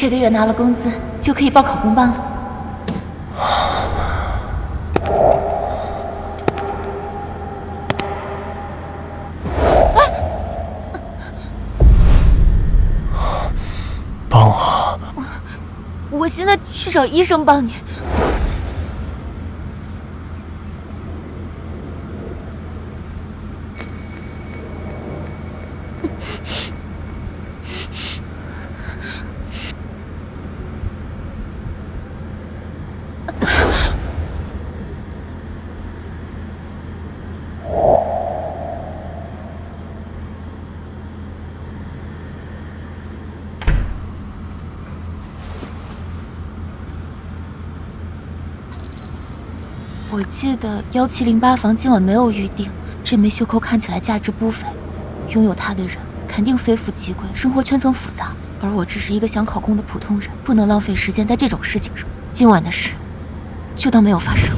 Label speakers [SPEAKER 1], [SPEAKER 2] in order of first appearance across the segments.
[SPEAKER 1] 这个月拿了工资就可以报考公班了。
[SPEAKER 2] 帮我！
[SPEAKER 1] 我现在去找医生帮你。我记得1708房今晚没有预定，这枚袖扣看起来价值不菲，拥有它的人肯定非富即贵，生活圈层复杂，而我只是一个想考公的普通人，不能浪费时间在这种事情上。今晚的事就当没有发生。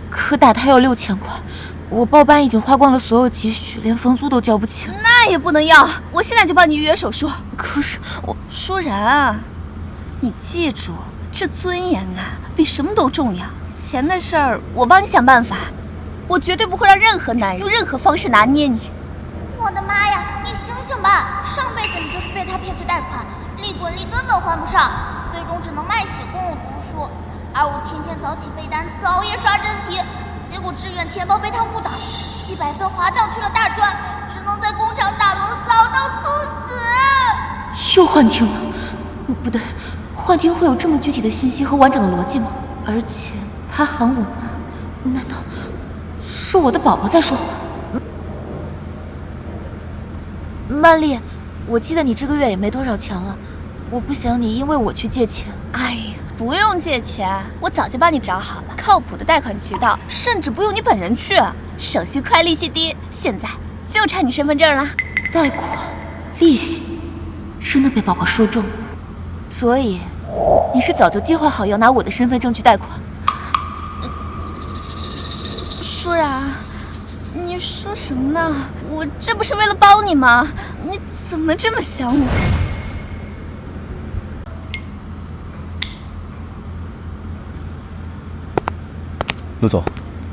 [SPEAKER 1] 可打他要6000块，我报班已经花光了所有积蓄，连房租都交不起了。
[SPEAKER 3] 那也不能要，我现在就帮你预约手术。
[SPEAKER 1] 可是我
[SPEAKER 3] 舒然，你记住，这尊严啊，比什么都重要。钱的事儿，我帮你想办法，我绝对不会让任何男人用任何方式拿捏你。
[SPEAKER 4] 我的妈呀，你醒醒吧！上辈子你就是被他骗去贷款，利滚利根本还不上，最终只能卖血供我读书。而我天天早起背单词，熬夜刷真题，结果志愿填报被他误导，700分滑档去了大专，只能在工厂打螺丝熬到猝死。
[SPEAKER 1] 又幻听了？不对，幻听会有这么具体的信息和完整的逻辑吗？而且他喊我妈，难道是我的宝宝在说话？曼丽，我记得你这个月也没多少钱了，我不想你因为我去借钱。
[SPEAKER 3] 哎呀，不用借钱，我早就帮你找好了靠谱的贷款渠道，甚至不用你本人去，手续快，利息低，现在就差你身份证了。
[SPEAKER 1] 贷款，利息，真的被宝宝说中了。所以，你是早就计划好要拿我的身份证去贷款？
[SPEAKER 3] 舒然，你说什么呢？我这不是为了帮你吗？你怎么能这么想我？
[SPEAKER 2] 陆总，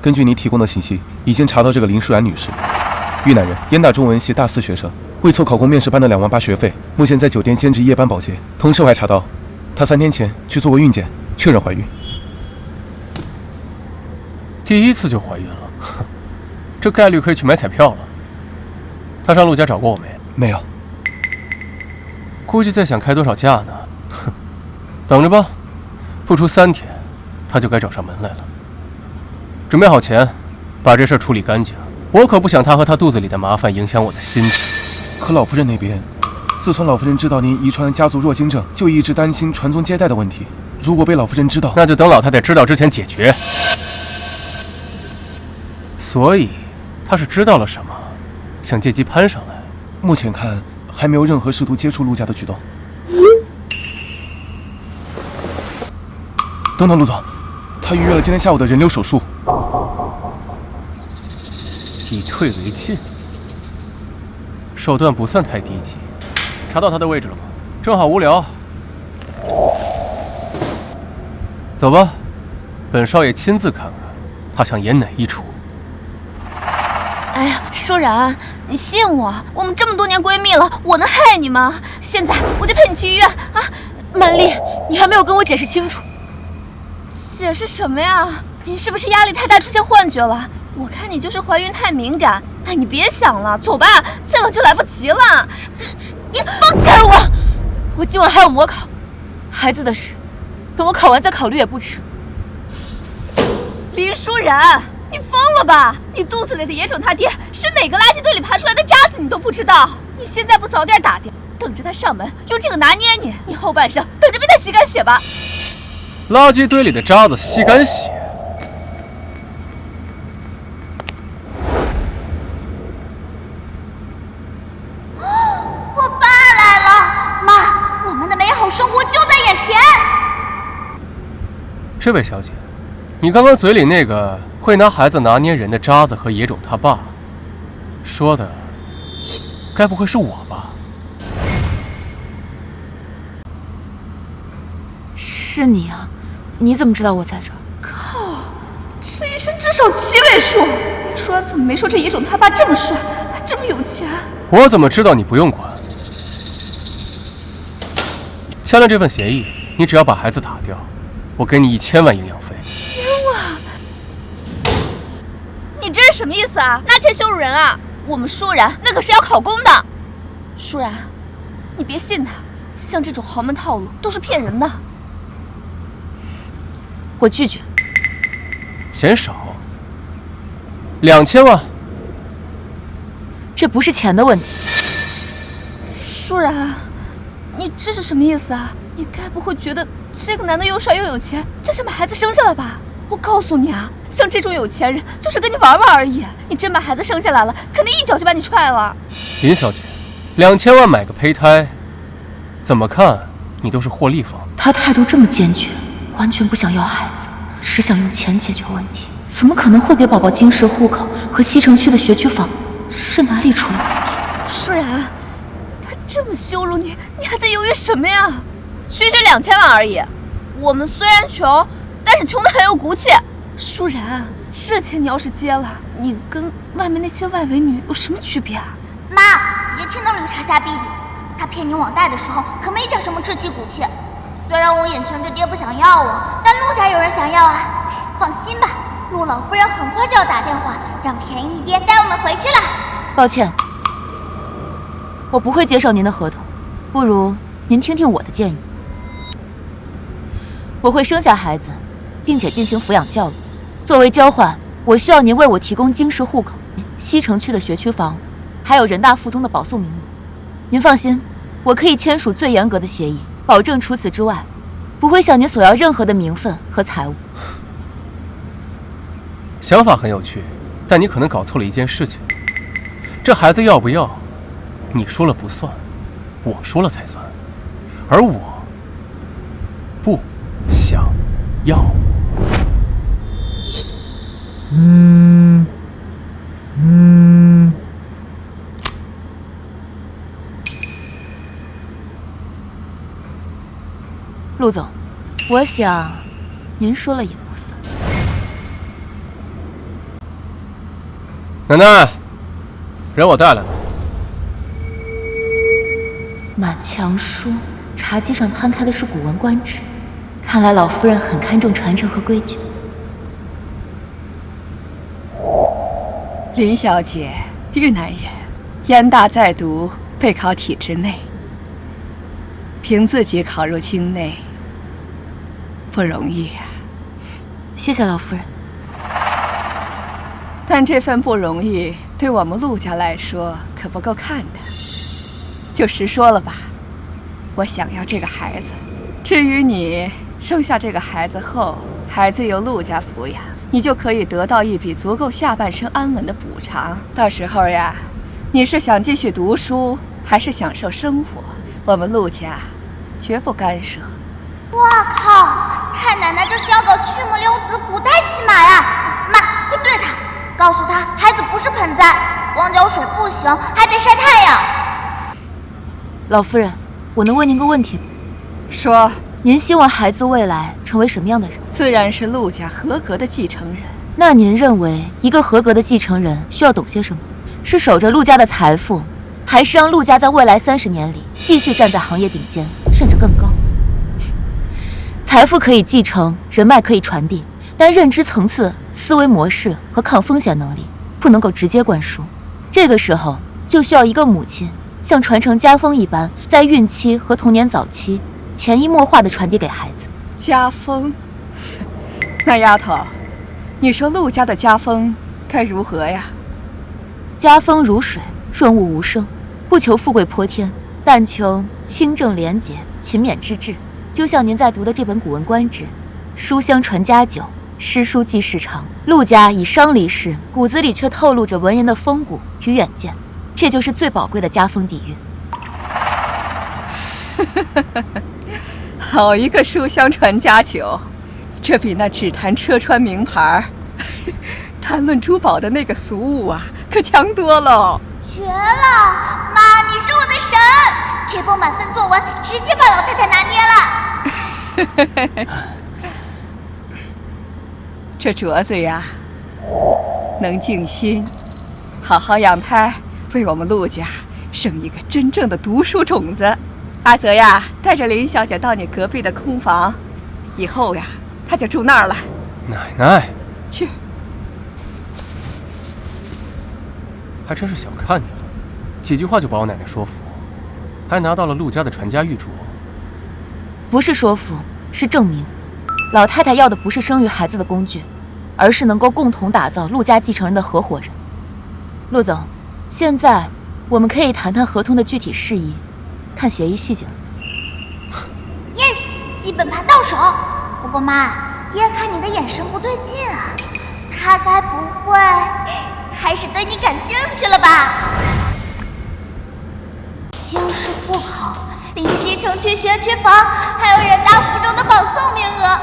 [SPEAKER 2] 根据你提供的信息，已经查到这个林舒然女士，越南人，燕大中文系大4学生，为凑考公面试班的2万8学费，目前在酒店兼职夜班保洁。同时我还查到，她3天前去做过孕检，确认怀孕。
[SPEAKER 5] 第1次就怀孕了，这概率可以去买彩票了。她上陆家找过我没？
[SPEAKER 2] 没有。
[SPEAKER 5] 估计在想开多少价呢？哼，等着吧，不出3天，她就该找上门来了。准备好钱，把这事儿处理干净。我可不想她和她肚子里的麻烦影响我的心情。
[SPEAKER 2] 可老夫人那边，自从老夫人知道您遗传了家族弱精症，就一直担心传宗接代的问题。如果被老夫人知道，
[SPEAKER 5] 那就等老太太知道之前解决。所以，她是知道了什么，想借机攀上来。
[SPEAKER 2] 目前看还没有任何试图接触陆家的举动。等等，陆总，他预约了今天下午的人流手术。
[SPEAKER 5] 以退为进，手段不算太低级。查到他的位置了吗？正好无聊，走吧，本少爷亲自看看，他想演哪一出。
[SPEAKER 3] 哎呀，舒然，你信我，我们这么多年闺蜜了，我能害你吗？现在我就陪你去医院啊！
[SPEAKER 1] 曼丽，你还没有跟我解释清楚。
[SPEAKER 3] 解释什么呀？你是不是压力太大出现幻觉了？我看你就是怀孕太敏感。哎，你别想了，走吧，再晚就来不及了。
[SPEAKER 1] 你放开我！我今晚还有模考，孩子的事，等我考完再考虑也不迟。
[SPEAKER 3] 林舒然，你疯了吧？你肚子里的野种他爹是哪个垃圾堆里爬出来的渣子，你都不知道？你现在不早点打掉，等着他上门用这个拿捏你，你后半生等着被他吸干血吧。
[SPEAKER 5] 垃圾堆里的渣子吸干血。
[SPEAKER 4] 我爸来了，妈，我们的美好生活就在眼前。
[SPEAKER 5] 这位小姐，你刚刚嘴里那个会拿孩子拿捏人的渣子和野种他爸，说的该不会是我吧？
[SPEAKER 1] 是你啊？你怎么知道我在这儿？
[SPEAKER 3] 靠，这一身至少7位数。舒然怎么没说这野种他爸这么帅，还这么有钱？
[SPEAKER 5] 我怎么知道你不用管？签了这份协议，你只要把孩子打掉，我给你1000万营养费。
[SPEAKER 3] 1000万？你这是什么意思啊？拿钱羞辱人啊！我们舒然那可是要考公的。舒然，你别信他，像这种豪门套路都是骗人的。
[SPEAKER 1] 我拒绝。
[SPEAKER 5] 嫌少？2000万？
[SPEAKER 1] 这不是钱的问题。
[SPEAKER 3] 舒然，你这是什么意思啊？你该不会觉得这个男的又帅又有钱，就想把孩子生下来吧？我告诉你啊，像这种有钱人就是跟你玩玩而已。你真把孩子生下来了，肯定一脚就把你踹了。
[SPEAKER 5] 林小姐，2000万买个胚胎，怎么看你都是获利方。
[SPEAKER 1] 他态度这么坚决，完全不想要孩子，只想用钱解决问题，怎么可能会给宝宝京石户口和西城区的学区房？是哪里出了问题？
[SPEAKER 3] 舒然，他这么羞辱你，你还在犹豫什么呀？区区2000万而已，我们虽然穷，但是穷得很有骨气。舒然，这钱你要是接了，你跟外面那些外围女有什么区别啊？
[SPEAKER 4] 妈，别听那绿茶瞎逼逼，他骗你网贷的时候可没讲什么志气骨气。虽然我眼前这爹不想要我，但陆家有人想要啊。放心吧，陆老夫人很快就要打电话，让便宜爹带我们回去了。
[SPEAKER 1] 抱歉，我不会接受您的合同，不如您听听我的建议。我会生下孩子，并且进行抚养教育。作为交换，我需要您为我提供京石户口、西城区的学区房，还有人大附中的保送名额。您放心，我可以签署最严格的协议，保证除此之外，不会向您索要任何的名分和财物。
[SPEAKER 5] 想法很有趣，但你可能搞错了一件事情。这孩子要不要，你说了不算，我说了才算。而我不想要。
[SPEAKER 1] 陆总，我想您说了也不算。
[SPEAKER 5] 奶奶，人我带来了。
[SPEAKER 1] 满墙书，茶几上摊开的是《古文观止》，看来老夫人很看重传承和规矩。
[SPEAKER 6] 林小姐，豫南人，燕大在读，备考体制内，凭自己考入京内，不容易啊。
[SPEAKER 1] 谢谢老夫人。
[SPEAKER 6] 但这份不容易，对我们陆家来说可不够看的。就实说了吧，我想要这个孩子。至于你生下这个孩子后，孩子由陆家抚养，你就可以得到一笔足够下半生安稳的补偿。到时候呀，你是想继续读书，还是享受生活，我们陆家绝不干涉。
[SPEAKER 4] 哇靠！太奶奶这是要搞曲木溜子古代戏码呀！妈，快对他，告诉他孩子不是盆栽，光浇水不行，还得晒太阳。
[SPEAKER 1] 老夫人，我能问您个问题吗？
[SPEAKER 6] 说，
[SPEAKER 1] 您希望孩子未来成为什么样的人？
[SPEAKER 6] 自然是陆家合格的继承人。
[SPEAKER 1] 那您认为一个合格的继承人需要懂些什么？是守着陆家的财富，还是让陆家在未来30年里继续站在行业顶尖，甚至更高？财富可以继承，人脉可以传递，但认知层次、思维模式和抗风险能力不能够直接灌输。这个时候就需要一个母亲像传承家风一般，在孕期和童年早期潜移默化地传递给孩子。
[SPEAKER 6] 家风？那丫头，你说陆家的家风该如何呀？
[SPEAKER 1] 家风如水，润物无声，不求富贵泼天，但求清正廉洁、勤勉之至。就像您在读的这本《古文观止》，书香传家久，诗书继世长。陆家以商离世，骨子里却透露着文人的风骨与远见，这就是最宝贵的家风底蕴。
[SPEAKER 6] 好一个书香传家久，这比那只谈车穿名牌谈论珠宝的那个俗物啊，可强多了。
[SPEAKER 4] 绝了！妈，你是我的神！这波满分作文直接把老太太拿捏了。
[SPEAKER 6] 这镯子呀，能静心，好好养胎，为我们陆家生一个真正的读书种子。阿泽呀，带着林小姐到你隔壁的空房，以后呀，她就住那儿了。
[SPEAKER 5] 奶奶，
[SPEAKER 6] 去。
[SPEAKER 5] 还真是小看你了，几句话就把我奶奶说服，还拿到了陆家的传家玉镯。
[SPEAKER 1] 不是说服，是证明，老太太要的不是生育孩子的工具，而是能够共同打造陆家继承人的合伙人。陆总，现在我们可以谈谈合同的具体事宜，看协议细节了。
[SPEAKER 4] Yes， 基本盘到手。不过妈，爹看你的眼神不对劲啊，他该不会开始对你感兴趣了吧？京师户口、临西城区学区房，还有人大附中的保送名额。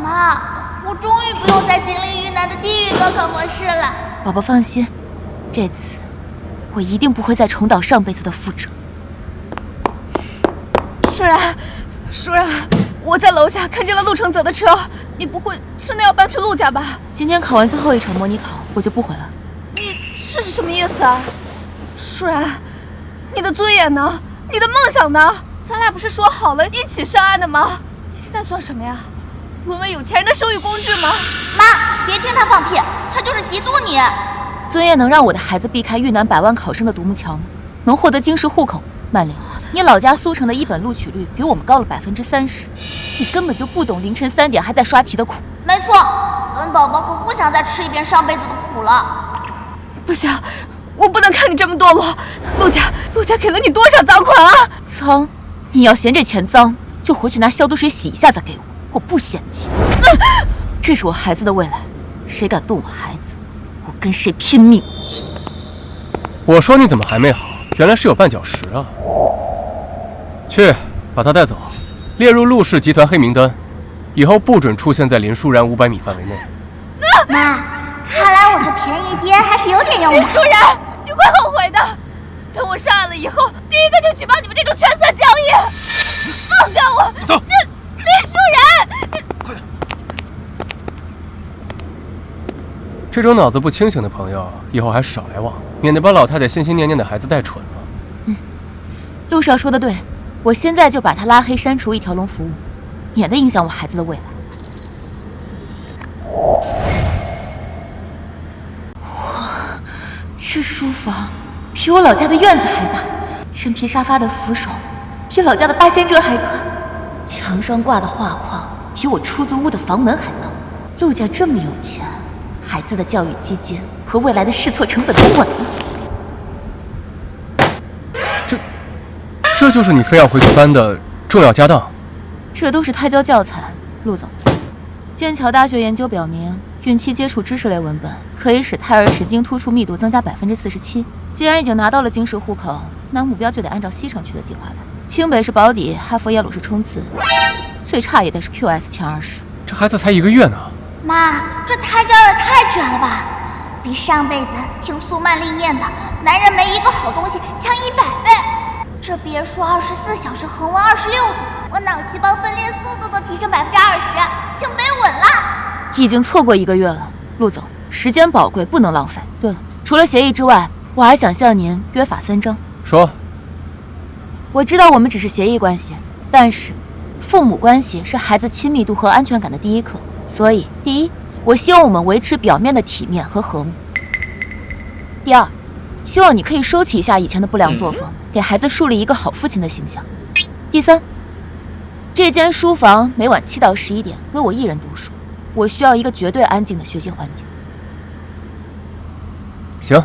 [SPEAKER 4] 妈，我终于不用再经历云南的地狱高考模式了。
[SPEAKER 1] 宝宝放心，这次我一定不会再重蹈上辈子的覆辙。
[SPEAKER 3] 舒然，我在楼下看见了陆承泽的车，你不会真的要搬去陆家吧？
[SPEAKER 1] 今天考完最后一场模拟考，我就不回来。
[SPEAKER 3] 你这是什么意思啊？舒然，你的尊严呢？你的梦想呢？咱俩不是说好了一起上岸的吗？你现在算什么呀？沦为有钱人的生育工具吗？
[SPEAKER 4] 妈，别听他放屁，他就是嫉妒你。
[SPEAKER 1] 尊严能让我的孩子避开豫南100万考生的独木桥吗？能获得京师户口？曼玲，你老家苏城的一本录取率比我们高了30%，你根本就不懂凌晨3点还在刷题的苦。
[SPEAKER 4] 没错，本宝宝可不想再吃一遍上辈子的苦了。
[SPEAKER 3] 不行，我不能看你这么堕落。陆家给了你多少赃款啊？
[SPEAKER 1] 脏，你要嫌这钱脏，就回去拿消毒水洗一下再给我，我不嫌弃。这是我孩子的未来，谁敢动我孩子，我跟谁拼命。
[SPEAKER 5] 我说你怎么还没好？原来是有绊脚石啊！去，把他带走，列入陆氏集团黑名单，以后不准出现在林舒然500米范围内。
[SPEAKER 4] 妈，看来我这便宜爹还是有点用的。
[SPEAKER 3] 林舒然，你会后悔的。等我上岸了以后，第一个就举报你们这种圈色交易。放开我！
[SPEAKER 2] 走。
[SPEAKER 3] 林舒然，
[SPEAKER 2] 快点！
[SPEAKER 5] 这种脑子不清醒的朋友，以后还是少来往，免得把老太太心心念念的孩子带蠢了。
[SPEAKER 1] 陆少说的对，我现在就把他拉黑删除一条龙服务，免得影响我孩子的未来。哇，这书房比我老家的院子还大，真皮沙发的扶手比老家的8仙遮还宽，墙上挂的画框比我出租屋的房门还高。陆家这么有钱，孩子的教育基金和未来的试错成本都稳了。
[SPEAKER 5] 这就是你非要回去搬的重要家当？
[SPEAKER 1] 这都是胎教教材，陆总。剑桥大学研究表明，孕期接触知识类文本可以使胎儿神经突触密度增加47%。既然已经拿到了京师户口，那目标就得按照西城区的计划来。清北是保底，哈佛耶鲁是冲刺，最差也得是 QS 前20。
[SPEAKER 5] 这孩子才1个月呢。
[SPEAKER 4] 妈，这胎教也太卷了吧！比上辈子听苏曼丽念的“男人没一个好东西”强100倍。这别说24小时恒温26度，我脑细胞分裂速度都提升20%，清北稳了。
[SPEAKER 1] 已经错过1个月了，陆总，时间宝贵，不能浪费。对了，除了协议之外，我还想向您约法3章。
[SPEAKER 5] 说。
[SPEAKER 1] 我知道我们只是协议关系，但是父母关系是孩子亲密度和安全感的第一课。所以，第一，我希望我们维持表面的体面和和睦；第二，希望你可以收起一下以前的不良作风，给孩子树立一个好父亲的形象；第三，这间书房每晚7到11点归我一人读书，我需要一个绝对安静的学习环境。
[SPEAKER 5] 行。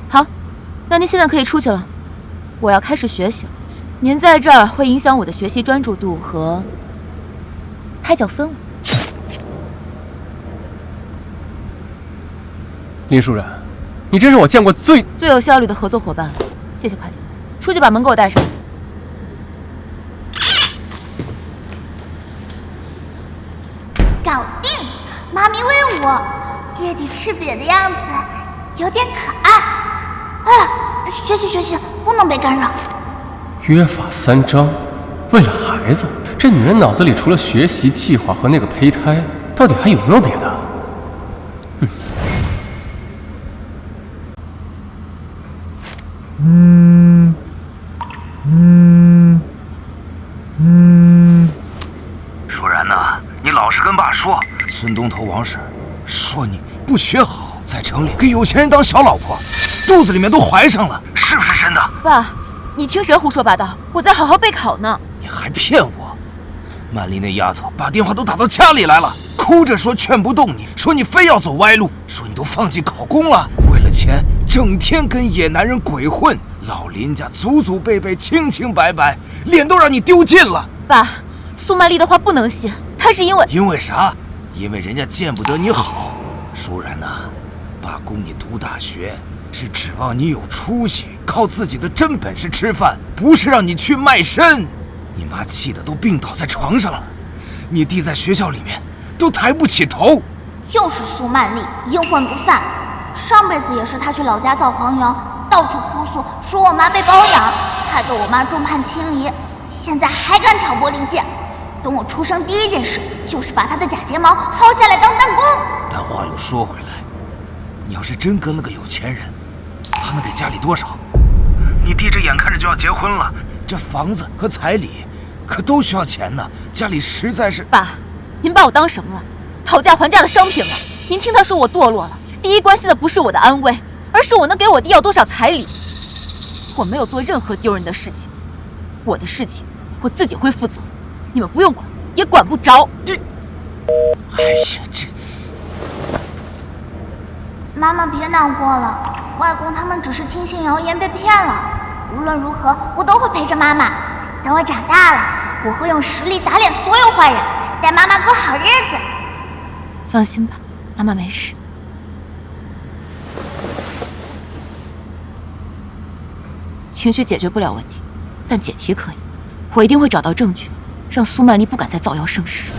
[SPEAKER 1] 好，那您现在可以出去了，我要开始学习了。您在这儿会影响我的学习专注度和胎教氛围。
[SPEAKER 5] 林舒然，你真是我见过最
[SPEAKER 1] 有效率的合作伙伴了。谢谢夸奖，出去把门给我带上。
[SPEAKER 4] 搞定！妈咪喂我，爹地吃瘪的样子有点可爱。学习，不能被干扰。
[SPEAKER 5] 约法3章，为了孩子，这女人脑子里除了学习计划和那个胚胎，到底还有没有别的？
[SPEAKER 7] 舒然呐，你老实跟爸说，村东头王婶说你不学好，在城里给有钱人当小老婆，肚子里面都怀上了，是不是真的？
[SPEAKER 1] 爸，你听谁胡说八道？我在好好备考呢。
[SPEAKER 7] 你还骗我！曼丽那丫头把电话都打到家里来了，哭着说劝不动你，说你非要走歪路，说你都放弃考公了，为了钱整天跟野男人鬼混，老林家祖祖辈辈清清白白，脸都让你丢尽了。
[SPEAKER 1] 爸，苏曼丽的话不能信，她是因为
[SPEAKER 7] 啥？因为人家见不得你好。舒然呐，爸供你读大学是指望你有出息，靠自己的真本事吃饭，不是让你去卖身。你妈气得都病倒在床上了，你弟在学校里面都抬不起头。
[SPEAKER 4] 又是苏曼丽，阴魂不散。上辈子也是她去老家造黄羊，到处哭诉说我妈被包养，害得我妈众叛亲离。现在还敢挑拨离间，等我出生第一件事就是把她的假睫毛薅下来当弹弓。
[SPEAKER 7] 但话又说回来，你要是真跟了个有钱人，他能给家里多少？你弟这眼看着就要结婚了，这房子和彩礼可都需要钱呢，家里实在是……
[SPEAKER 1] 爸，您把我当什么了？讨价还价的商品了？您听他说我堕落了，第一关心的不是我的安危，而是我能给我弟要多少彩礼。我没有做任何丢人的事情，我的事情我自己会负责，你们不用管，也管不着。
[SPEAKER 7] 哎呀，这……
[SPEAKER 4] 妈妈别难过了，外公他们只是听信谣言被骗了。无论如何，我都会陪着妈妈。等我长大了，我会用实力打脸所有坏人，带妈妈过好日子。
[SPEAKER 1] 放心吧，妈妈没事。情绪解决不了问题，但解题可以。我一定会找到证据，让苏曼丽不敢再造谣生事。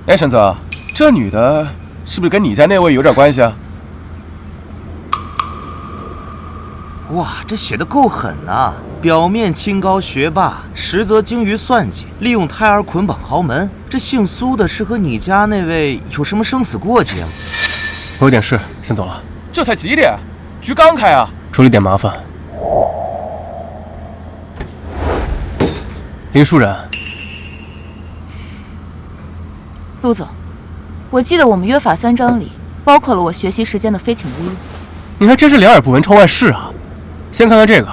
[SPEAKER 2] 哎，婶子，这女的是不是跟你家那位有点关系啊？
[SPEAKER 8] 哇，这写的够狠呐！表面清高学霸，实则精于算计，利用胎儿捆绑豪门。这姓苏的是和你家那位有什么生死过节吗？
[SPEAKER 5] 我有点事，先走了。
[SPEAKER 2] 这才几点？局刚开啊！
[SPEAKER 5] 处理点麻烦。林舒然，
[SPEAKER 1] 陆总，我记得我们约法3章里包括了我学习时间的非请勿入。
[SPEAKER 5] 你还真是两耳不闻窗外事啊！先看看这个，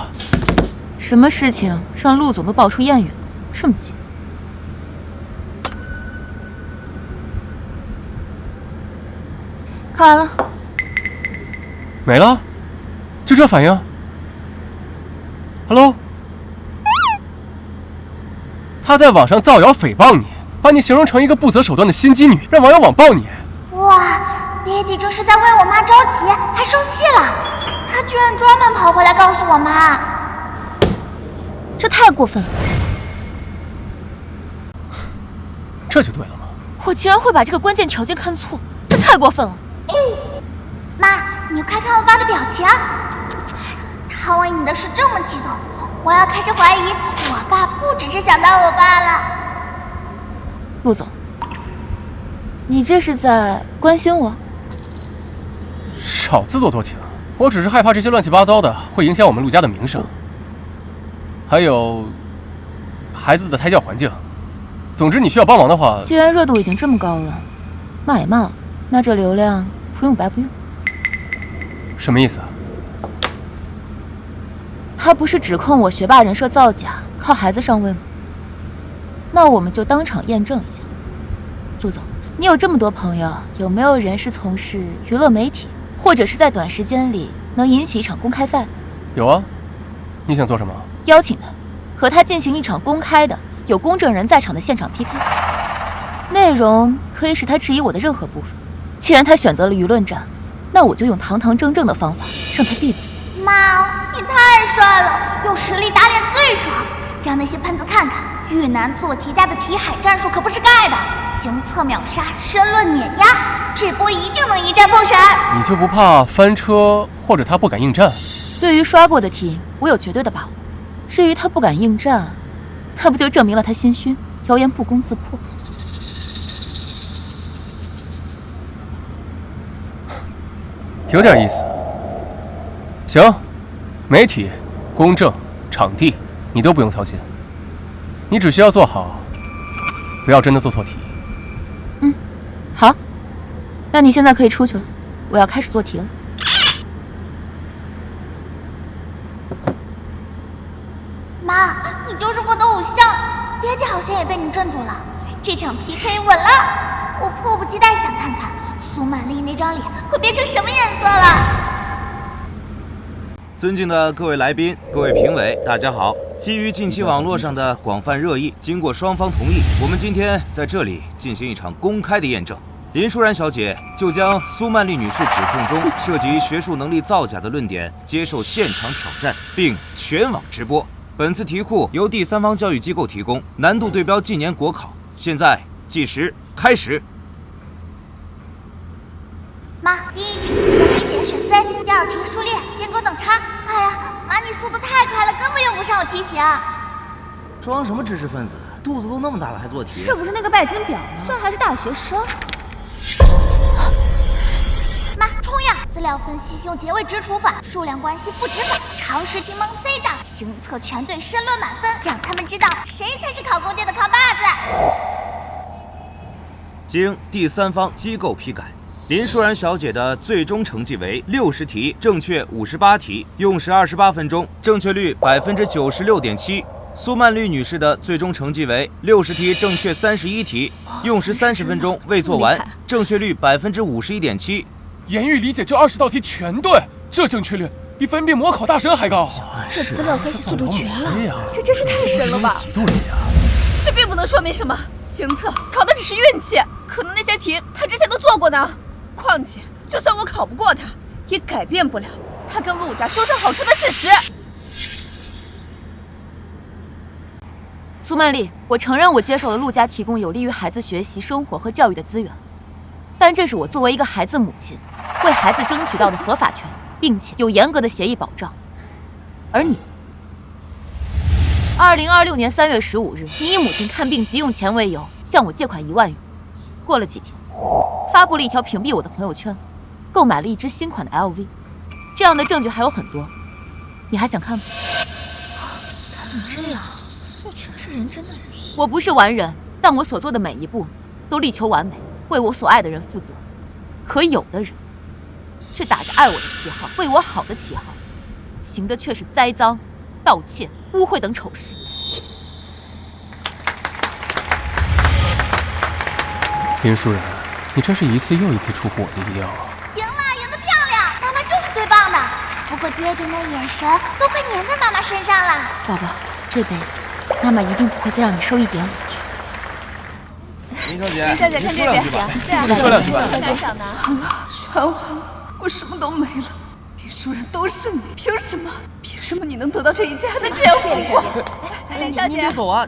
[SPEAKER 1] 什么事情让陆总都爆出艳语了？这么急？看完了。
[SPEAKER 5] 没了？就这反应 ？Hello？ 他在网上造谣诽谤你，把你形容成一个不择手段的心机女，让网友网暴你。
[SPEAKER 4] 哇，爹地这是在为我妈着急，还生气了。他居然专门跑回来告诉我妈，
[SPEAKER 1] 这太过分了。
[SPEAKER 5] 这就对了吗？
[SPEAKER 1] 我竟然会把这个关键条件看错，这太过分了。
[SPEAKER 4] 妈，你快看我爸的表情，他为你的事这么激动，我要开始怀疑我爸不只是想当我爸了。
[SPEAKER 1] 陆总，你这是在关心我？
[SPEAKER 5] 少自作多情，我只是害怕这些乱七八糟的会影响我们陆家的名声，还有孩子的胎教环境。总之，你需要帮忙的话，
[SPEAKER 1] 既然热度已经这么高了，骂也骂了，那这流量不用白不用。
[SPEAKER 5] 什么意思啊？
[SPEAKER 1] 他不是指控我学霸人设造假，靠孩子上位吗？那我们就当场验证一下。陆总，你有这么多朋友，有没有人是从事娱乐媒体，或者是在短时间里能引起一场公开赛的？
[SPEAKER 5] 有啊，你想做什么？
[SPEAKER 1] 邀请他，和他进行一场公开的、有公证人在场的现场 PK， 内容可以使他质疑我的任何部分。既然他选择了舆论战，那我就用堂堂正正的方法让他闭嘴。
[SPEAKER 4] 妈，你太帅了，用实力打脸最爽，让那些喷子看看，越南做题家的题海战术可不是盖的，行测秒杀，申论碾压，这波一定能一战封神。
[SPEAKER 5] 你就不怕翻车，或者他不敢应战？
[SPEAKER 1] 对于刷过的题，我有绝对的把握。至于他不敢应战，那不就证明了他心虚，谣言不攻自破？
[SPEAKER 5] 有点意思。行，媒体、公证、场地，你都不用操心，你只需要做好，不要真的做错题。
[SPEAKER 1] 好，那你现在可以出去了，我要开始做题了。
[SPEAKER 4] 妈，你就是我的偶像，爹爹好像也被你镇住了。这场 PK 稳了，我迫不及待想看看苏曼丽那张脸会变成什么颜色了。
[SPEAKER 8] 尊敬的各位来宾、各位评委，大家好！基于近期网络上的广泛热议，经过双方同意，我们今天在这里进行一场公开的验证。林舒然小姐就将苏曼丽女士指控中涉及学术能力造假的论点接受现场挑战，并全网直播。本次题库由第三方教育机构提供，难度对标近年国考。现在计时开始。
[SPEAKER 4] 妈，第一题人理解选 C， 第二题数列间隔等差。哎呀，妈，你速度太快了，根本用不上我提醒。
[SPEAKER 8] 装什么知识分子？肚子都那么大了还做题？
[SPEAKER 3] 是不是那个拜金婊呢？虽然还是大学生。
[SPEAKER 4] 妈，冲呀！资料分析用结尾直除法、数量关系赋值法，常识题蒙 C 的，行测全对申论满分，让他们知道谁才是考公界的扛把子。
[SPEAKER 8] 经第三方机构批改，林舒然小姐的最终成绩为60题，正确58题，用时28分钟，正确率96.7%。苏曼丽女士的最终成绩为60题，正确31题，用时30分钟，未做完，正确率51.7%。
[SPEAKER 2] 言语理解这20道题全对，这正确率比分辨模考大神还高。
[SPEAKER 3] 这资料分析速度绝了，这真是太神了吧！
[SPEAKER 5] 几度人家？
[SPEAKER 3] 这并不能说明什么，行测考的只是运气，可能那些题他之前都做过呢。况且，就算我考不过他，也改变不了他跟陆家收受好处的事实。
[SPEAKER 1] 苏曼丽，我承认我接受了陆家提供有利于孩子学习、生活和教育的资源，但这是我作为一个孩子母亲为孩子争取到的合法权，并且有严格的协议保障。而你，2026年3月15日，你以母亲看病急用钱为由向我借款1万元，过了几天，发布了一条屏蔽我的朋友圈，购买了一只新款的 LV， 这样的证据还有很多，你还想看吗？
[SPEAKER 3] 他怎么这样？这人真的是……
[SPEAKER 1] 我不是完人，但我所做的每一步都力求完美，为我所爱的人负责。可有的人却打着爱我的旗号，为我好的旗号，行的却是栽赃、盗窃、污秽等丑事。
[SPEAKER 5] 林舒然，你真是一次又一次出乎我的意料啊！
[SPEAKER 4] 赢了，赢得漂亮！妈妈就是最棒的。不过爹爹那眼神都快粘在妈妈身上了。
[SPEAKER 1] 宝宝，这辈子妈妈一定不会再让你受一点委屈。
[SPEAKER 8] 林小姐，
[SPEAKER 3] 林小姐看这边，
[SPEAKER 1] 谢谢大家。
[SPEAKER 3] 干啥呢？
[SPEAKER 6] 全完了，我什么都没了。林舒然都是你，凭什么？凭什么你能得到这一切，还能这样活过？
[SPEAKER 3] 林小姐，
[SPEAKER 8] 你别走啊！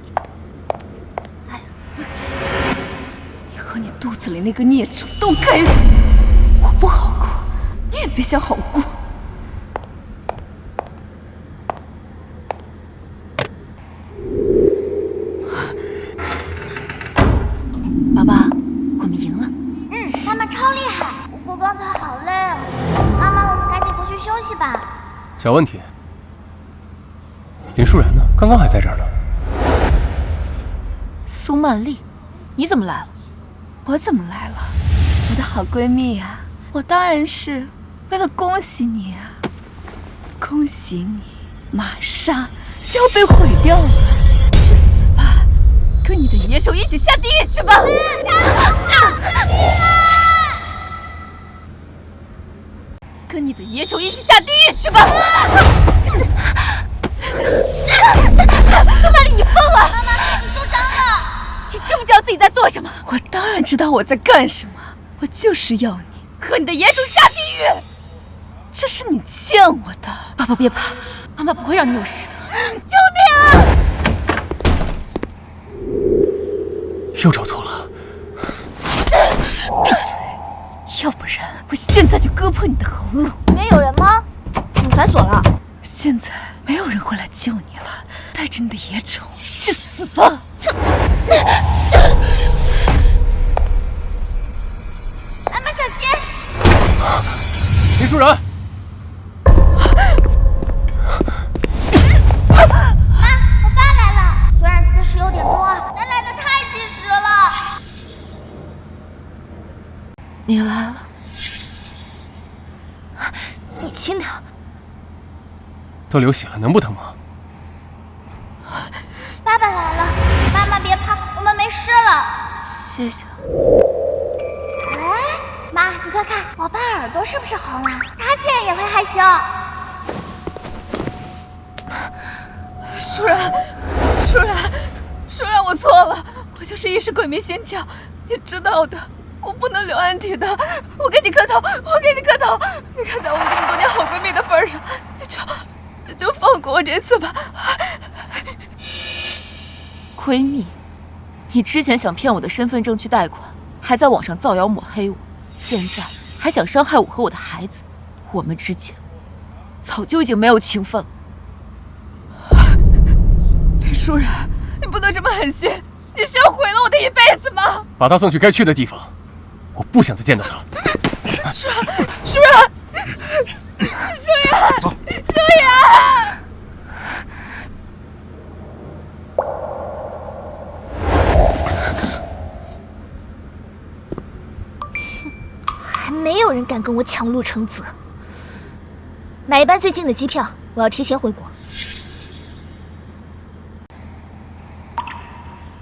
[SPEAKER 6] 你和你肚子里那个孽种都该死！我不好过，你也别想好过。
[SPEAKER 1] 宝宝，我们赢了。
[SPEAKER 4] 妈妈超厉害，不过刚才好累啊。妈妈，我们赶紧回去休息吧。
[SPEAKER 5] 小问题，林舒然呢？刚刚还在这儿呢。
[SPEAKER 1] 苏曼丽，你怎么来了？
[SPEAKER 6] 我怎么来了？我的好闺蜜呀，我当然是为了恭喜你啊！恭喜你，玛莎就要被毁掉了，去死吧！跟你的野种一起下地狱去吧！跟你的野种一起下地狱去吧！
[SPEAKER 1] 苏曼丽，你疯了！
[SPEAKER 4] 妈妈，你受伤了。
[SPEAKER 1] 你知不知道自己在做什么？
[SPEAKER 6] 我当然知道我在干什么，我就是要你和你的野种下地狱！这是你欠我的。
[SPEAKER 1] 宝宝别怕，妈妈不会让你有事的。
[SPEAKER 6] 救命啊！
[SPEAKER 5] 又找错了。
[SPEAKER 6] 闭嘴！要不然我现在就割破你的喉咙。
[SPEAKER 3] 里面有人吗？怎么反锁了？
[SPEAKER 6] 现在没有人会来救你了，带着你的野种去死吧！
[SPEAKER 4] 妈妈小心！
[SPEAKER 5] 林舒然，
[SPEAKER 4] 妈，我爸来了，虽然姿势有点中二，但来得太及时了。
[SPEAKER 1] 你来了，你轻点。
[SPEAKER 5] 都流血了，能不疼吗？
[SPEAKER 4] 爸爸来了，妈妈别怕，我们没事了。
[SPEAKER 1] 谢谢。
[SPEAKER 4] 哎，妈，你快看，我爸耳朵是不是红了？他竟然也会害羞。
[SPEAKER 3] 舒然，舒然，我错了，我就是一时鬼迷心窍，你知道的，我不能留安体的。我给你磕头，你看在我们这么多年好闺蜜的份上，你就放过我这次吧。
[SPEAKER 1] 闺蜜，你之前想骗我的身份证去贷款，还在网上造谣抹黑我，现在还想伤害我和我的孩子，我们之间早就已经没有情分了。
[SPEAKER 3] 林舒然，你不能这么狠心，你是要毁了我的一辈子吗？
[SPEAKER 5] 把他送去该去的地方，我不想再见到他。
[SPEAKER 3] 舒然，
[SPEAKER 7] 走。
[SPEAKER 4] 还没有人敢跟我抢陆承泽。买一班最近的机票，我要提前回国。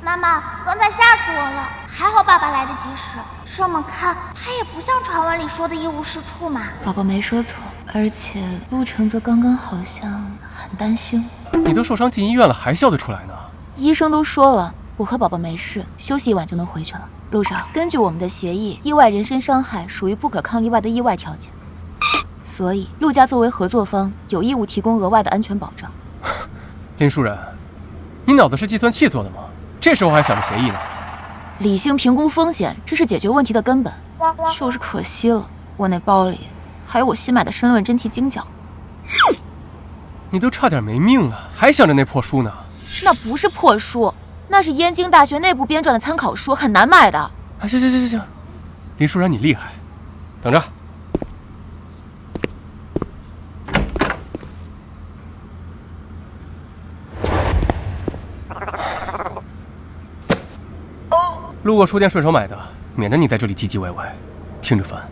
[SPEAKER 4] 妈妈，刚才吓死我了，还好爸爸来得及时。这么看，他也不像传闻里说的一无是处嘛。
[SPEAKER 1] 宝宝没说错，而且陆承泽刚刚好像很担心。
[SPEAKER 5] 你都受伤进医院了，还笑得出来呢？
[SPEAKER 1] 医生都说了，我和宝宝没事，休息一晚就能回去了。陆少，根据我们的协议，意外人身伤害属于不可抗力外的意外条件，所以陆家作为合作方，有义务提供额外的安全保障。
[SPEAKER 5] 林舒然，你脑子是计算器做的吗？这时候还想着协议呢？
[SPEAKER 1] 理性评估风险，这是解决问题的根本。就是可惜了，我那包里还有我新买的申论真题精讲。
[SPEAKER 5] 你都差点没命了，还想着那破书呢？
[SPEAKER 1] 那不是破书，那是燕京大学内部编撰的参考书，很难买的。
[SPEAKER 5] 啊，行，林舒然你厉害，等着。路过书店顺手买的，免得你在这里唧唧歪歪，听着烦。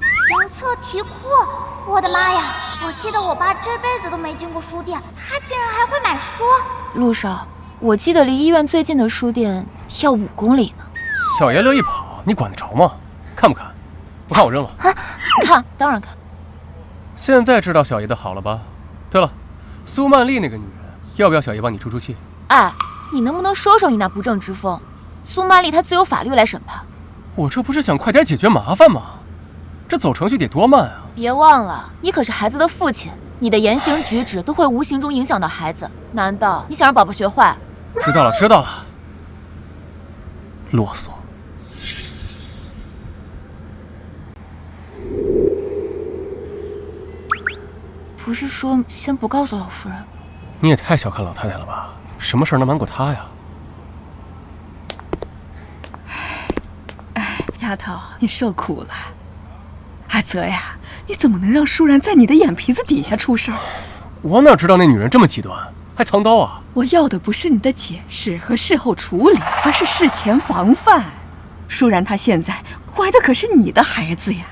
[SPEAKER 4] 行测题库，我的妈呀！我记得我爸这辈子都没进过书店，他竟然还会买书。
[SPEAKER 1] 陆少，我记得离医院最近的书店要5公里呢。
[SPEAKER 5] 小爷乐意跑，你管得着吗？看不看？不看我扔了。
[SPEAKER 1] 啊，看，当然看。
[SPEAKER 5] 现在知道小爷的好了吧？对了，苏曼丽那个女人，要不要小爷帮你出出气？
[SPEAKER 1] 哎，你能不能收收你那不正之风？苏曼丽她自有法律来审判。
[SPEAKER 5] 我这不是想快点解决麻烦吗？这走程序得多慢啊！
[SPEAKER 1] 别忘了，你可是孩子的父亲，你的言行举止都会无形中影响到孩子。难道你想让宝宝学坏？
[SPEAKER 5] 知道了。啰嗦。
[SPEAKER 1] 不是说先不告诉老夫人？
[SPEAKER 5] 你也太小看老太太了吧？什么事儿能瞒过她呀？
[SPEAKER 6] 丫头，你受苦了。阿泽呀，你怎么能让舒然在你的眼皮子底下出事儿？
[SPEAKER 5] 我哪知道那女人这么极端，还藏刀啊！
[SPEAKER 6] 我要的不是你的解释和事后处理，而是事前防范。舒然她现在怀的可是你的孩子呀。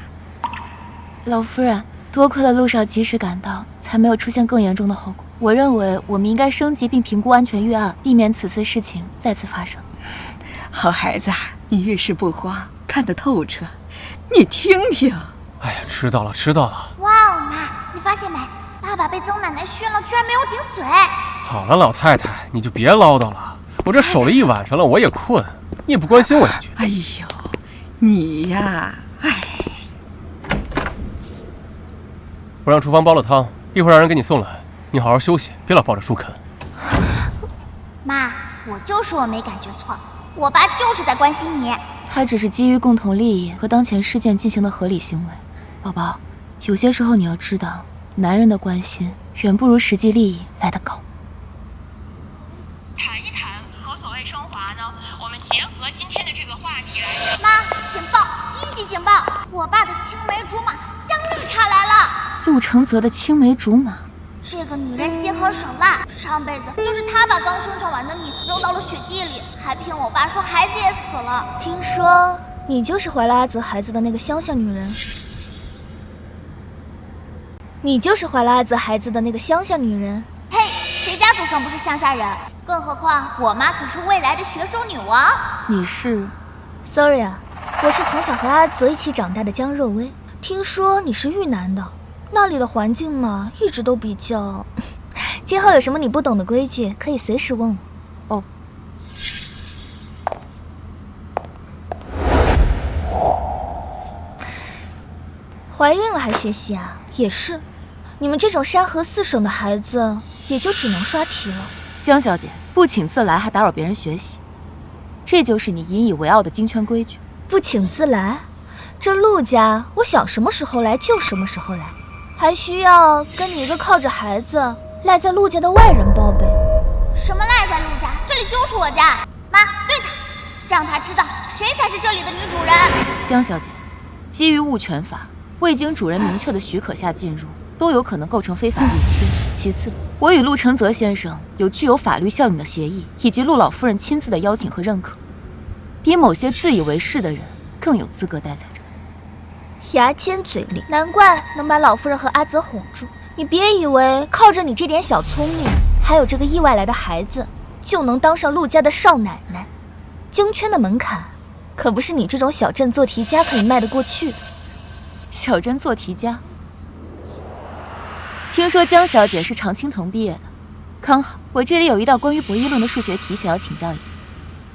[SPEAKER 1] 老夫人，多亏了陆少及时赶到，才没有出现更严重的后果。我认为我们应该升级并评估安全预案，避免此次事情再次发生。
[SPEAKER 6] 好孩子，你遇事不慌，看得透彻。你听听。
[SPEAKER 5] 哎呀，知道了。
[SPEAKER 4] 哇哦，妈，你发现没？爸爸被曾奶奶训了，居然没有顶嘴。
[SPEAKER 5] 好了，老太太，你就别唠叨了。我这守了一晚上了，我也困，你也不关心我一句。
[SPEAKER 6] 哎呦，你呀，
[SPEAKER 5] 我让厨房煲了汤，一会儿让人给你送来。你好好休息，别老抱着书啃。
[SPEAKER 4] 妈，我就说我没感觉错，我爸就是在关心你。
[SPEAKER 1] 他只是基于共同利益和当前事件进行的合理行为。宝宝，有些时候你要知道，男人的关心远不如实际利益来得高。
[SPEAKER 9] 谈一谈和所谓升华呢？我们结合今天的这个话题来讲。
[SPEAKER 4] 妈，警报！1级警报！我爸的青梅竹马江绿茶来了。
[SPEAKER 1] 陆承泽的青梅竹马，
[SPEAKER 4] 这个女人心狠手辣，上辈子就是她把刚生产完的你扔到了雪地里，还骗我爸说孩子也死了。
[SPEAKER 10] 听说你就是怀了阿泽孩子的那个乡下女人。你就是怀了阿泽孩子的那个乡下女人。
[SPEAKER 4] 嘿，谁家祖上不是乡下人？更何况我妈可是未来的雪手女王。
[SPEAKER 1] 你是
[SPEAKER 10] ？Sorry 啊，我是从小和阿泽一起长大的江若薇。听说你是豫南的，那里的环境嘛，一直都比较……今后有什么你不懂的规矩，可以随时问我。
[SPEAKER 1] 哦。
[SPEAKER 10] 怀孕了还学习啊？也是，你们这种山河四省的孩子，也就只能刷题了。
[SPEAKER 1] 江小姐，不请自来还打扰别人学习，这就是你引以为傲的京圈规矩。
[SPEAKER 10] 不请自来？这陆家，我想什么时候来就什么时候来，还需要跟你一个靠着孩子赖在陆家的外人报备？
[SPEAKER 4] 什么赖在陆家？这里就是我家。妈，对他，让他知道谁才是这里的女主人。
[SPEAKER 1] 江小姐，基于物权法，未经主人明确的许可下进入，都有可能构成非法入侵。其次，我与陆承泽先生有具有法律效应的协议，以及陆老夫人亲自的邀请和认可，比某些自以为是的人更有资格待在这。
[SPEAKER 10] 牙尖嘴利，难怪能把老夫人和阿泽哄住。你别以为靠着你这点小聪明，还有这个意外来的孩子，就能当上陆家的少奶奶。京圈的门槛，可不是你这种小镇做题家可以迈得过去的。
[SPEAKER 1] 小镇做题家？听说江小姐是常青藤毕业的，刚好我这里有一道关于博弈论的数学题想要请教一下。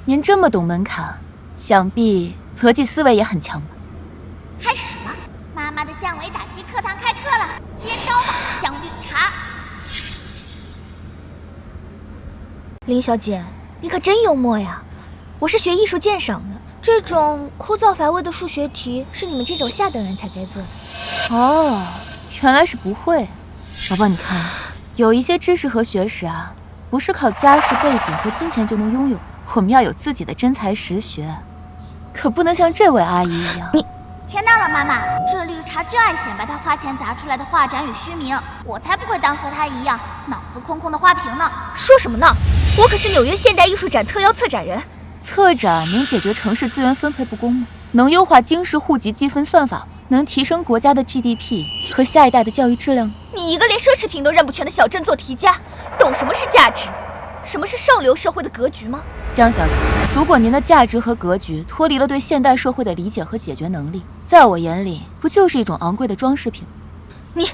[SPEAKER 1] 您这么懂门槛，想必逻辑思维也很强吧？
[SPEAKER 4] 开始了，妈妈的降维打击课堂开课了，接招吧，江绿茶。
[SPEAKER 10] 林小姐，你可真幽默呀！我是学艺术鉴赏的，这种枯燥乏味的数学题是你们这种下等人才该做的。
[SPEAKER 1] 哦，原来是不会。宝宝，你看，有一些知识和学识啊，不是靠家世背景和金钱就能拥有的，我们要有自己的真才实学，可不能像这位阿姨一样。
[SPEAKER 10] 你
[SPEAKER 4] 天大了，妈妈，这绿茶就爱显摆她花钱砸出来的画展与虚名，我才不会当和她一样脑子空空的花瓶呢。
[SPEAKER 10] 说什么呢？我可是纽约现代艺术展特邀策展人。
[SPEAKER 1] 策展能解决城市资源分配不公吗？能优化京市户籍积分算法吗？能提升国家的 GDP 和下一代的教育质量？
[SPEAKER 10] 你一个连奢侈品都认不全的小镇做题家，懂什么是价值？什么是上流社会的格局吗？
[SPEAKER 1] 江小姐，如果您的价值和格局脱离了对现代社会的理解和解决能力，在我眼里不就是一种昂贵的装饰品？
[SPEAKER 10] 你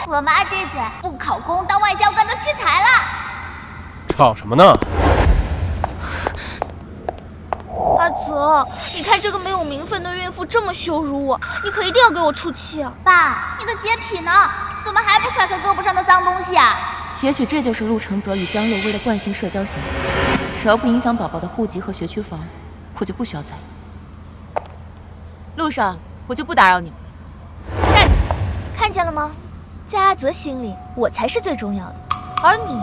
[SPEAKER 4] 我妈这嘴不考公当外交官都屈才了。
[SPEAKER 5] 吵什么呢？
[SPEAKER 10] 阿泽，你看这个没有名分的孕妇这么羞辱我，你可一定要给我出气啊！
[SPEAKER 4] 爸，你的洁癖呢？怎么还不甩开胳膊上的脏东西啊？
[SPEAKER 1] 也许这就是陆承泽与江若薇的惯性社交行为，只要不影响宝宝的户籍和学区房，我就不需要在意。路上我就不打扰你们。
[SPEAKER 10] 站住！看见了吗？在阿泽心里，我才是最重要的，而你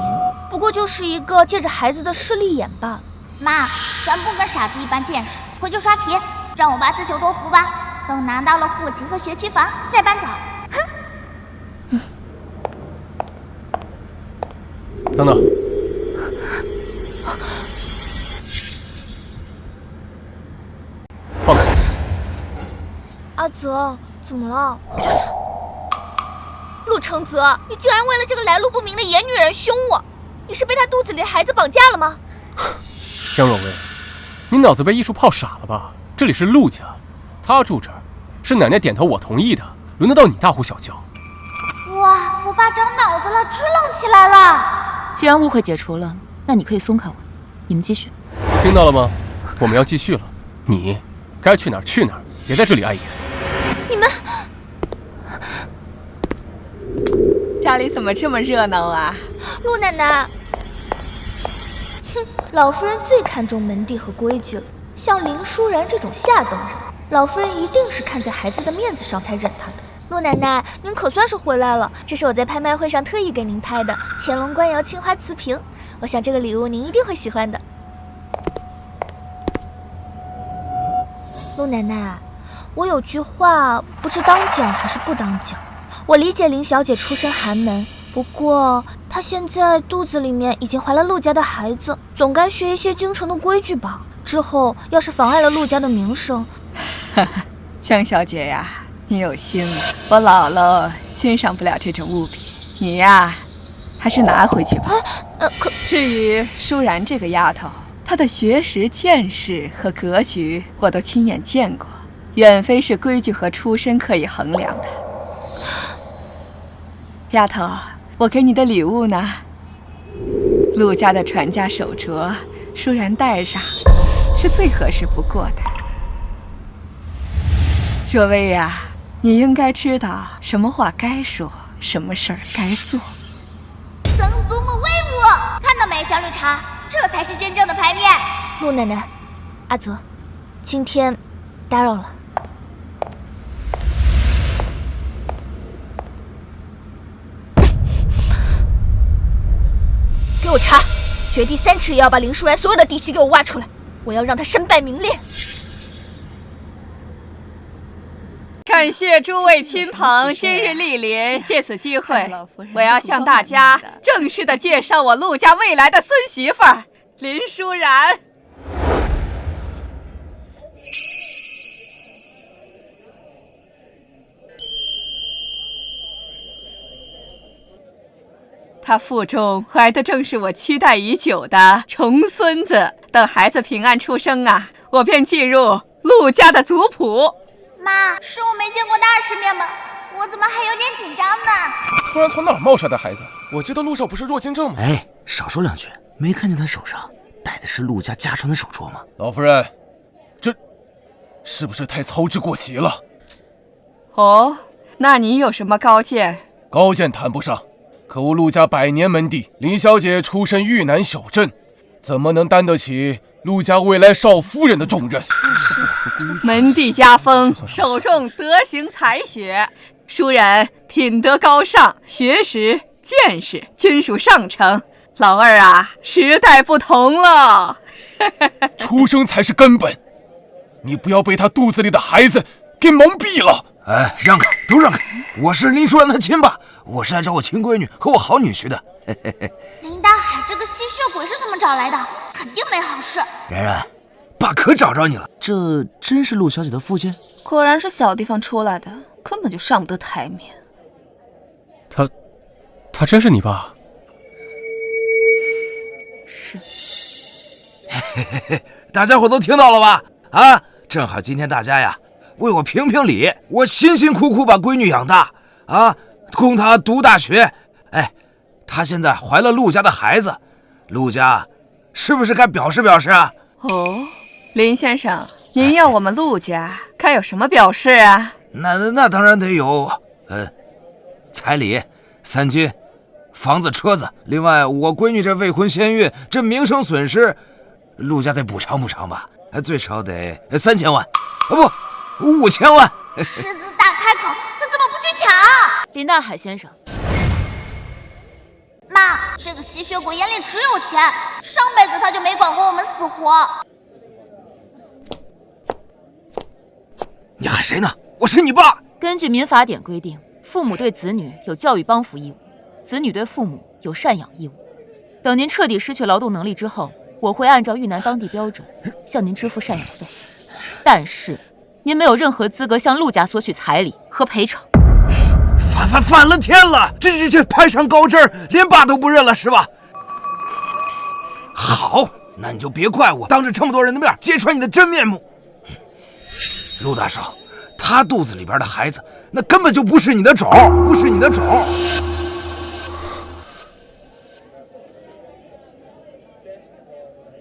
[SPEAKER 10] 不过就是一个借着孩子的势利眼罢了。
[SPEAKER 4] 妈，咱不跟傻子一般见识，回去刷题，让我爸自求多福吧。等拿到了户籍和学区房，再搬走。哼！
[SPEAKER 5] 等等，放开！
[SPEAKER 10] 阿泽，怎么了？陆承泽，你竟然为了这个来路不明的野女人凶我！你是被她肚子里的孩子绑架了吗？
[SPEAKER 5] 江若薇，你脑子被艺术泡傻了吧？这里是陆家，他住这儿，是奶奶点头我同意的，轮得到你大呼小叫？
[SPEAKER 4] 哇，我爸长脑子了，支棱起来了。
[SPEAKER 1] 既然误会解除了，那你可以松开我。你们继续。
[SPEAKER 5] 听到了吗？我们要继续了，你该去哪儿去哪儿，别在这里碍眼。
[SPEAKER 10] 你们
[SPEAKER 6] 家里怎么这么热闹啊？
[SPEAKER 10] 陆奶奶。哼，老夫人最看重门第和规矩了。像林舒然这种下等人，老夫人一定是看在孩子的面子上才忍她的。陆奶奶，您可算是回来了，这是我在拍卖会上特意给您拍的乾隆官窑青花瓷瓶，我想这个礼物您一定会喜欢的。陆奶奶，我有句话不知当讲还是不当讲。我理解林小姐出身寒门，不过她现在肚子里面已经怀了陆家的孩子，总该学一些京城的规矩吧。之后要是妨碍了陆家的名声，
[SPEAKER 6] 江小姐呀，你有心了，我姥姥欣赏不了这种物品，你呀，还是拿回去吧。至于舒然这个丫头，她的学识、见识和格局我都亲眼见过，远非是规矩和出身可以衡量的。丫头，我给你的礼物呢？陆家的传家手镯，舒然戴上是最合适不过的。若薇呀，你应该知道什么话该说，什么事儿该做。
[SPEAKER 4] 曾祖母威武！看到没，小绿茶，这才是真正的牌面。
[SPEAKER 10] 陆奶奶，阿泽，今天打扰了。给我查，掘地3尺也要把林舒然所有的底细给我挖出来，我要让他身败名裂。
[SPEAKER 6] 感谢诸位亲朋今日莅临，借此机会，我要向大家正式的介绍我陆家未来的孙媳妇儿林舒然。她腹中怀的正是我期待已久的重孙子，等孩子平安出生啊，我便进入陆家的族谱。
[SPEAKER 4] 妈，是我没见过大世面吗？我怎么还有点紧张呢？
[SPEAKER 2] 突然从哪儿冒出来的孩子？我记得陆少不是弱精症吗？
[SPEAKER 7] 哎，少说两句，没看见他手上戴的是陆家家传的手镯吗？
[SPEAKER 2] 老夫人，这是不是太操之过急了？
[SPEAKER 6] 哦，那你有什么高见？
[SPEAKER 2] 高见谈不上，可我陆家百年门第，林小姐出身豫南小镇，怎么能担得起陆家未来少夫人的重任？
[SPEAKER 6] 门第家风，首重德行才学，舒然品德高尚，学识见识均属上乘。老二啊，时代不同了。
[SPEAKER 2] 出生才是根本，你不要被他肚子里的孩子给蒙蔽了。
[SPEAKER 7] 哎，让开，都让开！我是林舒然的亲爸，我是来找我亲闺女和我好女婿的。
[SPEAKER 4] 林大海这个吸血鬼是怎么找来的？肯定没好事。
[SPEAKER 7] 然然，爸可找着你了，这真是陆小姐的父亲？
[SPEAKER 3] 果然是小地方出来的，根本就上不得台面。
[SPEAKER 5] 他真是你爸？
[SPEAKER 1] 是。
[SPEAKER 7] 大家伙都听到了吧？啊，正好今天大家呀，为我评评理。我辛辛苦苦把闺女养大，啊，供她读大学。哎，她现在怀了陆家的孩子，陆家是不是该表示表示啊？
[SPEAKER 6] 哦，林先生，您要我们陆家该有什么表示啊？
[SPEAKER 7] 那当然得有，彩礼、3金、房子、车子。另外，我闺女这未婚先孕，这名声损失，陆家得补偿补偿吧？最少得3000万，不，5000万。
[SPEAKER 4] 狮子大开口，他怎么不去抢？
[SPEAKER 1] 林大海先生，
[SPEAKER 4] 妈，这个吸血鬼眼里只有钱，上辈子他就没管过我们死活。
[SPEAKER 7] 你喊谁呢？我是你爸。
[SPEAKER 1] 根据民法典规定，父母对子女有教育帮扶义务，子女对父母有赡养义务。等您彻底失去劳动能力之后，我会按照豫南当地标准向您支付赡养费，但是您没有任何资格向陆家索取彩礼和赔偿。
[SPEAKER 7] 反了天了！这攀上高枝儿，连爸都不认了是吧？好，那你就别怪我当着这么多人的面揭穿你的真面目。陆大少，他肚子里边的孩子，那根本就不是你的种，不是你的种。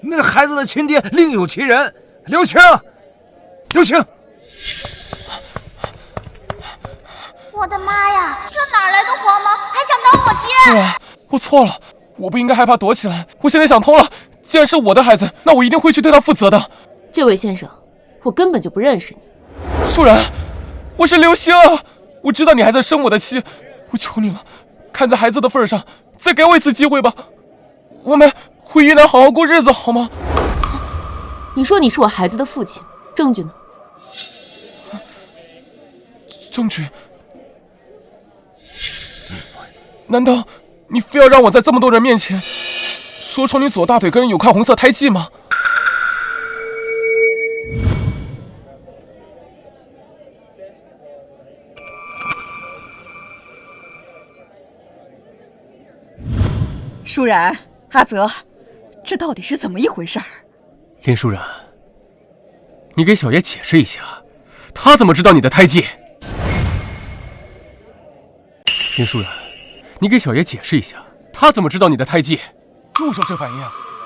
[SPEAKER 7] 那个孩子的亲爹另有其人，刘青。
[SPEAKER 4] 我的妈呀，这哪来的黄毛，还想当我爹？
[SPEAKER 2] 对啊，我错了，我不应该害怕躲起来。我现在想通了，既然是我的孩子，那我一定会去对他负责的。
[SPEAKER 1] 这位先生，我根本就不认识你。
[SPEAKER 2] 舒然，我是刘星啊！我知道你还在生我的气，我求你了，看在孩子的份上，再给我一次机会吧。我们回云南好好过日子，好吗？
[SPEAKER 1] 你说你是我孩子的父亲，证据呢？
[SPEAKER 2] 证据？难道你非要让我在这么多人面前说出你左大腿跟人有块红色胎记吗？
[SPEAKER 6] 舒然，阿泽，这到底是怎么一回事儿？
[SPEAKER 5] 林舒然，你给小爷解释一下，他怎么知道你的胎记？林舒然，你给小爷解释一下，他怎么知道你的胎记？
[SPEAKER 2] 陆少这反应，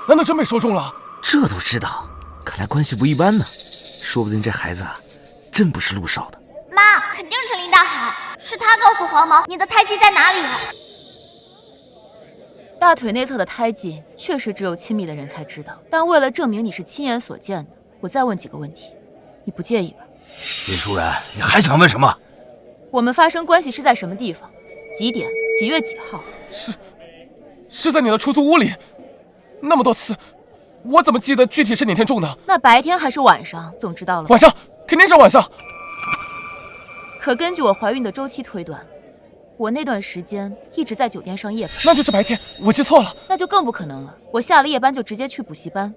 [SPEAKER 2] 难道真被说中了？
[SPEAKER 8] 这都知道，看来关系不一般呢。说不定这孩子啊，真不是陆少的。
[SPEAKER 4] 妈，肯定是林大海，是他告诉黄毛你的胎记在哪里。
[SPEAKER 1] 大腿内侧的胎记确实只有亲密的人才知道，但为了证明你是亲眼所见的，我再问几个问题，你不介意吧？
[SPEAKER 7] 林舒然，你还想问什么？
[SPEAKER 1] 我们发生关系是在什么地方？几点？几月几号？
[SPEAKER 2] 是在你的出租屋里，那么多次，我怎么记得具体是哪天种的？
[SPEAKER 1] 那白天还是晚上？总知道了。
[SPEAKER 2] 晚上，肯定是晚上。
[SPEAKER 1] 可根据我怀孕的周期推断，我那段时间一直在酒店上夜班。
[SPEAKER 2] 那就是白天，我记错了。
[SPEAKER 1] 那就更不可能了。我下了夜班就直接去补习班，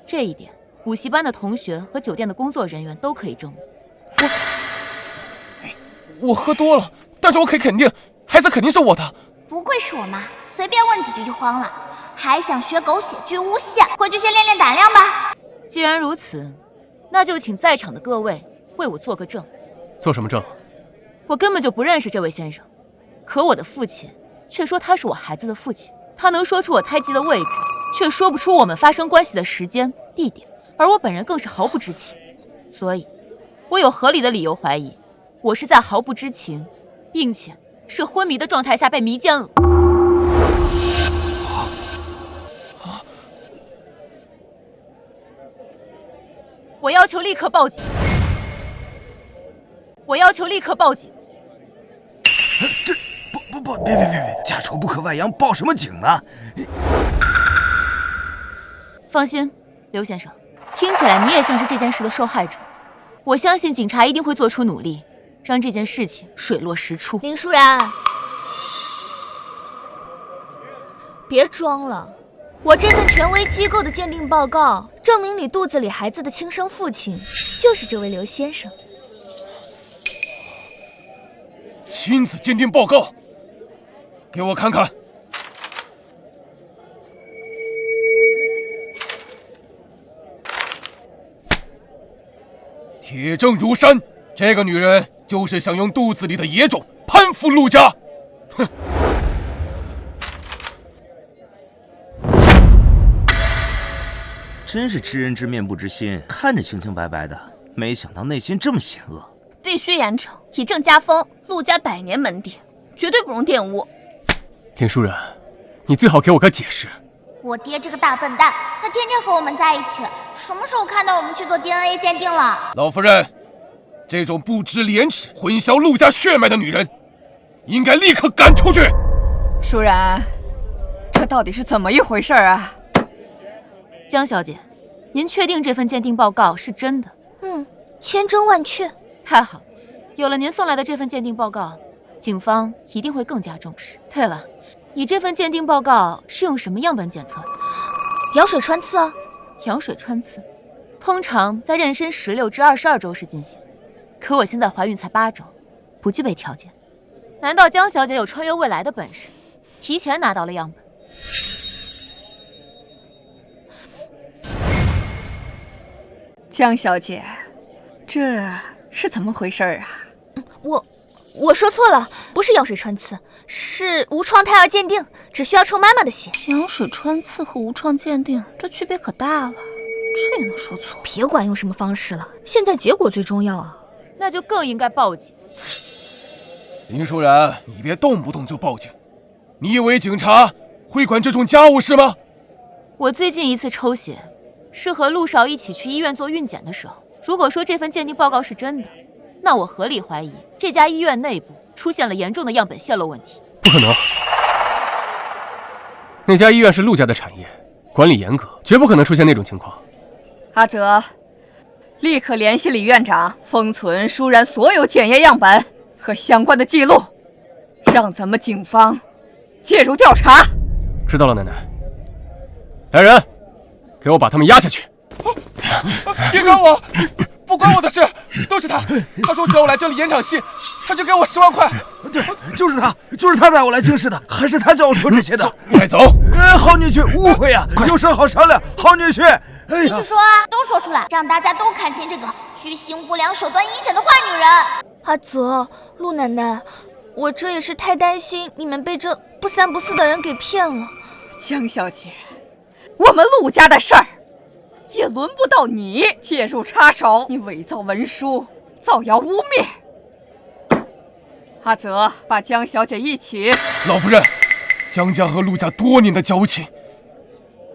[SPEAKER 1] 这一点，补习班的同学和酒店的工作人员都可以证明。
[SPEAKER 2] 我喝多了，但是我可以肯定，孩子肯定是我的。
[SPEAKER 4] 不愧是我妈，随便问几句就慌了，还想学狗血剧诬陷，回去先练练胆量吧。
[SPEAKER 1] 既然如此，那就请在场的各位为我做个证。
[SPEAKER 5] 做什么证？
[SPEAKER 1] 我根本就不认识这位先生，可我的父亲却说他是我孩子的父亲。他能说出我胎记的位置，却说不出我们发生关系的时间、地点，而我本人更是毫不知情。所以，我有合理的理由怀疑，我是在毫不知情，并且是昏迷的状态下被迷奸了。我要求立刻报警！我要求立刻报警！
[SPEAKER 7] 这别，家丑不可外扬，报什么警呢？
[SPEAKER 1] 放心，刘先生，听起来你也像是这件事的受害者。我相信警察一定会做出努力，让这件事情水落石出。
[SPEAKER 10] 林舒然，别装了，我这份权威机构的鉴定报告证明你肚子里孩子的亲生父亲就是这位刘先生。
[SPEAKER 2] 亲子鉴定报告，给我看看。铁证如山，这个女人就是想用肚子里的野种攀附陆家。哼！
[SPEAKER 8] 真是知人知面不知心，看着清清白白的，没想到内心这么险恶。
[SPEAKER 3] 必须严惩，以正加风。陆家100年门第，绝对不容玷污。
[SPEAKER 5] 林舒然，你最好给我个解释。
[SPEAKER 4] 我爹这个大笨蛋，他天天和我们在一起，什么时候看到我们去做 DNA 鉴定了？
[SPEAKER 2] 老夫人，这种不知廉耻、混淆陆家血脉的女人，应该立刻赶出去。
[SPEAKER 6] 舒然，这到底是怎么一回事啊？
[SPEAKER 1] 江小姐，您确定这份鉴定报告是真的？
[SPEAKER 10] 千真万确。
[SPEAKER 1] 太好，有了您送来的这份鉴定报告，警方一定会更加重视。对了，你这份鉴定报告是用什么样本检测的？
[SPEAKER 10] 羊水穿刺啊。
[SPEAKER 1] 羊水穿刺，通常在妊娠16至22周时进行，可我现在怀孕才8周，不具备条件。难道江小姐有穿越未来的本事，提前拿到了样本？
[SPEAKER 6] 江小姐，这是怎么回事啊？
[SPEAKER 10] 我说错了，不是羊水穿刺，是无创胎儿鉴定，只需要抽妈妈的血。
[SPEAKER 1] 羊水穿刺和无创鉴定，这区别可大了，这也能说错？
[SPEAKER 10] 别管用什么方式了，现在结果最重要啊！
[SPEAKER 1] 那就更应该报警。
[SPEAKER 2] 林舒然，你别动不动就报警，你以为警察会管这种家务事吗？
[SPEAKER 1] 我最近一次抽血，是和陆少一起去医院做孕检的时候。如果说这份鉴定报告是真的，那我合理怀疑这家医院内部出现了严重的样本泄漏问题。
[SPEAKER 5] 不可能，那家医院是陆家的产业，管理严格，绝不可能出现那种情况。
[SPEAKER 6] 阿泽，立刻联系李院长，封存舒然所有检验样本和相关的记录，让咱们警方介入调查。
[SPEAKER 5] 知道了，奶奶。来人，给我把他们押下去。
[SPEAKER 2] 别管我，不关我的事，都是他。他说只要我来这里演场戏，他就给我10万块。
[SPEAKER 7] 对，就是他带我来京市的，还是他叫我说这些的。
[SPEAKER 2] 快走！
[SPEAKER 7] 好女婿，误会呀，有事好商量。好女婿，
[SPEAKER 4] 你去说啊，都说出来，让大家都看清这个居心不良、手段阴险的坏女人。
[SPEAKER 10] 阿泽，陆奶奶，我这也是太担心你们被这不三不四的人给骗了。
[SPEAKER 6] 江小姐，我们陆家的事儿也轮不到你介入插手，你伪造文书，造谣污蔑。阿泽，把江小姐一起。
[SPEAKER 2] 老夫人，江家和陆家多年的交情，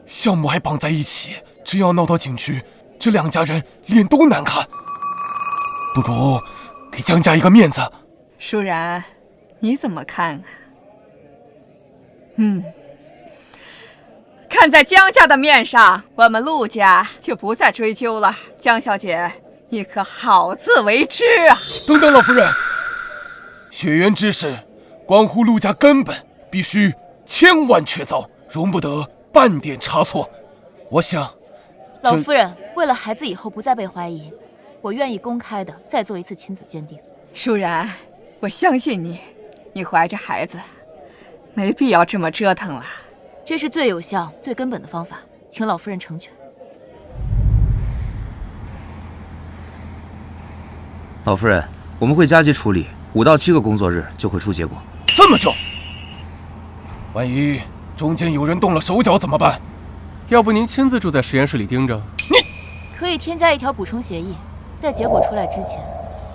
[SPEAKER 2] 项目还绑在一起，只要闹到警局，这2家人脸都难看。不如给江家一个面子。
[SPEAKER 6] 舒然，你怎么看啊？看在江家的面上，我们陆家就不再追究了。江小姐，你可好自为之啊！
[SPEAKER 2] 等等，老夫人，血缘之事关乎陆家根本，必须千万确凿，容不得半点差错。我想，
[SPEAKER 1] 老夫人，为了孩子以后不再被怀疑，我愿意公开的再做一次亲子鉴定。
[SPEAKER 6] 舒然，我相信你，你怀着孩子，没必要这么折腾了。
[SPEAKER 1] 这是最有效、最根本的方法，请老夫人成全。
[SPEAKER 8] 老夫人，我们会加急处理，5到7个工作日就会出结果。
[SPEAKER 2] 这么久，万一中间有人动了手脚怎么办？
[SPEAKER 5] 要不您亲自住在实验室里盯着？
[SPEAKER 1] 可以添加一条补充协议，在结果出来之前，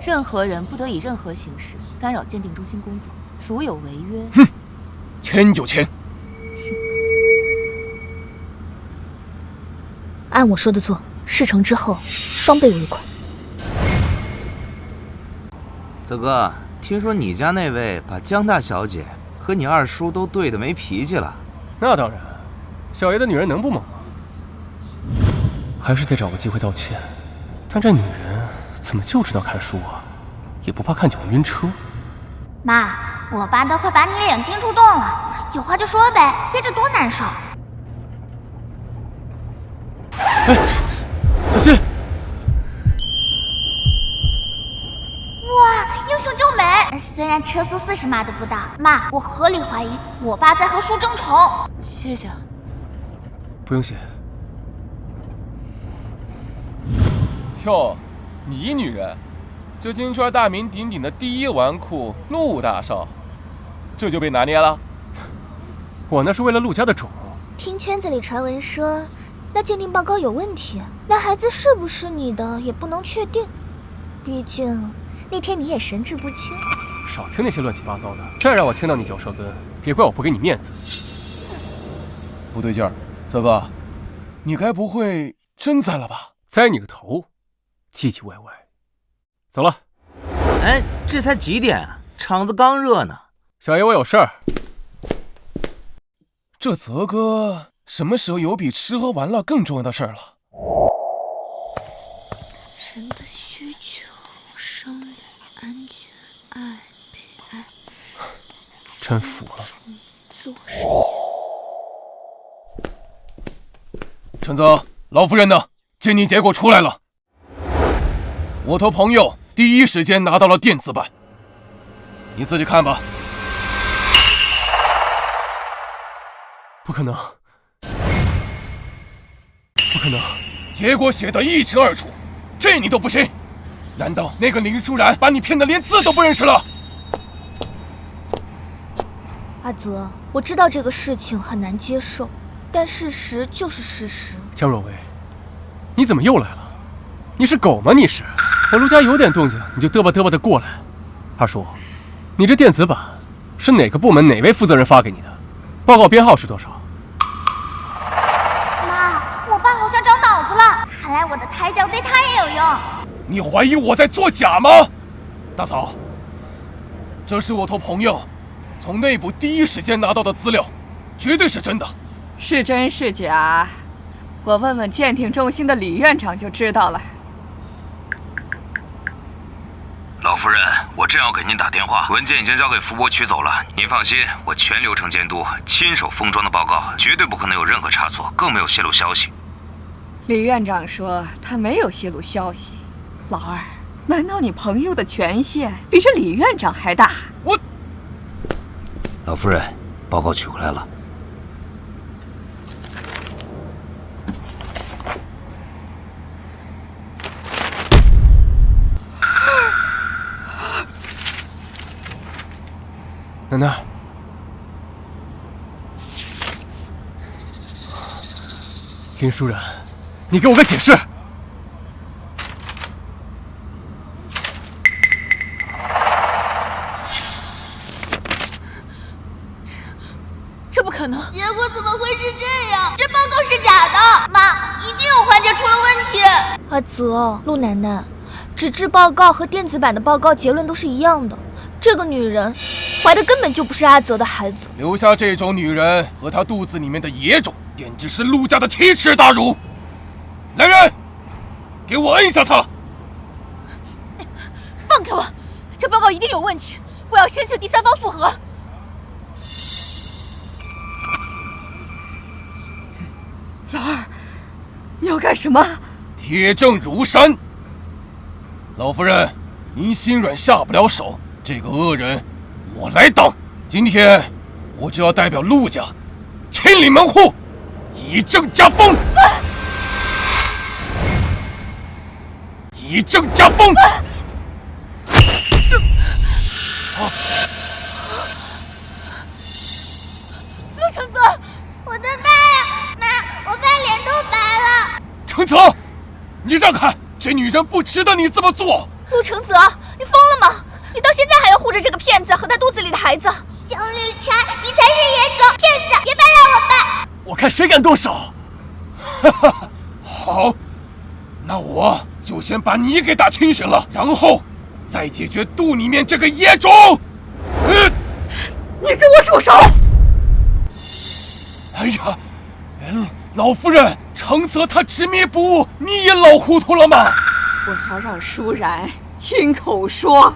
[SPEAKER 1] 任何人不得以任何形式干扰鉴定中心工作，如有违约，
[SPEAKER 2] 哼，签就签。
[SPEAKER 10] 按我说的做，事成之后双倍尾款。
[SPEAKER 8] 泽哥，听说你家那位把江大小姐和你二叔都对得没脾气了？
[SPEAKER 5] 那当然，小爷的女人能不猛吗？还是得找个机会道歉。但这女人怎么就知道看书啊？也不怕看久了晕车？
[SPEAKER 4] 妈，我爸都快把你脸盯出洞了，有话就说呗，憋着多难受。
[SPEAKER 2] 哎，小心！
[SPEAKER 4] 哇，英雄救美！虽然车速40码都不到，妈，我合理怀疑我爸在和叔争宠。
[SPEAKER 1] 谢谢。
[SPEAKER 5] 不用谢。
[SPEAKER 2] 哟，你女人，这京圈大名鼎鼎的第一纨绔陆大少，这就被拿捏了？
[SPEAKER 5] 我那是为了陆家的种。
[SPEAKER 10] 听圈子里传闻说，那鉴定报告有问题，那孩子是不是你的也不能确定。毕竟那天你也神志不清。
[SPEAKER 5] 少听那些乱七八糟的，再让我听到你嚼舌根，别怪我不给你面子。
[SPEAKER 2] 不对劲儿，泽哥，你该不会真栽了吧？
[SPEAKER 5] 栽你个头，唧唧歪歪。走了。
[SPEAKER 8] 哎，这才几点啊？场子刚热呢。
[SPEAKER 5] 小爷我有事儿。
[SPEAKER 2] 这泽哥什么时候有比吃喝玩乐更重要的事儿了？
[SPEAKER 1] 人的需求、生理、安全、爱、被爱，
[SPEAKER 5] 真服了。
[SPEAKER 1] 自我实现。
[SPEAKER 2] 陈泽，老夫人呢？鉴定结果出来了，我托朋友第一时间拿到了电子版，你自己看吧。
[SPEAKER 5] 不可能，不可能！
[SPEAKER 2] 结果写得一清二楚，这你都不信？难道那个林舒然把你骗得连字都不认识了？
[SPEAKER 10] 阿泽，我知道这个事情很难接受，但事实就是事实。
[SPEAKER 5] 江若薇，你怎么又来了？你是狗吗？你是？我陆家有点动静，你就嘚吧嘚吧的过来。二叔，你这电子版是哪个部门哪位负责人发给你的？报告编号是多少？
[SPEAKER 4] 妈，我爸好像长脑子了，看来我的胎教对他也有用。
[SPEAKER 2] 你怀疑我在作假吗？大嫂，这是我托朋友从内部第一时间拿到的资料，绝对是真的。
[SPEAKER 6] 是真是假，我问问鉴定中心的李院长就知道了。
[SPEAKER 7] 老夫人，我正要给您打电话，文件已经交给福伯取走了。您放心，我全流程监督，亲手封装的报告，绝对不可能有任何差错，更没有泄露消息。
[SPEAKER 6] 李院长说他没有泄露消息。老二，难道你朋友的权限比这李院长还大？
[SPEAKER 7] 老夫人，报告取回来了。
[SPEAKER 5] 楠楠，林舒然，你给我个解释！
[SPEAKER 1] 这不可能！
[SPEAKER 4] 结果怎么会是这样？这报告是假的！妈，一定有环节出了问题！
[SPEAKER 10] 阿泽，陆奶奶，纸质报告和电子版的报告结论都是一样的。这个女人怀的根本就不是阿泽的孩子。
[SPEAKER 2] 留下这种女人和她肚子里面的野种，简直是陆家的奇耻大辱！来人，给我摁下她！
[SPEAKER 1] 放开我！这报告一定有问题，我要申请第三方复核。
[SPEAKER 6] 老二，你要干什么？
[SPEAKER 2] 铁证如山。老夫人，您心软下不了手。这个恶人，我来挡。今天，我就要代表陆家，清理门户，以正加风。以正加风。
[SPEAKER 1] 陆承泽，
[SPEAKER 4] 我的爸呀！妈，我爸脸都白了。
[SPEAKER 2] 承泽，你让开！这女人不值得你这么做。
[SPEAKER 10] 陆承泽，你疯了吗？你到现在还要护着这个骗子和他肚子里的孩子？
[SPEAKER 4] 江绿茶，你才是野种骗子！别扒拉我爸！
[SPEAKER 5] 我看谁敢动手！
[SPEAKER 2] 哈哈，好，那我就先把你给打清醒了，然后再解决肚里面这个野种。
[SPEAKER 6] 你给我住手！
[SPEAKER 2] 哎呀，老夫人，承泽他执迷不悟，你也老糊涂了吗？
[SPEAKER 6] 我要让舒然亲口说。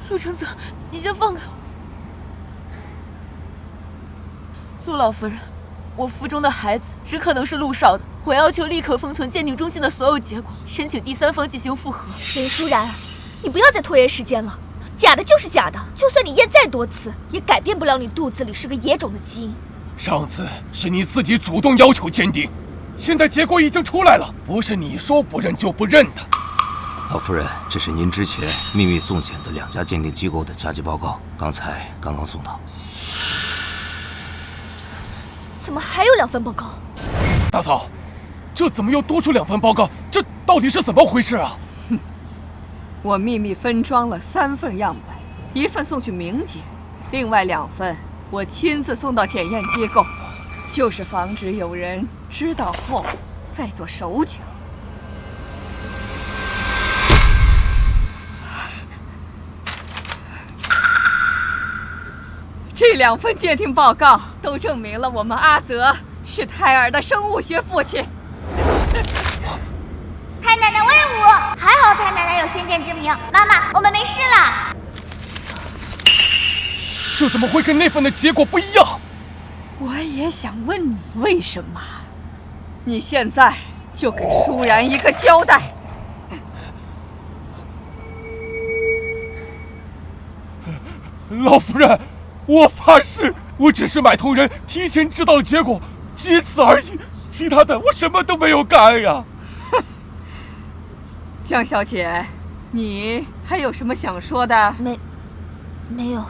[SPEAKER 1] 陆承泽，你先放开我。陆老夫人，我腹中的孩子只可能是陆少的，我要求立刻封存鉴定中心的所有结果，申请第三方进行复核。
[SPEAKER 10] 林舒然，你不要再拖延时间了，假的就是假的，就算你验再多次，也改变不了你肚子里是个野种的基因。
[SPEAKER 2] 上次是你自己主动要求鉴定，现在结果已经出来了，不是你说不认就不认的。
[SPEAKER 7] 老夫人，这是您之前秘密送检的2家鉴定机构的加急报告，刚刚送到。
[SPEAKER 10] 怎么还有2份报告？
[SPEAKER 2] 大嫂，这怎么又多出2份报告？这到底是怎么回事啊？
[SPEAKER 6] 我秘密分装了3份样本，1份送去明检，另外2份我亲自送到检验机构，就是防止有人知道后再做手脚。这2份鉴定报告都证明了我们阿泽是胎儿的生物学父亲。
[SPEAKER 4] 太奶奶威武！还好太奶奶有先见之明。妈妈，我们没事了。
[SPEAKER 2] 这怎么会跟那份的结果不一样？
[SPEAKER 6] 我也想问你为什么。你现在就给舒然一个交代。
[SPEAKER 2] 老夫人，我发誓，我只是买通人，提前知道了结果，仅此而已，其他的我什么都没有干呀。
[SPEAKER 6] 江小姐，你还有什么想说的？
[SPEAKER 10] 没有。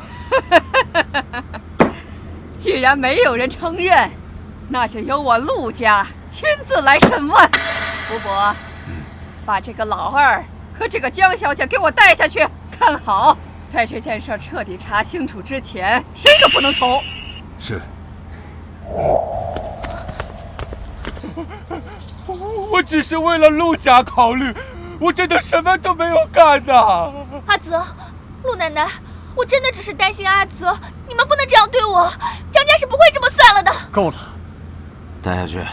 [SPEAKER 6] 既然没有人承认，那就由我陆家亲自来审问。福伯，把这个老二和这个江小姐给我带下去，看好，在这件事彻底查清楚之前，谁都不能走。
[SPEAKER 7] 是。
[SPEAKER 2] 我只是为了陆家考虑，我真的什么都没有干呐。
[SPEAKER 10] 阿泽，陆奶奶，
[SPEAKER 3] 我真的只是担心阿泽，你们不能这样对我，张家是不会这么算了的。
[SPEAKER 5] 够了，
[SPEAKER 7] 带下去。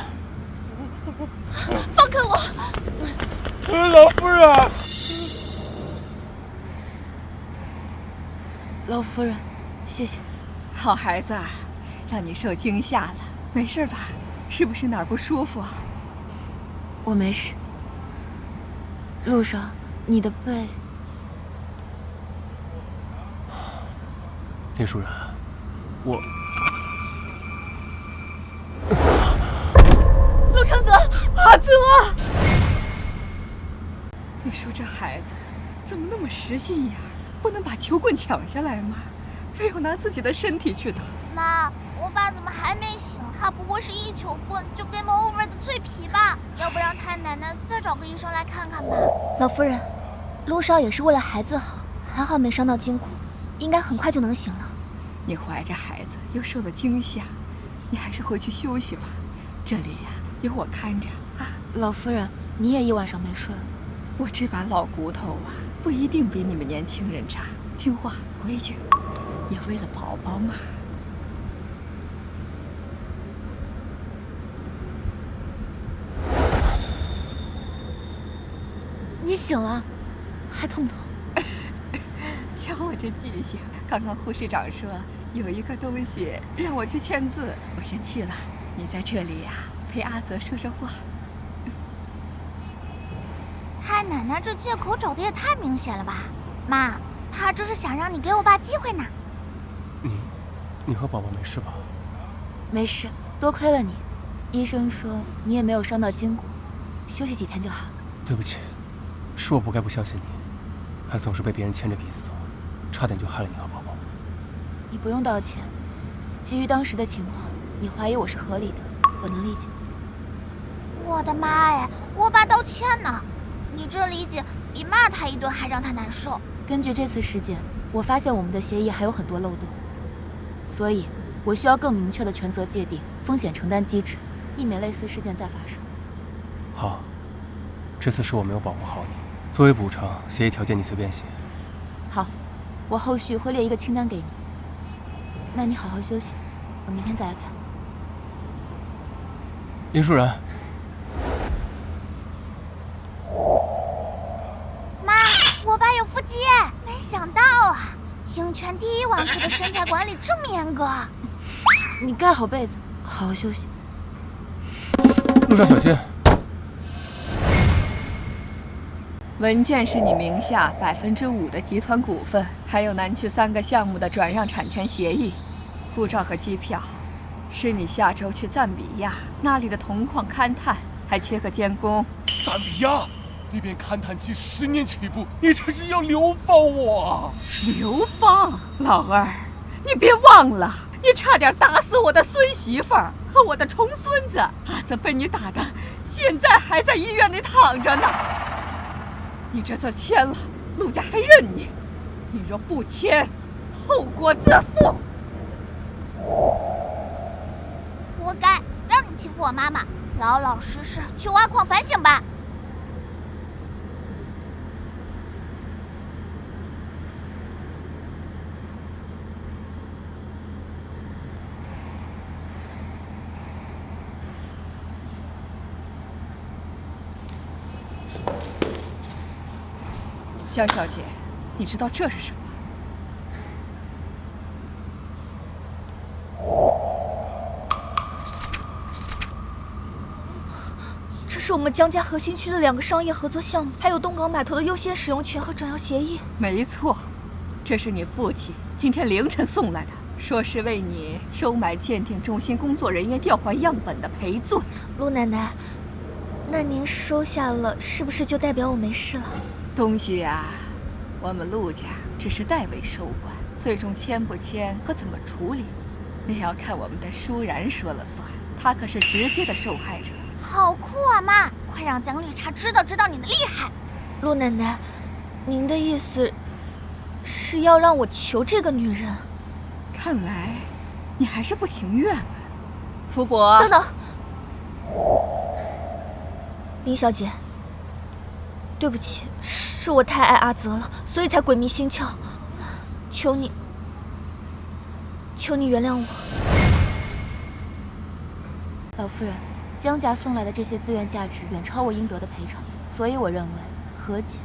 [SPEAKER 3] 放开我！
[SPEAKER 2] 老夫人，
[SPEAKER 1] 老夫人，谢谢。
[SPEAKER 6] 好孩子，让你受惊吓了，没事吧？是不是哪儿不舒服啊？
[SPEAKER 1] 我没事。路上，你的背……
[SPEAKER 5] 林舒然，我……
[SPEAKER 3] 陆承泽，
[SPEAKER 6] 阿泽，你说这孩子怎么那么实心眼儿？不能把球棍抢下来吗？非要拿自己的身体去打。
[SPEAKER 4] 妈，我爸怎么还没醒？他不会是一球棍就 game over 的脆皮吧？要不让太奶奶再找个医生来看看吧。
[SPEAKER 10] 老夫人，陆少也是为了孩子好，还好没伤到筋骨，应该很快就能醒了。
[SPEAKER 6] 你怀着孩子又受了惊吓，你还是回去休息吧。这里呀，有我看着啊。
[SPEAKER 1] 老夫人，你也一晚上没睡。
[SPEAKER 6] 我这把老骨头啊，不一定比你们年轻人差。听话，规矩，也为了宝宝嘛。
[SPEAKER 1] 你醒了，还痛不痛？
[SPEAKER 6] 瞧我这记性，刚刚护士长说有一个东西让我去签字，我先去了。你在这里呀，陪阿泽说说话。
[SPEAKER 4] 太奶奶这借口找的也太明显了吧？妈，她这是想让你给我爸机会呢。
[SPEAKER 5] 你和宝宝没事吧？
[SPEAKER 1] 没事，多亏了你。医生说你也没有伤到筋骨，休息几天就好。
[SPEAKER 5] 对不起，是我不该不相信你，还总是被别人牵着鼻子走，差点就害了你和宝宝。
[SPEAKER 1] 你不用道歉，基于当时的情况，你怀疑我是合理的，我能理解。
[SPEAKER 4] 我的妈呀，我爸道歉呢？你这理解比骂他一顿还让他难受。
[SPEAKER 1] 根据这次事件，我发现我们的协议还有很多漏洞，所以我需要更明确的权责界定、风险承担机制，避免类似事件再发生。
[SPEAKER 5] 好，这次是我没有保护好你，作为补偿，协议条件你随便写。
[SPEAKER 1] 好，我后续会列一个清单给你。那你好好休息，我明天再来看。
[SPEAKER 5] 林舒然，
[SPEAKER 4] 妈，我爸有腹肌，没想到啊！京圈第一碗客的身材管理这么严格。
[SPEAKER 1] 你盖好被子，好好休息。
[SPEAKER 5] 路上小心。
[SPEAKER 6] 文件是你名下5%的集团股份，还有南区3个项目的转让产权协议，护照和机票，是你下周去赞比亚那里的铜矿勘探，还缺个监工。
[SPEAKER 2] 赞比亚那边勘探期10年起步，你这是要流放我？
[SPEAKER 6] 流放？老二，你别忘了，你差点打死我的孙媳妇儿和我的重孙子，阿泽被你打的，现在还在医院里躺着呢。你这字签了，陆家还认你，你若不签，后果自负。
[SPEAKER 4] 活该，让你欺负我妈妈，老老实实去挖矿反省吧。
[SPEAKER 6] 江小姐，你知道这是什么？
[SPEAKER 10] 这是我们江家核心区的2个商业合作项目，还有东港码头的优先使用权和转让协议。
[SPEAKER 6] 没错，这是你父亲今天凌晨送来的，说是为你收买鉴定中心工作人员调换样本的赔罪。
[SPEAKER 10] 陆奶奶，那您收下了，是不是就代表我没事了？
[SPEAKER 6] 东西呀，我们陆家只是代为收管，最终签不签和怎么处理，那要看我们的舒然说了算。他可是直接的受害者。
[SPEAKER 4] 好酷啊，妈！快让江绿茶知道你的厉害。
[SPEAKER 10] 陆奶奶，您的意思是要让我求这个女人？
[SPEAKER 6] 看来你还是不情愿啊。福伯，
[SPEAKER 10] 等等，林小姐，对不起，是我太爱阿泽了，所以才鬼迷心窍。求你原谅我。
[SPEAKER 1] 老夫人，江家送来的这些资源价值远超我应得的赔偿，所以我认为和解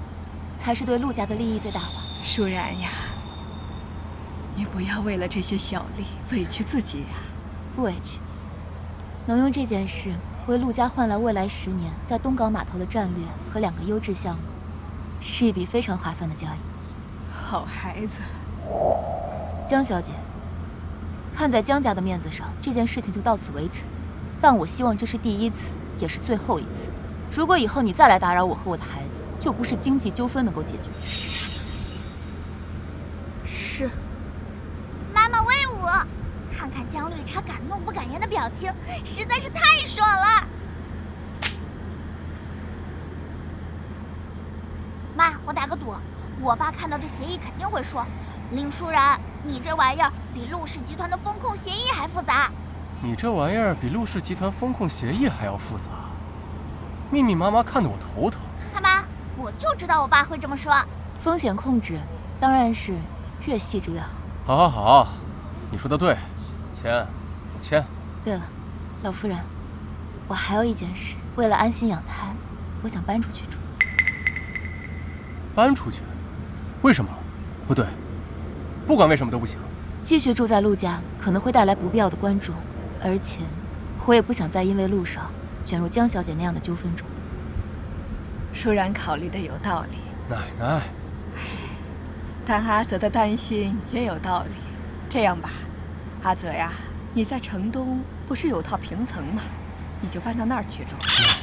[SPEAKER 1] 才是对陆家的利益最大化。
[SPEAKER 6] 舒然呀，你不要为了这些小利委屈自己呀。
[SPEAKER 1] 不委屈，能用这件事为陆家换来未来10年在东港码头的战略和2个优质项目，是一笔非常划算的交易。
[SPEAKER 6] 好孩子，
[SPEAKER 1] 江小姐，看在江家的面子上，这件事情就到此为止。但我希望这是第一次，也是最后一次。如果以后你再来打扰我和我的孩子，就不是经济纠纷能够解决。
[SPEAKER 10] 是。
[SPEAKER 4] 妈妈威武！看看江绿茶敢怒不敢言的表情，实在是太爽了。妈，我打个赌，我爸看到这协议肯定会说：“林舒然，你这玩意儿比陆氏集团的风控协议还复杂。”
[SPEAKER 5] 你这玩意儿比陆氏集团风控协议还要复杂，密密麻麻看得我头疼。
[SPEAKER 4] 他妈，我就知道我爸会这么说。
[SPEAKER 1] 风险控制当然是越细致越好。
[SPEAKER 5] 好，好，好，你说的对，签，我签。
[SPEAKER 1] 对了，老夫人，我还有一件事，为了安心养胎，我想搬出去住。
[SPEAKER 5] 搬出去？为什么？不对，不管为什么都不行。
[SPEAKER 1] 继续住在陆家可能会带来不必要的关注。而且，我也不想再因为陆少卷入江小姐那样的纠纷中。
[SPEAKER 6] 舒然考虑的有道理，
[SPEAKER 5] 奶奶。
[SPEAKER 6] 但阿泽的担心也有道理。这样吧，阿泽呀，你在城东不是有套平层吗？你就搬到那儿去住。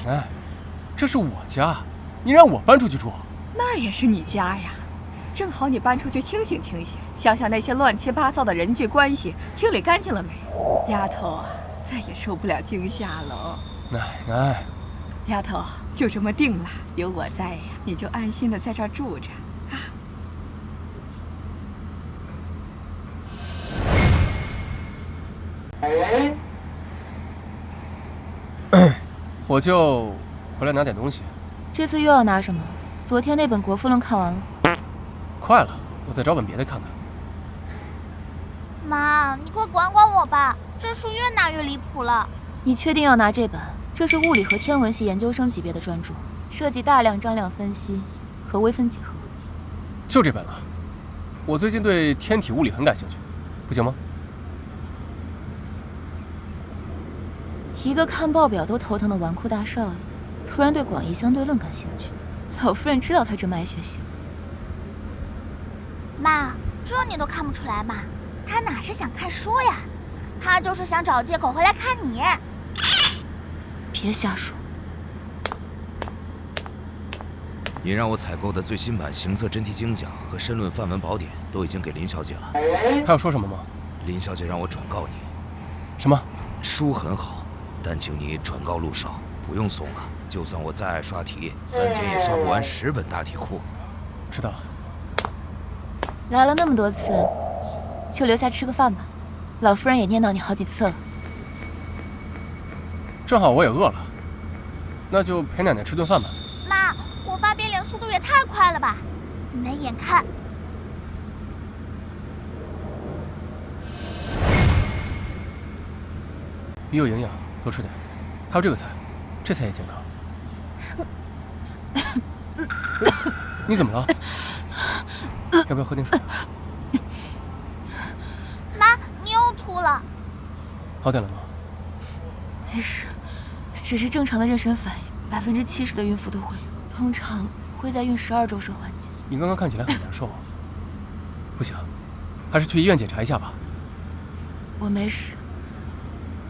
[SPEAKER 5] 奶奶，这是我家，你让我搬出去住？
[SPEAKER 6] 那儿也是你家呀，正好你搬出去清醒清醒，想想那些乱七八糟的人际关系清理干净了没？丫头啊，再也受不了惊吓了。
[SPEAKER 5] 奶奶，
[SPEAKER 6] 丫头，就这么定了，有我在呀，你就安心的在这儿住着啊。
[SPEAKER 5] 我就回来拿点东西。
[SPEAKER 1] 这次又要拿什么？昨天那本《国富论》看完了。
[SPEAKER 5] 快了，我再找本别的看看。
[SPEAKER 4] 妈，你快管管我吧，这书越拿越离谱了。
[SPEAKER 1] 你确定要拿这本？这是物理和天文系研究生级别的专著，涉及大量张量分析和微分几何。
[SPEAKER 5] 就这本了。我最近对天体物理很感兴趣，不行吗？
[SPEAKER 1] 一个看报表都头疼的纨绔大少爷，突然对广义相对论感兴趣。老夫人知道他这么爱学习。
[SPEAKER 4] 妈，这你都看不出来吗？他哪是想看书呀，他就是想找借口回来看你。
[SPEAKER 1] 别瞎说。
[SPEAKER 7] 你让我采购的最新版《行测真题精讲》和《申论范文宝典》都已经给林小姐了。
[SPEAKER 5] 她要说什么吗？
[SPEAKER 7] 林小姐让我转告你。
[SPEAKER 5] 什么？
[SPEAKER 7] 书很好，但请你转告陆少，不用送了。就算我再爱刷题，3天也刷不完10本大题库。
[SPEAKER 5] 知道了。
[SPEAKER 1] 来了那么多次，就留下吃个饭吧。老夫人也念叨你好几次了。
[SPEAKER 5] 正好我也饿了，那就陪奶奶吃顿饭吧。
[SPEAKER 4] 妈，我爸变脸速度也太快了吧，没眼看。
[SPEAKER 5] 鱼有营养，多吃点。还有这个菜，这菜也健康。你怎么了？要不要喝点水？
[SPEAKER 4] 妈，你又吐了。
[SPEAKER 5] 好点了吗？
[SPEAKER 1] 没事，只是正常的妊娠反应，70%的孕妇都会有，通常会在孕12周时缓解。
[SPEAKER 5] 你刚刚看起来很难受，不行，还是去医院检查一下吧。
[SPEAKER 1] 我没事，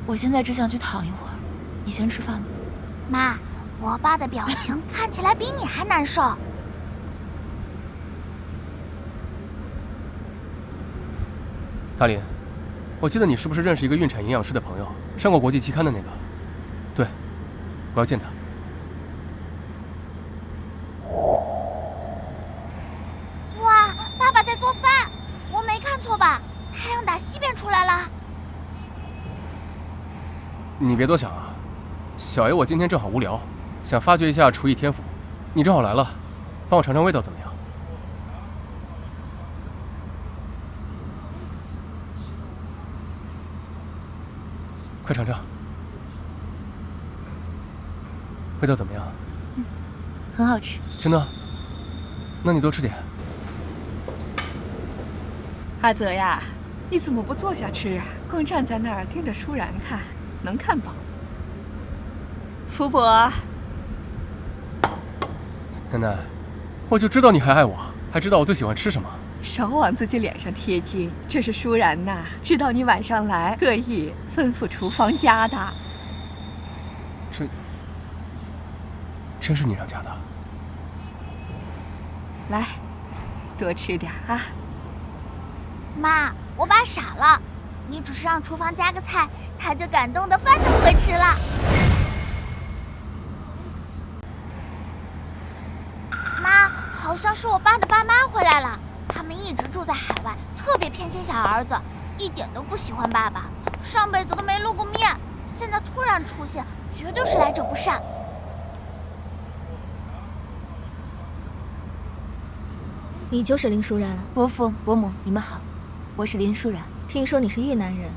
[SPEAKER 1] 我现在只想去躺一会儿。你先吃饭吧。
[SPEAKER 4] 妈，我爸的表情看起来比你还难受。
[SPEAKER 5] 大林，我记得你是不是认识一个孕产营养师的朋友，上过国际期刊的那个？对，我要见他。
[SPEAKER 4] 哇，爸爸在做饭，我没看错吧？太阳打西边出来了。
[SPEAKER 5] 你别多想啊，小爷我今天正好无聊，想发掘一下厨艺天赋。你正好来了，帮我尝尝味道怎么样？快尝尝，味道怎么样？
[SPEAKER 1] 很好吃。
[SPEAKER 5] 真的？那你多吃点。
[SPEAKER 6] 阿泽呀，你怎么不坐下吃啊？光站在那儿盯着舒然看，能看饱？福伯，
[SPEAKER 5] 奶奶，我就知道你还爱我，还知道我最喜欢吃什么。
[SPEAKER 6] 少往自己脸上贴金，这是舒然呐，知道你晚上来，特意吩咐厨房加的。
[SPEAKER 5] 真是你让加的？
[SPEAKER 6] 来，多吃点啊。
[SPEAKER 4] 妈，我爸傻了，你只是让厨房加个菜，他就感动的饭都不会吃了。妈，好像是我爸的爸妈回来了，他们一直住在海外，特别偏心小儿子，一点都不喜欢爸爸，上辈子都没露过面，现在突然出现，绝对是来者不善。
[SPEAKER 10] 你就是林舒然？
[SPEAKER 1] 伯父伯母，你们好，我是林舒然。
[SPEAKER 10] 听说你是豫南人，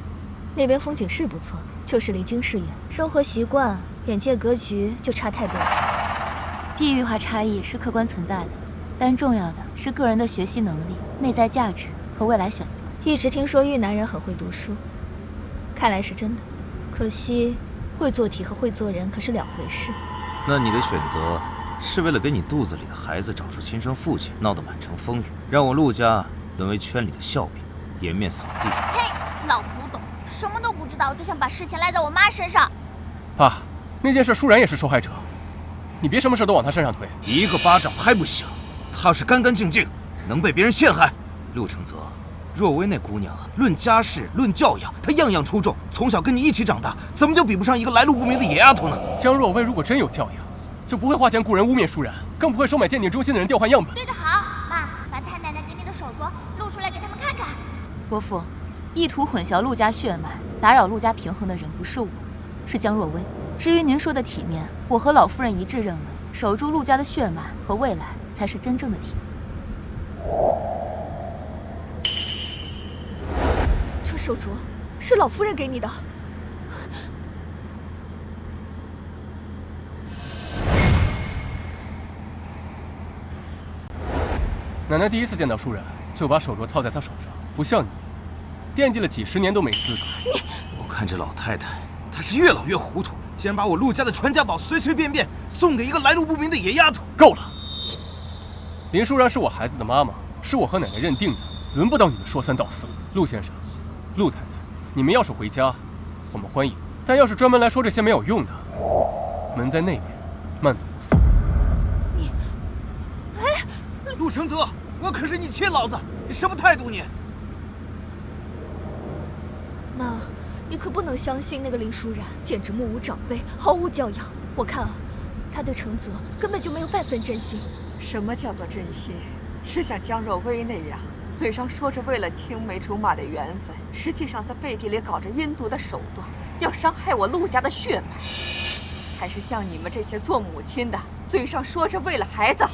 [SPEAKER 10] 那边风景是不错，就是离京市远，生活习惯、眼界格局就差太多了。
[SPEAKER 1] 地域化差异是客观存在的，但重要的是个人的学习能力、内在价值和未来选择。
[SPEAKER 10] 一直听说豫南人很会读书，看来是真的。可惜，会做题和会做人可是两回事。
[SPEAKER 8] 那你的选择是为了给你肚子里的孩子找出亲生父亲，闹得满城风雨，让我陆家沦为圈里的笑柄，颜面扫地。
[SPEAKER 4] 嘿，老古董，什么都不知道就想把事情赖在我妈身上。
[SPEAKER 5] 爸，那件事舒然也是受害者，你别什么事都往他身上推。
[SPEAKER 7] 一个巴掌拍不响，她要是干干净净，能被别人陷害？陆承泽，若薇那姑娘啊，论家世，论教养，她样样出众，从小跟你一起长大，怎么就比不上一个来路不明的野丫头呢？
[SPEAKER 5] 江若薇如果真有教养，就不会花钱雇人污蔑舒然，更不会收买鉴定中心的人调换样本。
[SPEAKER 4] 对得好，妈，把太奶奶给你的手镯露出来给他们看看。
[SPEAKER 1] 伯父，意图混淆陆家血脉、打扰陆家平衡的人不是我，是江若薇。至于您说的体面，我和老夫人一致认为，守住陆家的血脉和未来才是真正的体面。
[SPEAKER 10] 这手镯是老夫人给你的。
[SPEAKER 5] 奶奶第一次见到舒然，就把手镯套在他手上，不像你，惦记了几10年都没资格。
[SPEAKER 7] 我看这老太太，她是越老越糊涂，竟然把我陆家的传家宝随随便便送给一个来路不明的野丫头。
[SPEAKER 5] 够了！林舒然是我孩子的妈妈，是我和奶奶认定的，轮不到你们说三道四。陆先生，陆太太，你们要是回家，我们欢迎；但要是专门来说这些没有用的，门在那边，慢走不送。
[SPEAKER 7] 陆承泽，我可是你亲老子，你什么态度你？
[SPEAKER 10] 妈，你可不能相信那个林舒然，简直目无长辈，毫无教养。我看啊，他对承泽根本就没有半分真心。
[SPEAKER 6] 什么叫做真心？是像江若薇那样，嘴上说着为了青梅竹马的缘分，实际上在背地里搞着阴毒的手段，要伤害我陆家的血脉？还是像你们这些做母亲的，嘴上说着为了孩子好，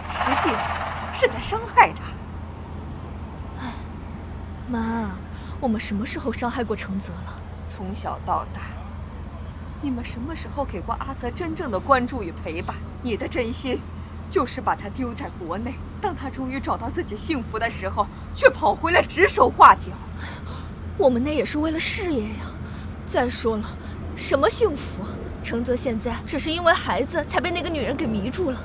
[SPEAKER 6] 实际上是在伤害他。
[SPEAKER 10] 妈，我们什么时候伤害过承泽了？
[SPEAKER 6] 从小到大，你们什么时候给过阿泽真正的关注与陪伴？你的真心就是把他丢在国内，当他终于找到自己幸福的时候，却跑回来指手画脚。
[SPEAKER 10] 我们那也是为了事业呀。再说了，什么幸福？承泽现在只是因为孩子才被那个女人给迷住了。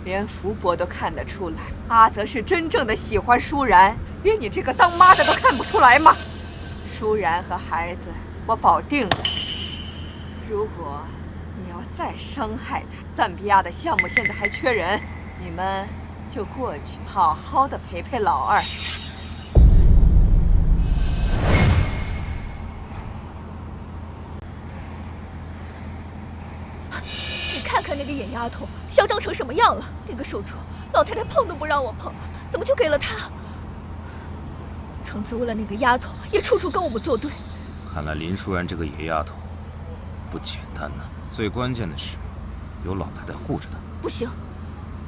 [SPEAKER 6] 连福伯都看得出来，阿泽是真正的喜欢舒然，连你这个当妈的都看不出来吗？舒然和孩子，我保定了。如果你要再伤害他，赞比亚的项目现在还缺人，你们就过去好好的陪陪老二。
[SPEAKER 10] 看看那个野丫头嚣张成什么样了！那个手镯，老太太碰都不让我碰，怎么就给了她？承泽为了那个丫头，也处处跟我们作对。
[SPEAKER 8] 看来林舒然这个野丫头不简单呢。最关键的是，有老太太护着她。
[SPEAKER 10] 不行，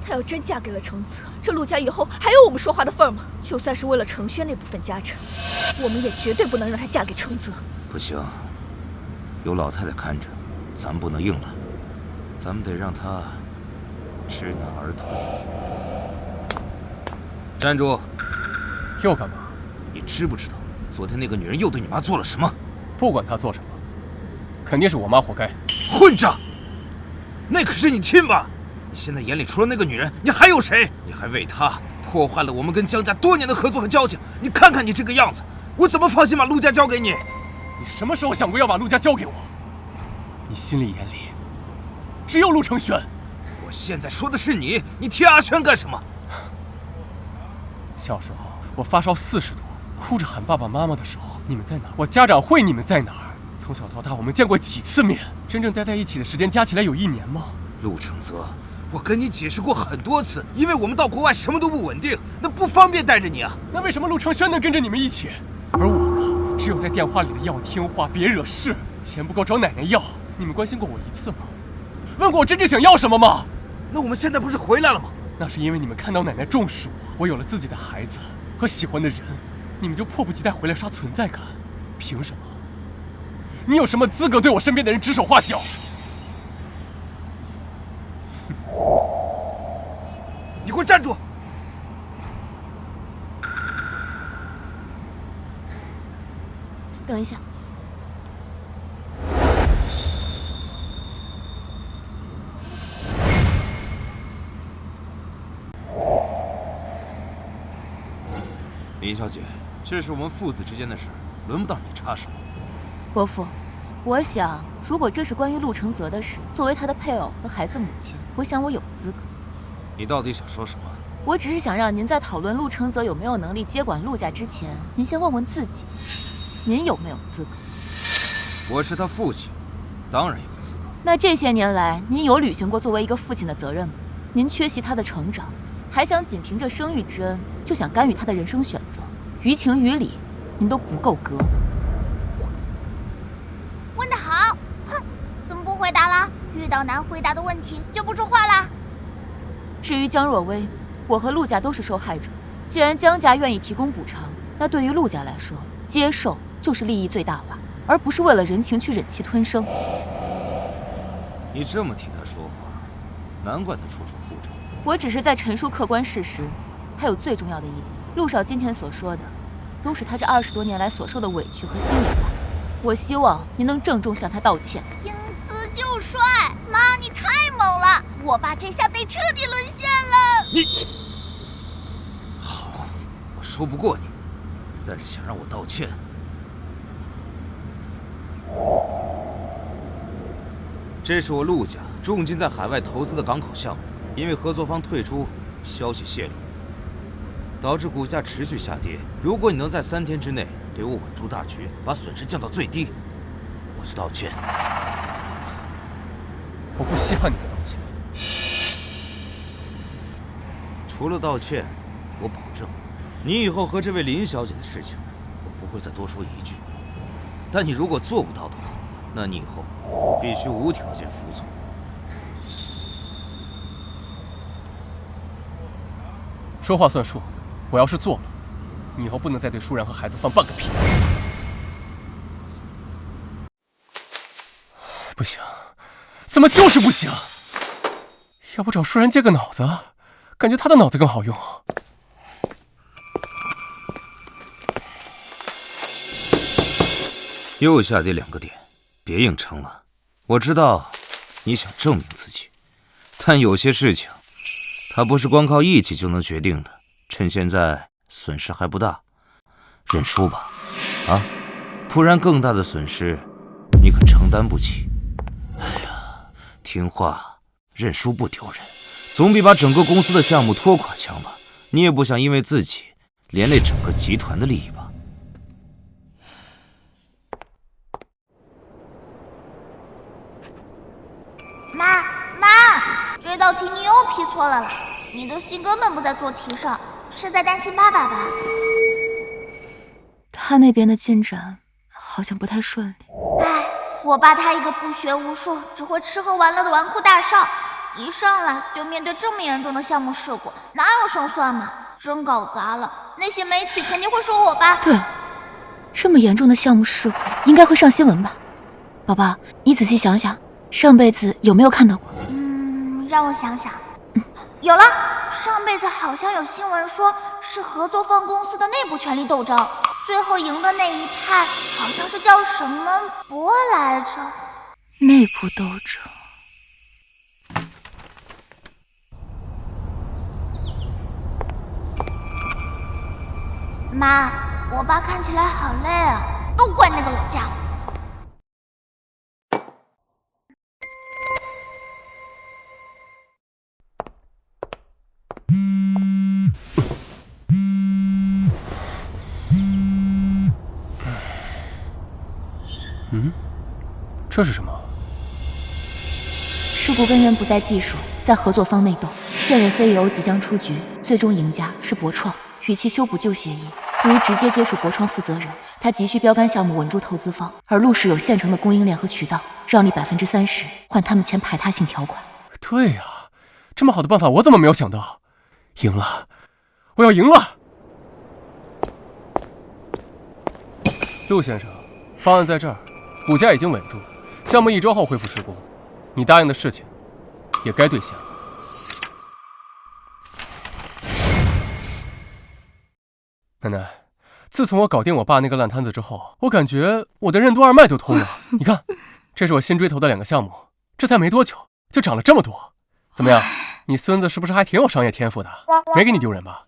[SPEAKER 10] 她要真嫁给了承泽，这陆家以后还有我们说话的份儿吗？就算是为了承轩那部分家产，我们也绝对不能让她嫁给承泽。
[SPEAKER 7] 不行，有老太太看着，咱们不能硬来，咱们得让她知难而退。站住！
[SPEAKER 5] 又干嘛？
[SPEAKER 7] 你知不知道，昨天那个女人又对你妈做了什么？
[SPEAKER 5] 不管她做什么，肯定是我妈活该。
[SPEAKER 7] 混账！那可是你亲妈！你现在眼里除了那个女人，你还有谁？你还为她破坏了我们跟江家多年的合作和交情。你看看你这个样子，我怎么放心把陆家交给你？
[SPEAKER 5] 你什么时候想过要把陆家交给我？你心里眼里只有陆承轩。
[SPEAKER 7] 我现在说的是你，你提阿轩干什么？
[SPEAKER 5] 小时候我发烧40度，哭着喊爸爸妈妈的时候，你们在哪儿？我家长会你们在哪儿？从小到大我们见过几次面？真正待在一起的时间加起来有1年吗？
[SPEAKER 7] 陆承泽，我跟你解释过很多次，因为我们到国外什么都不稳定，那不方便带着你啊。
[SPEAKER 5] 那为什么陆承轩能跟着你们一起，而我呢？只有在电话里的要听话，别惹事，钱不够找奶奶要。你们关心过我1次吗？问过我真正想要什么吗？
[SPEAKER 7] 那我们现在不是回来了吗？
[SPEAKER 5] 那是因为你们看到奶奶重视我，我有了自己的孩子和喜欢的人，你们就迫不及待回来刷存在感。凭什么？你有什么资格对我身边的人指手画脚？
[SPEAKER 7] 你给我站住！
[SPEAKER 1] 等一下。
[SPEAKER 7] 林小姐，这是我们父子之间的事，轮不到你插手。
[SPEAKER 1] 伯父，我想，如果这是关于陆承泽的事，作为他的配偶和孩子母亲，我想我有资格。
[SPEAKER 7] 你到底想说什么？
[SPEAKER 1] 我只是想让您在讨论陆承泽有没有能力接管陆家之前，您先问问自己，您有没有资格？
[SPEAKER 7] 我是他父亲，当然有资格。
[SPEAKER 1] 那这些年来，您有履行过作为一个父亲的责任吗？您缺席他的成长，还想仅凭着生育之恩就想干预他的人生选择，于情于理，您都不够格。
[SPEAKER 4] 问得好，哼，怎么不回答了？遇到难回答的问题就不说话啦。
[SPEAKER 1] 至于江若薇，我和陆家都是受害者。既然江家愿意提供补偿，那对于陆家来说，接受就是利益最大化，而不是为了人情去忍气吞声。
[SPEAKER 7] 你这么替他说话，难怪他处处护着。
[SPEAKER 1] 我只是在陈述客观事实，还有最重要的一点，陆少今天所说的，都是他这20多年来所受的委屈和心里话。我希望您能郑重向他道歉。
[SPEAKER 4] 听词就帅，妈，你太猛了，我爸这下得彻底沦陷了。
[SPEAKER 7] 你好，我说不过你，但是想让我道歉，这是我陆家重金在海外投资的港口项目，因为合作方退出，消息泄露，导致股价持续下跌。如果你能在3天之内给我稳住大局，把损失降到最低，我就道歉。
[SPEAKER 5] 我不稀罕你的道歉。
[SPEAKER 7] 除了道歉，我保证，你以后和这位林小姐的事情，我不会再多说一句。但你如果做不到的话，那你以后必须无条件服从。
[SPEAKER 5] 说话算数，我要是做了，你以后不能再对舒然和孩子放半个屁。不行，怎么就是不行？要不找舒然借个脑子，感觉他的脑子更好用。
[SPEAKER 7] 又下跌2个点，别硬撑了。我知道你想证明自己，但有些事情，它不是光靠义气就能决定的。趁现在损失还不大，认输吧，啊，不然更大的损失，你可承担不起。哎呀，听话，认输不丢人，总比把整个公司的项目拖垮强吧？你也不想因为自己连累整个集团的利益吧？
[SPEAKER 4] 妈，这道题你又批错了啦！你的心根本不在做题上，是在担心爸爸吧？
[SPEAKER 1] 他那边的进展好像不太顺利。
[SPEAKER 4] 唉，我爸他一个不学无术，只会吃喝玩乐的纨绔大少，一上来就面对这么严重的项目事故，哪有胜算嘛？真搞砸了，那些媒体肯定会说我爸。
[SPEAKER 1] 对，这这么严重的项目事故，应该会上新闻吧？宝宝，你仔细想想，上辈子有没有看到过？
[SPEAKER 4] 让我想想。有了，上辈子好像有新闻说是合作方公司的内部权力斗争，最后赢的那一派好像是叫什么博来着。
[SPEAKER 1] 内部斗争。
[SPEAKER 4] 妈，我爸看起来好累啊，都怪那个老家伙。
[SPEAKER 5] 这是什么？
[SPEAKER 1] 事故根源不在技术，在合作方内斗。现任 CEO 即将出局，最终赢家是博创。与其修补旧协议，不如直接接触博创负责人。他急需标杆项目稳住投资方，而陆氏有现成的供应链和渠道，让利30%换他们签排他性条款。
[SPEAKER 5] 对呀，这么好的办法我怎么没有想到？赢了，我要赢了！陆先生，方案在这儿，股价已经稳住，项目1周后恢复施工，你答应的事情也该兑现了。奶奶，自从我搞定我爸那个烂摊子之后，我感觉我的任督二脉都通了。你看，这是我新追投的2个项目，这才没多久就涨了这么多。怎么样，你孙子是不是还挺有商业天赋的？没给你丢人吧？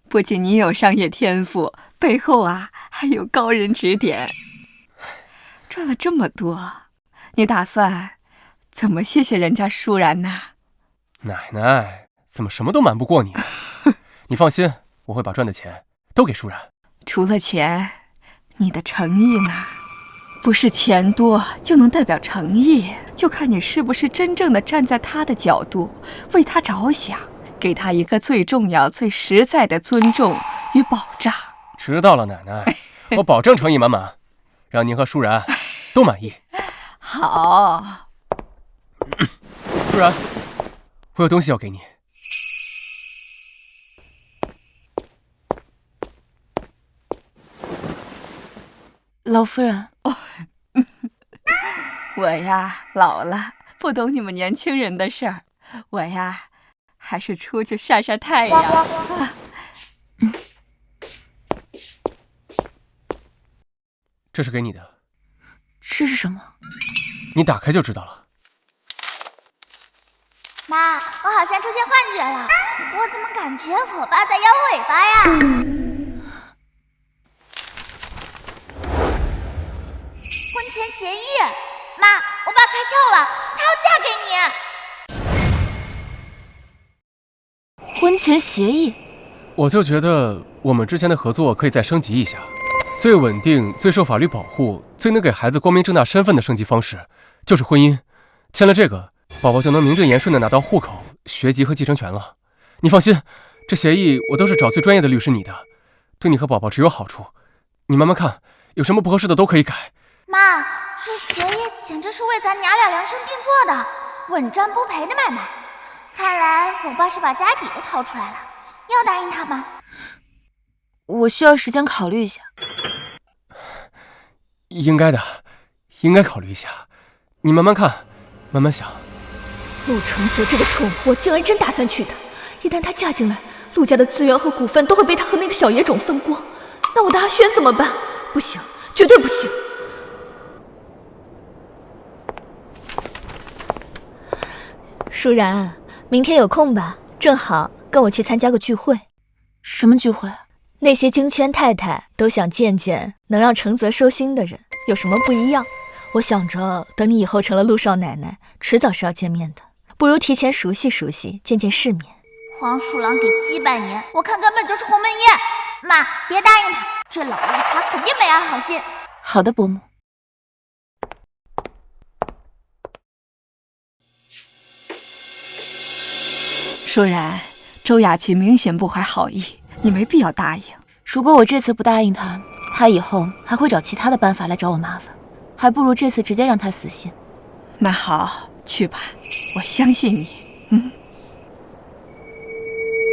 [SPEAKER 6] 不仅你有商业天赋，背后还有高人指点。赚了这么多，你打算怎么谢谢人家舒然呢？
[SPEAKER 5] 奶奶，怎么什么都瞒不过你？你放心，我会把赚的钱都给舒然。
[SPEAKER 6] 除了钱，你的诚意呢？不是钱多就能代表诚意，就看你是不是真正的站在他的角度，为他着想，给他一个最重要、最实在的尊重与保障。
[SPEAKER 5] 知道了，奶奶，我保证诚意满满，让您和舒然都满意。
[SPEAKER 6] 好，
[SPEAKER 5] 舒然，我有东西要给你。
[SPEAKER 1] 老夫人，
[SPEAKER 6] 我老了，不懂你们年轻人的事儿，我还是出去晒晒太阳。
[SPEAKER 5] 这是给你的。
[SPEAKER 1] 这是什么？
[SPEAKER 5] 你打开就知道了。
[SPEAKER 4] 妈，我好像出现幻觉了，我怎么感觉我爸在摇尾巴呀？婚前协议，妈，我爸开窍了，他要嫁给你。
[SPEAKER 1] 婚前协议？
[SPEAKER 5] 我就觉得我们之前的合作可以再升级一下，最稳定、最受法律保护、最能给孩子光明正大身份的升级方式就是婚姻。签了这个，宝宝就能名正言顺地拿到户口、学籍和继承权了。你放心，这协议我都是找最专业的律师拟的，对你和宝宝只有好处。你慢慢看，有什么不合适的都可以改。
[SPEAKER 4] 妈，这协议简直是为咱娘俩量身定做的，稳赚不赔的买卖。看来我爸是把家底都掏出来了，要答应他吗？
[SPEAKER 1] 我需要时间考虑一下。
[SPEAKER 5] 应该的，应该考虑一下。你慢慢看，慢慢想。
[SPEAKER 10] 陆承泽这个蠢货竟然真打算娶她，一旦她嫁进来，陆家的资源和股份都会被他和那个小野种分光，那我的阿轩怎么办？不行，绝对不行。舒然，明天有空吧？正好跟我去参加个聚会。
[SPEAKER 1] 什么聚会？
[SPEAKER 10] 那些京圈太太都想见见能让承泽收心的人，有什么不一样？我想着等你以后成了陆少奶奶，迟早是要见面的，不如提前熟悉熟悉，见见世面。
[SPEAKER 4] 黄鼠狼给鸡拜年，我看根本就是鸿门宴。妈，别答应他，这老绿茶肯定没安好心。
[SPEAKER 1] 好的，伯母。
[SPEAKER 6] 舒然，周雅琴明显不怀好意，你没必要答应。
[SPEAKER 1] 如果我这次不答应他，他以后还会找其他的办法来找我麻烦，还不如这次直接让他死心。
[SPEAKER 6] 那好，去吧，我相信你。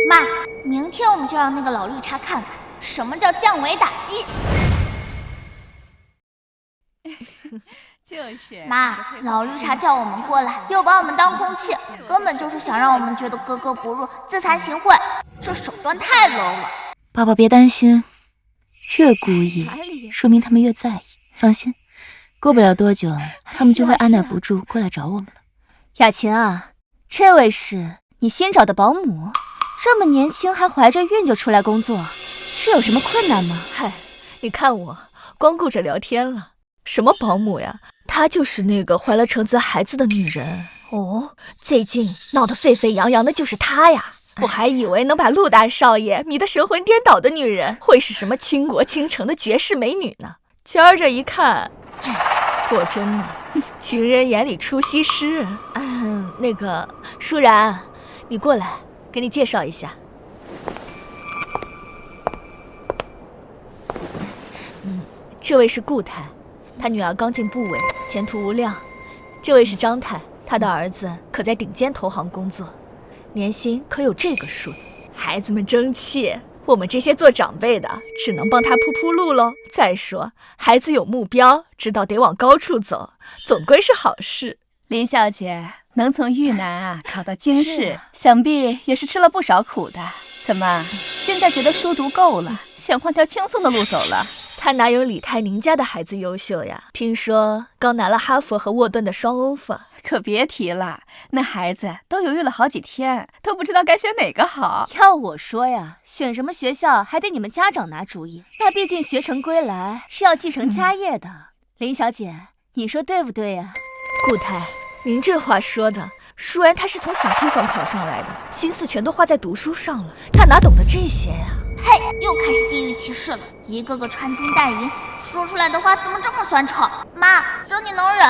[SPEAKER 4] 妈，明天我们就让那个老绿茶看看什么叫降维打击。
[SPEAKER 6] 就是
[SPEAKER 4] 妈，老绿茶叫我们过来，又把我们当空气，根本就是想让我们觉得格格不入，自惭形秽，这手段太 low 了。
[SPEAKER 1] 宝宝别担心，越故意，说明他们越在意。放心，过不了多久，他们就会按耐不住过来找我们了。
[SPEAKER 10] 雅琴啊，这位是你新找的保姆，这么年轻还怀着孕就出来工作，是有什么困难吗？
[SPEAKER 11] 嗨，你看我光顾着聊天了，什么保姆呀？她就是那个怀了橙子孩子的女人。哦，最近闹得沸沸扬扬的就是她呀。我还以为能把陆大少爷迷得神魂颠倒的女人会是什么倾国倾城的绝世美女呢，今儿这一看，果真呢，情人眼里出西施。那个舒然，你过来，给你介绍一下。这位是顾太，他女儿刚进部委，前途无量。这位是张太，他的儿子可在顶尖投行工作，年薪可有这个数。孩子们争气，我们这些做长辈的只能帮他铺铺路喽。再说，孩子有目标，知道得往高处走，总归是好事。
[SPEAKER 6] 林小姐能从豫南考到京师，想必也是吃了不少苦的。怎么，现在觉得书读够了，想换条轻松的路走了？
[SPEAKER 11] 他哪有李泰宁家的孩子优秀呀？听说刚拿了哈佛和沃顿的双 offer。
[SPEAKER 6] 可别提了，那孩子都犹豫了好几天，都不知道该选哪个好。
[SPEAKER 10] 要我说呀，选什么学校还得你们家长拿主意，那毕竟学成归来是要继承家业的。林小姐，你说对不对呀？
[SPEAKER 11] 顾太，您这话说的，舒然她是从小地方考上来的，心思全都花在读书上了，她哪懂得这些呀？
[SPEAKER 4] 嘿，又开始地域歧视了，一个个穿金戴银，说出来的话怎么这么酸臭？妈，只有你能忍。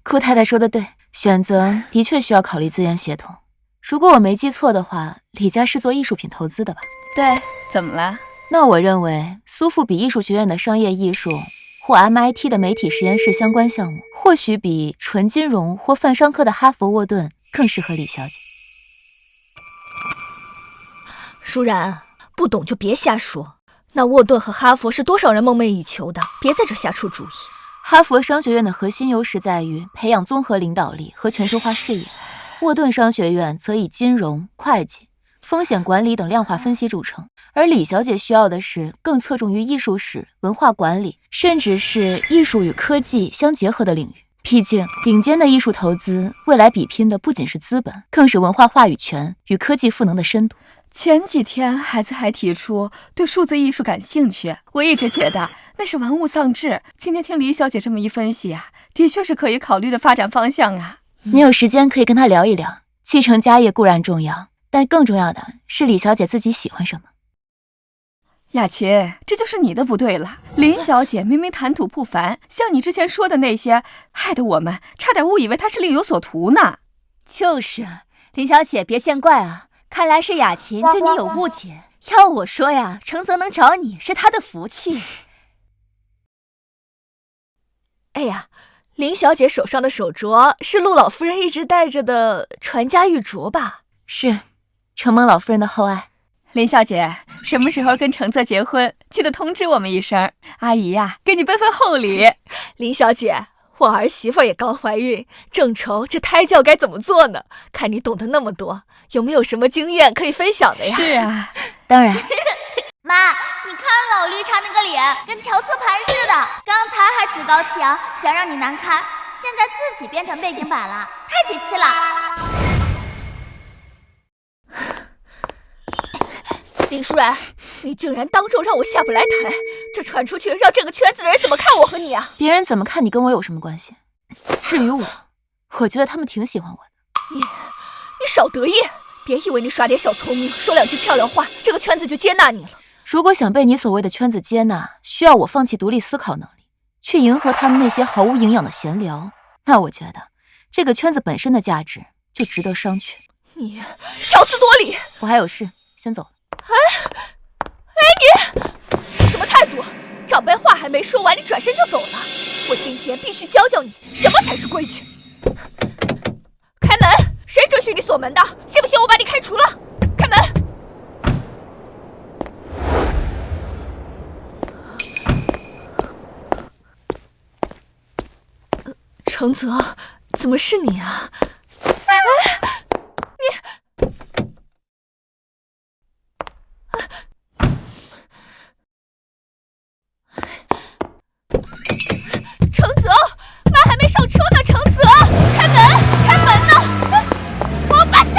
[SPEAKER 1] 顾太太说的对，选择的确需要考虑资源协同。如果我没记错的话，李家是做艺术品投资的吧？
[SPEAKER 6] 对，怎么了？
[SPEAKER 1] 那我认为苏富比艺术学院的商业艺术或 MIT 的媒体实验室相关项目，或许比纯金融或泛商科的哈佛沃顿更适合李小姐。
[SPEAKER 11] 舒然，不懂就别瞎说。那沃顿和哈佛是多少人梦寐以求的，别在这瞎出主意。
[SPEAKER 1] 哈佛商学院的核心优势在于培养综合领导力和全球化视野，沃顿商学院则以金融、会计、风险管理等量化分析著称，而李小姐需要的是更侧重于艺术史、文化管理，甚至是艺术与科技相结合的领域。毕竟，顶尖的艺术投资未来比拼的不仅是资本，更是文化话语权与科技赋能的深度。
[SPEAKER 6] 前几天孩子还提出对数字艺术感兴趣，我一直觉得那是玩物丧志。今天听李小姐这么一分析啊，的确是可以考虑的发展方向啊。
[SPEAKER 1] 你有时间可以跟她聊一聊，继承家业固然重要，但更重要的是李小姐自己喜欢什么。
[SPEAKER 6] 雅琴，这就是你的不对了。林小姐明明谈吐不凡，像你之前说的那些，害得我们差点误以为她是另有所图呢。
[SPEAKER 10] 就是，林小姐别见怪啊，看来是雅琴对你有误解。要我说呀，程泽能找你是他的福气。
[SPEAKER 11] 哎呀，林小姐手上的手镯是陆老夫人一直戴着的传家玉镯吧？
[SPEAKER 1] 是，承蒙老夫人的厚爱。
[SPEAKER 6] 林小姐，什么时候跟程泽结婚，记得通知我们一声。阿姨呀，给你奔份厚礼。
[SPEAKER 11] 林小姐，我儿媳妇也刚怀孕，正愁这胎教该怎么做呢。看你懂得那么多，有没有什么经验可以分享的呀？
[SPEAKER 6] 是啊，
[SPEAKER 1] 当然。
[SPEAKER 4] 妈，你看老绿茶那个脸，跟调色盘似的。刚才还趾高气扬，想让你难堪，现在自己变成背景板了，太解气了。
[SPEAKER 11] 林舒然，你竟然当众让我下不来台，这传出去，让这个圈子的人怎么看我和你啊？
[SPEAKER 1] 别人怎么看你跟我有什么关系？至于我觉得他们挺喜欢我的。
[SPEAKER 11] 你少得意，别以为你耍点小聪明，说两句漂亮话，这个圈子就接纳你了。
[SPEAKER 1] 如果想被你所谓的圈子接纳，需要我放弃独立思考能力，去迎合他们那些毫无营养的闲聊，那我觉得这个圈子本身的价值就值得商榷。
[SPEAKER 11] 你强词夺理！
[SPEAKER 1] 我还有事，先走了。
[SPEAKER 11] 你什么态度？长辈话还没说完，你转身就走了。我今天必须教教你什么才是规矩。开门！谁准许你锁门的？信不信我把你开除了？开门！程泽，怎么是你啊？
[SPEAKER 3] 程泽，妈还没上车呢，程泽，开门，开门呢！王八蛋！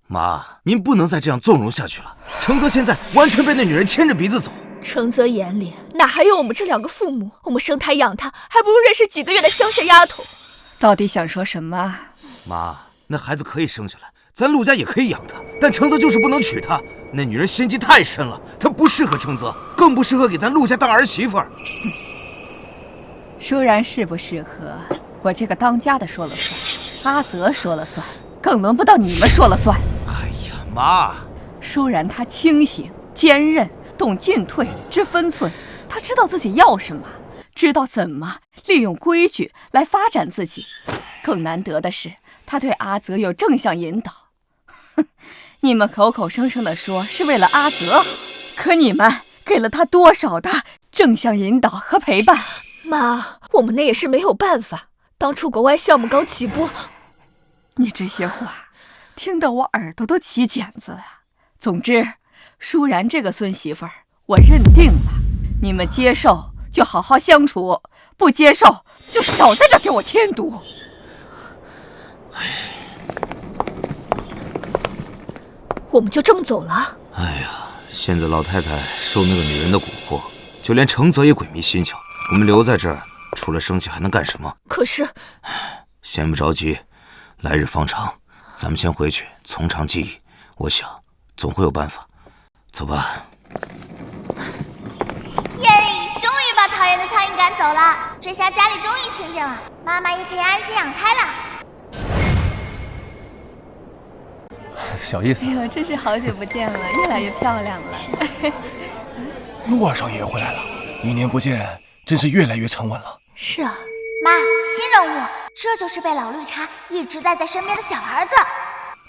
[SPEAKER 7] 妈，您不能再这样纵容下去了。程泽现在完全被那女人牵着鼻子走。
[SPEAKER 11] 程泽眼里哪还有我们这2个父母？我们生他养他，还不如认识几个月的乡下丫头。
[SPEAKER 6] 到底想说什么？
[SPEAKER 7] 妈，那孩子可以生下来，咱陆家也可以养他，但程泽就是不能娶她。那女人心机太深了，她不适合程泽，更不适合给咱陆家当儿媳妇儿。
[SPEAKER 6] 舒然适不适合，我这个当家的说了算，阿泽说了算，更轮不到你们说了算。
[SPEAKER 7] 哎呀，妈，
[SPEAKER 6] 舒然她清醒、坚韧，懂进退，知分寸。她知道自己要什么，知道怎么利用规矩来发展自己。更难得的是，她对阿泽有正向引导。哼，你们口口声声的说是为了阿泽好，可你们给了他多少的正向引导和陪伴？
[SPEAKER 11] 妈，我们那也是没有办法。当初国外项目刚起步，
[SPEAKER 6] 你这些话听得我耳朵都起茧子了。总之，舒然这个孙媳妇儿我认定了，你们接受就好好相处，不接受就少在这给我添堵。
[SPEAKER 11] 我们就这么走了？
[SPEAKER 7] 哎呀，现在老太太受那个女人的蛊惑，就连程泽也鬼迷心窍。我们留在这儿，除了生气还能干什么？
[SPEAKER 11] 可是，
[SPEAKER 7] 先不着急，来日方长，咱们先回去从长计议。我想总会有办法。走吧。
[SPEAKER 4] 耶！终于把讨厌的苍蝇赶走了，这下家里终于清静了，妈妈也可以安心养胎了。
[SPEAKER 5] 小意思。
[SPEAKER 6] 哎呦，真是好久不见了，越来越漂亮了。
[SPEAKER 2] 洛少爷回来了，1年不见，真是越来越沉稳了。
[SPEAKER 11] 是啊，
[SPEAKER 4] 妈，新任务，这就是被老绿茶一直带在身边的小儿子。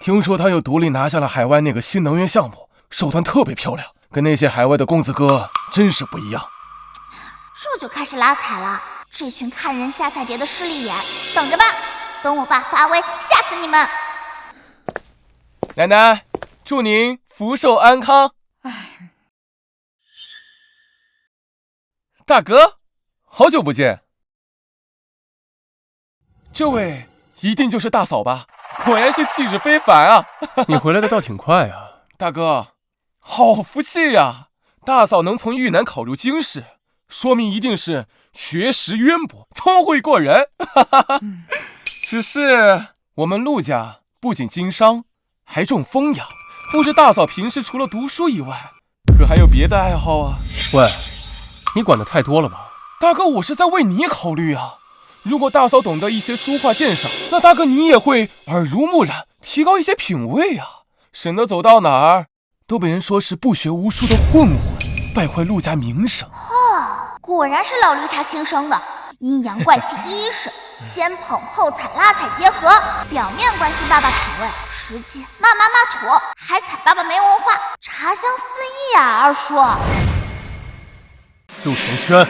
[SPEAKER 2] 听说他又独立拿下了海外那个新能源项目，手段特别漂亮，跟那些海外的公子哥真是不一样。
[SPEAKER 4] 这就开始拉踩了，这群看人下菜碟的势利眼，等着吧，等我爸发威，吓死你们！
[SPEAKER 2] 奶奶，祝您福寿安康。大哥，好久不见。这位一定就是大嫂吧？果然是气质非凡啊！
[SPEAKER 5] 你回来的倒挺快啊。
[SPEAKER 2] 大哥，好福气呀！大嫂能从豫南考入京师，说明一定是学识渊博，聪慧过人。只是我们陆家不仅经商，还重风雅，不知大嫂平时除了读书以外，可还有别的爱好啊？
[SPEAKER 5] 喂，你管得太多了吧？
[SPEAKER 2] 大哥，我是在为你考虑啊。如果大嫂懂得一些书画鉴赏，那大哥你也会耳濡目染，提高一些品味啊，省得走到哪儿都被人说是不学无术的混混，败坏陆家名声。
[SPEAKER 4] 果然是老绿茶新生的，阴阳怪气第一式，先捧后踩拉踩结合，表面关心爸爸品味，实际骂妈骂土，还踩爸爸没文化，茶香四溢啊！二叔，
[SPEAKER 5] 陆承轩，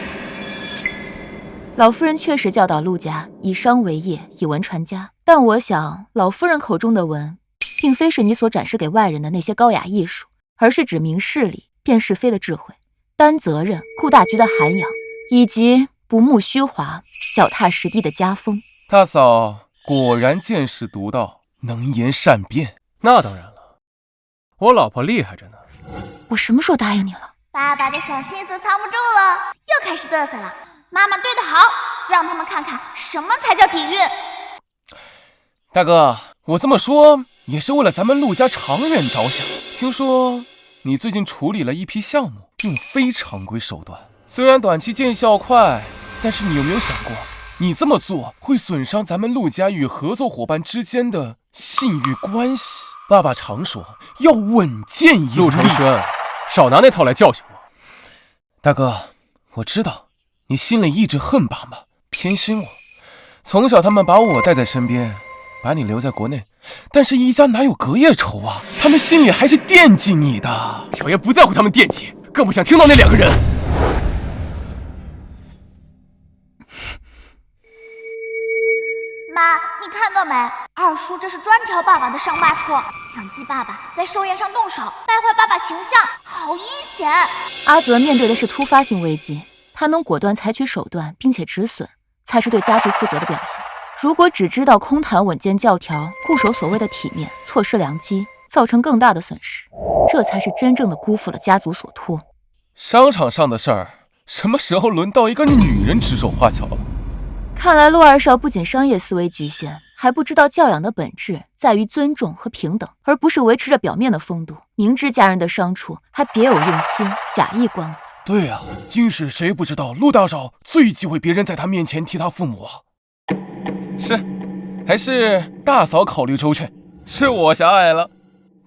[SPEAKER 1] 老夫人确实教导陆家以商为业，以文传家，但我想老夫人口中的文，并非是你所展示给外人的那些高雅艺术，而是指明事理、辨是非的智慧，担责任、顾大局的涵养，以及不慕虚华、脚踏实地的家风。
[SPEAKER 2] 大嫂果然见识独到，能言善辩。
[SPEAKER 5] 那当然了，我老婆厉害着呢。
[SPEAKER 1] 我什么时候答应你了？
[SPEAKER 4] 爸爸的小心思藏不住了，又开始嘚瑟了。妈妈对得好，让他们看看什么才叫底蕴。
[SPEAKER 2] 大哥，我这么说也是为了咱们陆家长远着想。听说你最近处理了一批项目，用非常规手段，虽然短期见效快，但是你有没有想过，你这么做会损伤咱们陆家与合作伙伴之间的信誉关系。爸爸常说要稳健有力。
[SPEAKER 5] 陆承轩，少拿那套来教训我。
[SPEAKER 2] 大哥，我知道你心里一直恨爸妈，偏心我。从小他们把我带在身边，把你留在国内，但是一家哪有隔夜仇啊？他们心里还是惦记你的。
[SPEAKER 5] 小爷不在乎他们惦记，更不想听到那2个人。
[SPEAKER 4] 妈，你看到没？二叔这是专挑爸爸的伤疤戳，想借爸爸在寿宴上动手，败坏爸爸形象，好阴险！
[SPEAKER 1] 阿泽面对的是突发性危机，他能果断采取手段并且止损，才是对家族负责的表现。如果只知道空谈稳健教条，固守所谓的体面，错失良机，造成更大的损失，这才是真正的辜负了家族所托。
[SPEAKER 2] 商场上的事儿，什么时候轮到一个女人指手画脚了？
[SPEAKER 1] 看来陆二少不仅商业思维局限，还不知道教养的本质在于尊重和平等，而不是维持着表面的风度。明知家人的伤处，还别有用心，假意关怀。
[SPEAKER 2] 对啊，今世谁不知道陆大少最忌讳别人在他面前提他父母啊？是，还是大嫂考虑周全，是我狭隘了，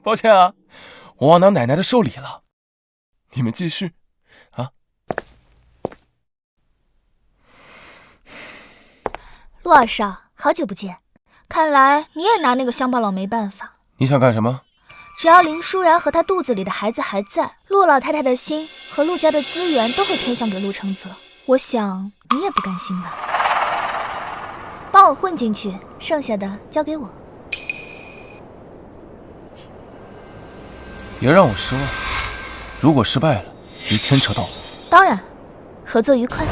[SPEAKER 2] 抱歉啊，我忘拿奶奶的寿礼了。你们继续啊。
[SPEAKER 10] 陆二少，好久不见，看来你也拿那个乡巴佬没办法。
[SPEAKER 2] 你想干什么？
[SPEAKER 10] 只要林舒然和他肚子里的孩子还在，陆老太太的心和陆家的资源都会偏向给陆承泽。我想你也不甘心吧？帮我混进去，剩下的交给我。
[SPEAKER 2] 别让我失望，如果失败了，别牵扯到我。
[SPEAKER 10] 当然，合作愉快。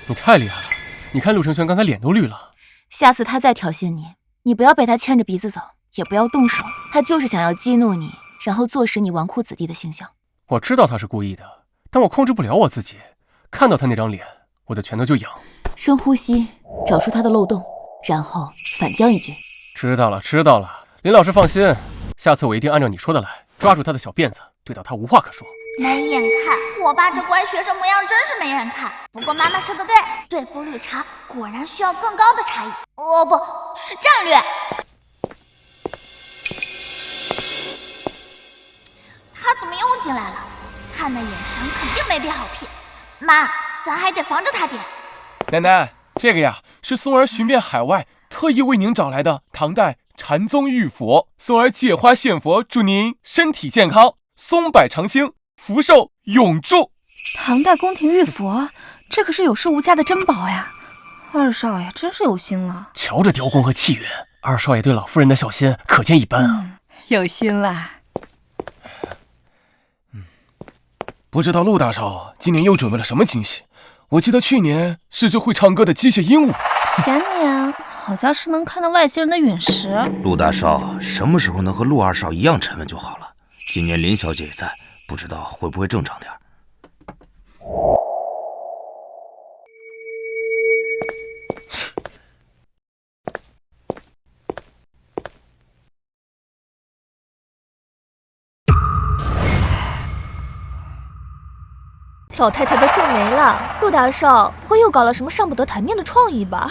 [SPEAKER 5] 你太厉害了！你看陆承轩刚才脸都绿了。
[SPEAKER 1] 下次他再挑衅你，你不要被他牵着鼻子走，也不要动手。他就是想要激怒你，然后坐实你纨绔子弟的形象。
[SPEAKER 5] 我知道他是故意的，但我控制不了我自己。看到他那张脸，我的拳头就痒。
[SPEAKER 1] 深呼吸，找出他的漏洞，然后反将一军。
[SPEAKER 5] 知道了，知道了。林老师放心，下次我一定按照你说的来，抓住他的小辫子，对到他无话可说。
[SPEAKER 4] 没眼看，我爸这乖学生模样真是没眼看。不过妈妈说的对，对付绿茶果然需要更高的茶艺，哦，不是战略。他怎么又进来了？看那眼神肯定没变好骗。妈，咱还得防着他点。
[SPEAKER 2] 奶奶，这个呀是松儿寻遍海外，特意为您找来的唐代禅宗玉佛。松儿借花献佛，祝您身体健康，松柏长青，福寿永驻。
[SPEAKER 3] 唐代宫廷玉佛，这可是有市无价的珍宝呀！二少爷真是有心了。
[SPEAKER 5] 瞧这雕工和气韵，二少爷对老夫人的小心可见一斑啊！
[SPEAKER 6] 有心啦。
[SPEAKER 2] 不知道陆大少今年又准备了什么惊喜？我记得去年是只会唱歌的机械鹦鹉，
[SPEAKER 3] 前年好像是能看到外星人的陨石。
[SPEAKER 7] 陆大少什么时候能和陆二少一样沉稳就好了。今年林小姐也在，不知道会不会正常点。
[SPEAKER 10] 老太太都皱眉了，陆大少不会又搞了什么上不得台面的创意吧？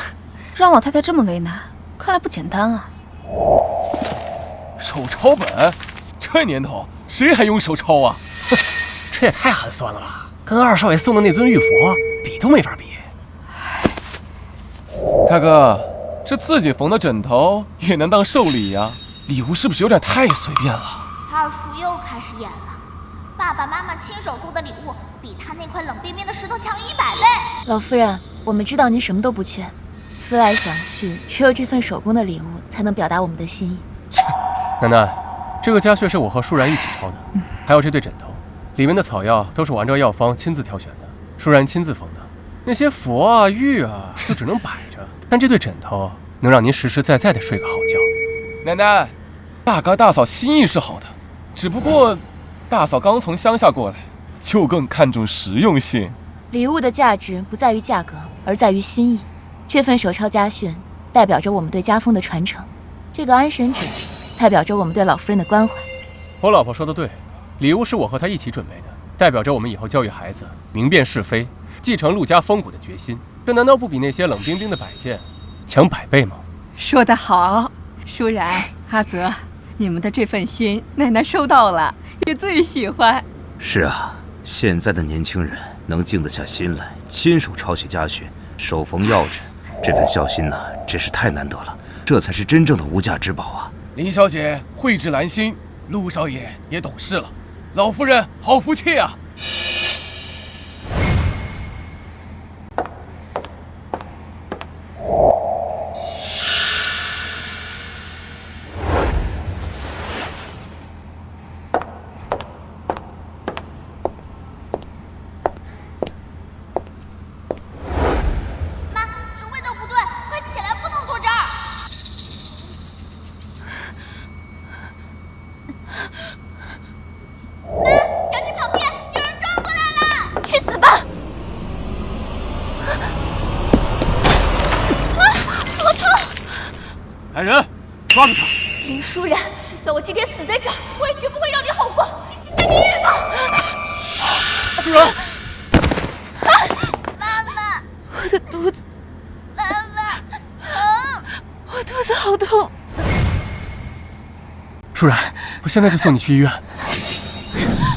[SPEAKER 3] 让老太太这么为难，看来不简单啊。
[SPEAKER 2] 手抄本，这年头谁还用手抄啊？
[SPEAKER 5] 这也太寒酸了吧！跟二少爷送的那尊玉佛比都没法比。
[SPEAKER 2] 大哥，这自己缝的枕头也能当寿礼呀？礼物是不是有点太随便了？
[SPEAKER 4] 二叔又开始演了。爸爸妈妈亲手做的礼物，比他那块冷冰冰的石头强100倍。
[SPEAKER 1] 老夫人，我们知道您什么都不缺，思来想去，只有这份手工的礼物才能表达我们的心意。
[SPEAKER 5] 奶奶，这个家穴是我和舒然一起抄的，还有这对枕头，里面的草药都是我按照药方亲自挑选的，舒然亲自缝的。那些佛啊玉啊就只能摆着，但这对枕头能让您实实在在的睡个好觉。
[SPEAKER 2] 奶奶，大哥大嫂心意是好的，只不过大嫂刚从乡下过来，就更看重实用性。
[SPEAKER 1] 礼物的价值不在于价格，而在于心意。这份手抄家训代表着我们对家风的传承，这个安神纸代表着我们对老夫人的关怀。
[SPEAKER 5] 我老婆说的对，礼物是我和她一起准备的，代表着我们以后教育孩子明辨是非，继承陆家风骨的决心。这难道不比那些冷冰冰的摆件强100倍吗？
[SPEAKER 6] 说得好，舒然、阿泽，你们的这份心，奶奶收到了，也最喜欢。
[SPEAKER 7] 是啊，现在的年轻人能静得下心来，亲手抄写家训，手缝药纸，这份孝心呢，真是太难得了。这才是真正的无价之宝啊！
[SPEAKER 2] 林小姐蕙质兰心，陆少爷也懂事了，老夫人好福气啊！
[SPEAKER 5] 抓住他！
[SPEAKER 11] 林舒然，
[SPEAKER 3] 就算我今天死在这儿，我也绝不会让你好过！一起下地狱吧！
[SPEAKER 5] 舒然，
[SPEAKER 4] 妈妈，
[SPEAKER 11] 我的肚子，
[SPEAKER 4] 妈妈，
[SPEAKER 11] 我肚子好痛。
[SPEAKER 5] 舒然，我现在就送你去医院。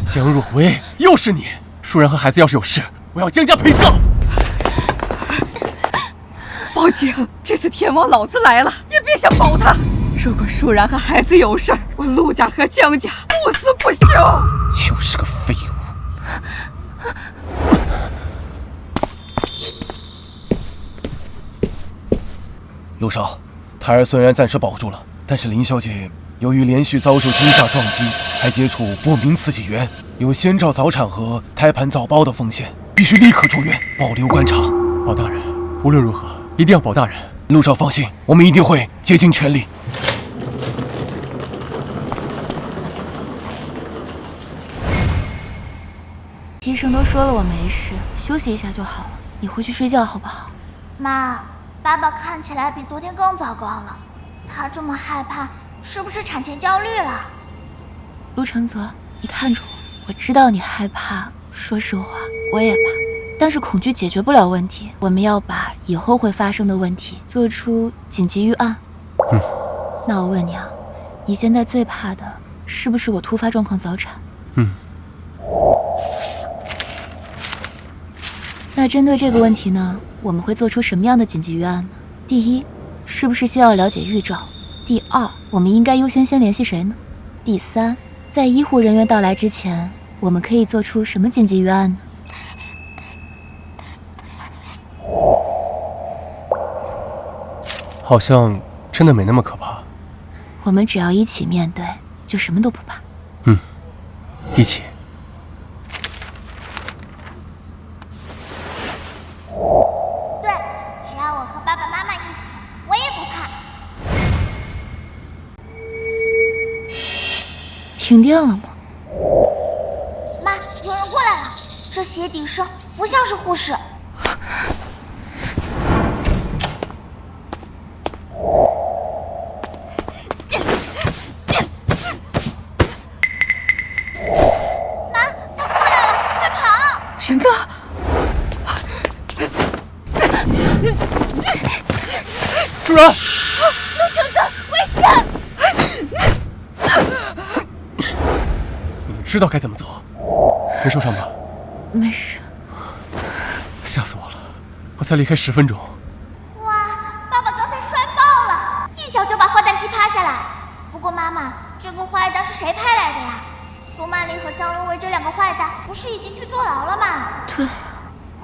[SPEAKER 5] 江若薇，又是你！舒然和孩子要是有事，我要江家赔葬。
[SPEAKER 6] 报警！这次天王老子来了，也别想保他。如果舒然和孩子有事儿，我陆家和江家不死不休。
[SPEAKER 5] 又是个废物。
[SPEAKER 2] 陆少，胎儿虽然暂时保住了，但是林小姐由于连续遭受惊吓撞击，还接触不明刺激源，有先兆早产和胎盘早胞的风险，必须立刻住院保留观察。
[SPEAKER 5] 保大人，无论如何一定要保大人。
[SPEAKER 2] 陆少放心，我们一定会竭尽全力。
[SPEAKER 1] 医生都说了我没事，休息一下就好了。你回去睡觉好不好？
[SPEAKER 4] 妈，爸爸看起来比昨天更糟糕了，他这么害怕，是不是产前焦虑了？
[SPEAKER 1] 陆承泽，你看着我，我知道你害怕，说实话，我也怕。但是恐惧解决不了问题，我们要把以后会发生的问题做出紧急预案。那我问你啊，你现在最怕的是不是我突发状况早产？那针对这个问题呢，我们会做出什么样的紧急预案呢？第一，是不是先要了解预兆？第二，我们应该优先联系谁呢？第三，在医护人员到来之前，我们可以做出什么紧急预案呢？
[SPEAKER 5] 好像真的没那么可怕。
[SPEAKER 1] 我们只要一起面对，就什么都不怕。
[SPEAKER 5] 一起。
[SPEAKER 4] 对，只要我和爸爸妈妈一起，我也不怕。
[SPEAKER 1] 停电了吗？
[SPEAKER 4] 妈，有人过来了，这鞋底声不像是护士。
[SPEAKER 6] 沈哥，
[SPEAKER 5] 舒然，
[SPEAKER 4] 陆承泽，危险！
[SPEAKER 5] 你们知道该怎么做？没受伤吧？
[SPEAKER 1] 没事。
[SPEAKER 5] 吓死我了！我才离开10分钟。
[SPEAKER 4] 哇，爸爸刚才摔爆了，一脚就把坏蛋踢趴下来。不过妈妈，这个坏蛋是谁派来的呀？苏曼丽和江若薇这两个坏蛋不是已经去坐牢了吗？
[SPEAKER 1] 对，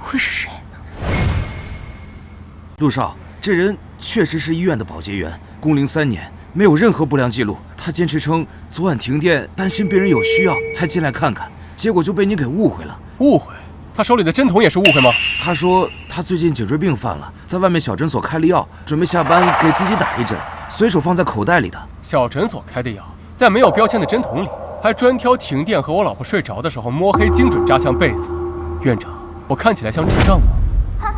[SPEAKER 1] 会是谁呢？
[SPEAKER 7] 陆少，这人确实是医院的保洁员，工龄3年，没有任何不良记录。他坚持称昨晚停电，担心别人有需要才进来看看，结果就被你给误会了。
[SPEAKER 5] 误会？他手里的针筒也是误会吗？
[SPEAKER 7] 他说他最近颈椎病犯了，在外面小诊所开了药，准备下班给自己打一针，随手放在口袋里的。
[SPEAKER 5] 小诊所开的药，在没有标签的针筒里，还专挑停电和我老婆睡着的时候摸黑精准扎向被子。院长，我看起来像智障吗？
[SPEAKER 4] 哼，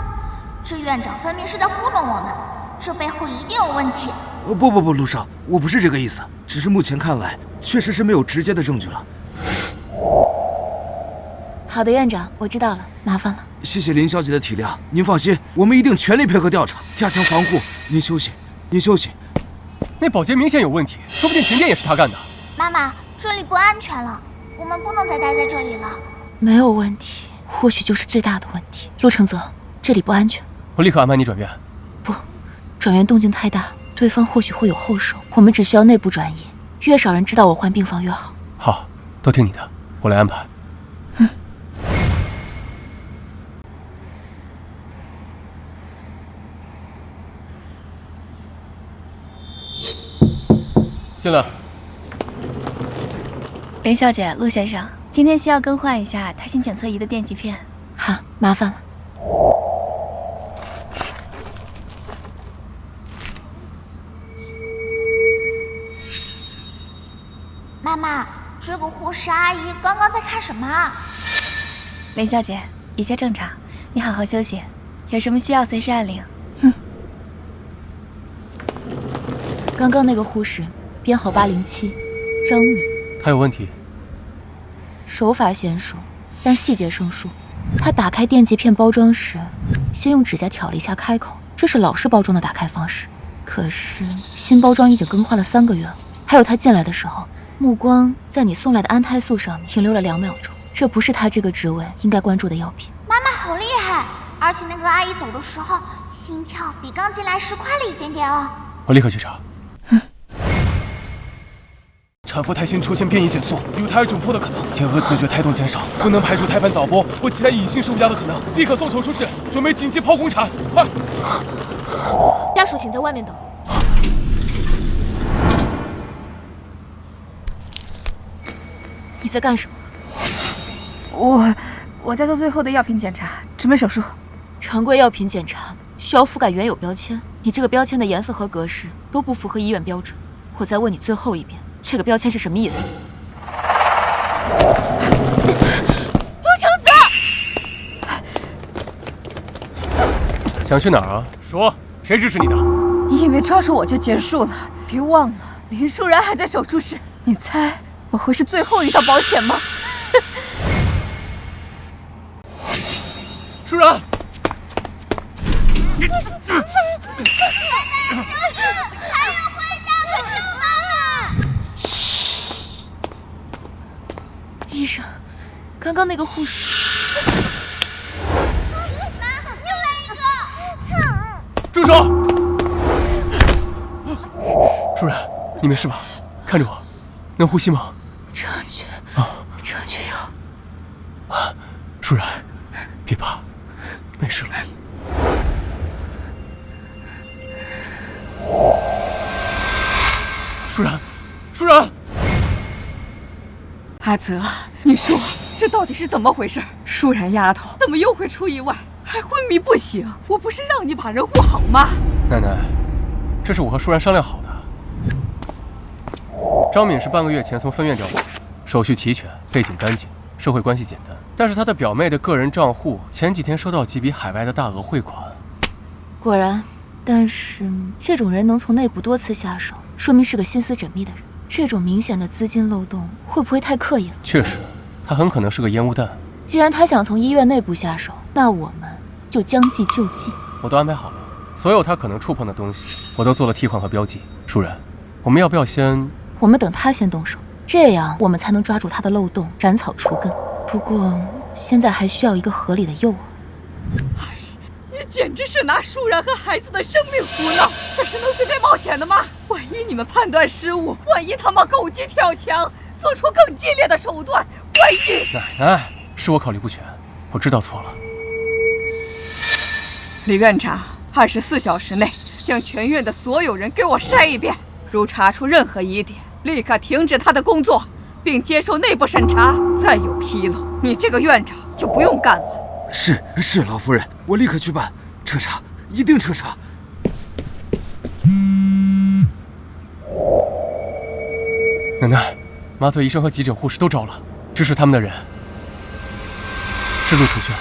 [SPEAKER 4] 这院长分明是在糊弄我们，这背后一定有问题。
[SPEAKER 7] 不，陆少，我不是这个意思，只是目前看来，确实是没有直接的证据了。
[SPEAKER 1] 好的，院长，我知道了，麻烦了。
[SPEAKER 7] 谢谢林小姐的体谅，您放心，我们一定全力配合调查，加强防护。您休息，您休息。
[SPEAKER 5] 那保洁明显有问题，说不定停电也是他干的。
[SPEAKER 4] 妈妈，这里不安全了，我们不能再待在这里了。
[SPEAKER 1] 没有问题，或许就是最大的问题。陆承泽，这里不安全。
[SPEAKER 5] 我立刻安排你转院。
[SPEAKER 1] 不，转院动静太大，对方或许会有后手。我们只需要内部转移，越少人知道我换病房越好。
[SPEAKER 5] 好，都听你的，我来安排。进来。
[SPEAKER 3] 林小姐，陆先生，今天需要更换一下胎心检测仪的电极片。
[SPEAKER 1] 好，麻烦了。
[SPEAKER 4] 妈妈，这个护士阿姨刚刚在看什么啊？
[SPEAKER 3] 林小姐，一切正常，你好好休息，有什么需要随时按铃。
[SPEAKER 1] 刚刚那个护士编号807，张敏。
[SPEAKER 5] 他有问题？
[SPEAKER 1] 手法娴熟，但细节生疏。他打开电极片包装时，先用指甲挑了一下开口，这是老式包装的打开方式。可是新包装已经更换了3个月了。还有他进来的时候，目光在你送来的安胎素上停留了2秒钟，这不是他这个职位应该关注的药品。
[SPEAKER 4] 妈妈好厉害，而且那个阿姨走的时候，心跳比刚进来时快了一点点哦。
[SPEAKER 5] 我立刻去查。
[SPEAKER 2] 产妇胎心出现变异减速，有胎儿窘迫的可能，结合自觉胎动减少，不能排除胎盘早剥或其他隐性受压的可能，立刻送手术室，准备紧急剖宫产，快！
[SPEAKER 11] 家属请在外面等。
[SPEAKER 1] 你在干什么？
[SPEAKER 3] 我在做最后的药品检查，准备手术。
[SPEAKER 1] 常规药品检查需要覆盖原有标签，你这个标签的颜色和格式都不符合医院标准。我再问你最后一遍，这个标签是什么意思？
[SPEAKER 3] 陆成子，
[SPEAKER 5] 想去哪儿啊？说，谁支持你的？
[SPEAKER 3] 你以为抓住我就结束了？别忘了，林舒然还在手术室。你猜我会是最后一道保险吗？
[SPEAKER 5] 舒然！
[SPEAKER 1] 医生，刚刚那个护士，
[SPEAKER 5] 住手！舒然，你没事吧？看着我，能呼吸吗？
[SPEAKER 1] 正确药。
[SPEAKER 5] 舒然，别怕，没事了。舒然！
[SPEAKER 6] 阿泽，你说这到底是怎么回事？舒然丫头怎么又会出意外，还昏迷不醒？我不是让你把人护好吗？
[SPEAKER 5] 奶奶，这是我和舒然商量好的。张敏是半个月前从分院调过来，手续齐全，背景干净，社会关系简单。但是她的表妹的个人账户前几天收到几笔海外的大额汇款。
[SPEAKER 1] 果然，但是这种人能从内部多次下手，说明是个心思缜密的人。这种明显的资金漏洞会不会太刻意了？
[SPEAKER 5] 确实，他很可能是个烟雾弹。
[SPEAKER 1] 既然他想从医院内部下手，那我们就将计就计。
[SPEAKER 5] 我都安排好了，所有他可能触碰的东西，我都做了替换和标记。舒然，我们要不要先？
[SPEAKER 1] 我们等他先动手，这样我们才能抓住他的漏洞，斩草除根。不过现在还需要一个合理的诱饵。
[SPEAKER 6] 你简直是拿舒然和孩子的生命胡闹，这是能随便冒险的吗？万一你们判断失误，万一他们狗急跳墙，做出更激烈的手段，万一……
[SPEAKER 5] 奶奶，是我考虑不全，我知道错了。
[SPEAKER 6] 李院长，24小时内将全院的所有人给我筛一遍，如查出任何疑点，立刻停止他的工作，并接受内部审查。再有纰漏，你这个院长就不用干了。
[SPEAKER 7] 是，老夫人，我立刻去办，彻查，一定彻查。
[SPEAKER 5] 奶奶，麻醉医生和急诊护士都招了，支持他们的人是陆承轩。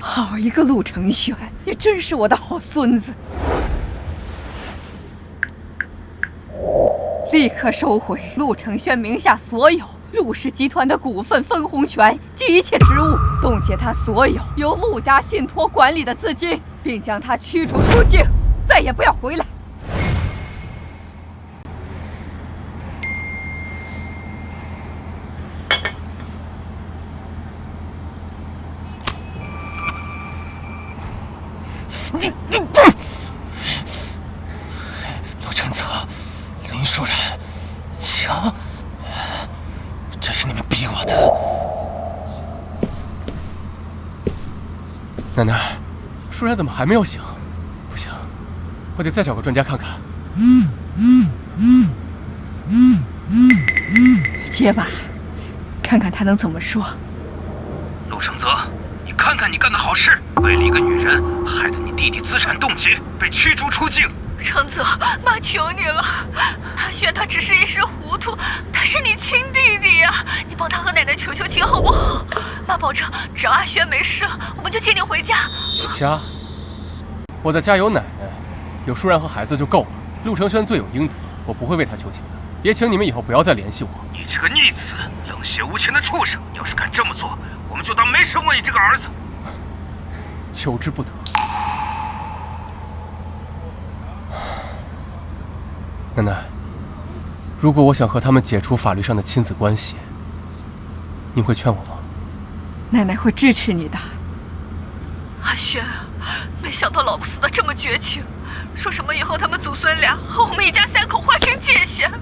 [SPEAKER 6] 好一个陆承轩，你真是我的好孙子！立刻收回陆承轩名下所有陆氏集团的股份分红权及一切职务，冻结他所有由陆家信托管理的资金，并将他驱逐出境，再也不要回来。
[SPEAKER 2] 陆承泽，林舒然，想，这是你们逼我的。
[SPEAKER 5] 奶奶，舒然怎么还没有醒？不行，我得再找个专家看看。
[SPEAKER 6] 结巴，看看他能怎么说。
[SPEAKER 7] 陆承泽，你看看你干的好事，为了一个女人，害得你弟弟资产冻结，被驱逐出境。
[SPEAKER 9] 承泽，妈求你了，阿轩他只是一时糊涂，他是你亲弟弟呀，你帮他和奶奶求求情好不好？妈保证，只要阿轩没事，我们就接你回家。
[SPEAKER 5] 家，我的家有奶奶，有舒然和孩子就够了。陆承轩罪有应得，我不会为他求情的。也请你们以后不要再联系我。
[SPEAKER 7] 你这个逆子，冷血无情的畜生！你要是敢这么做，我们就当没生过你这个儿子。
[SPEAKER 5] 求之不得。奶奶，如果我想和他们解除法律上的亲子关系，你会劝我吗？
[SPEAKER 6] 奶奶会支持你的。
[SPEAKER 9] 阿轩，没想到老不死的这么绝情，说什么以后他们祖孙俩和我们一家3口划清界限。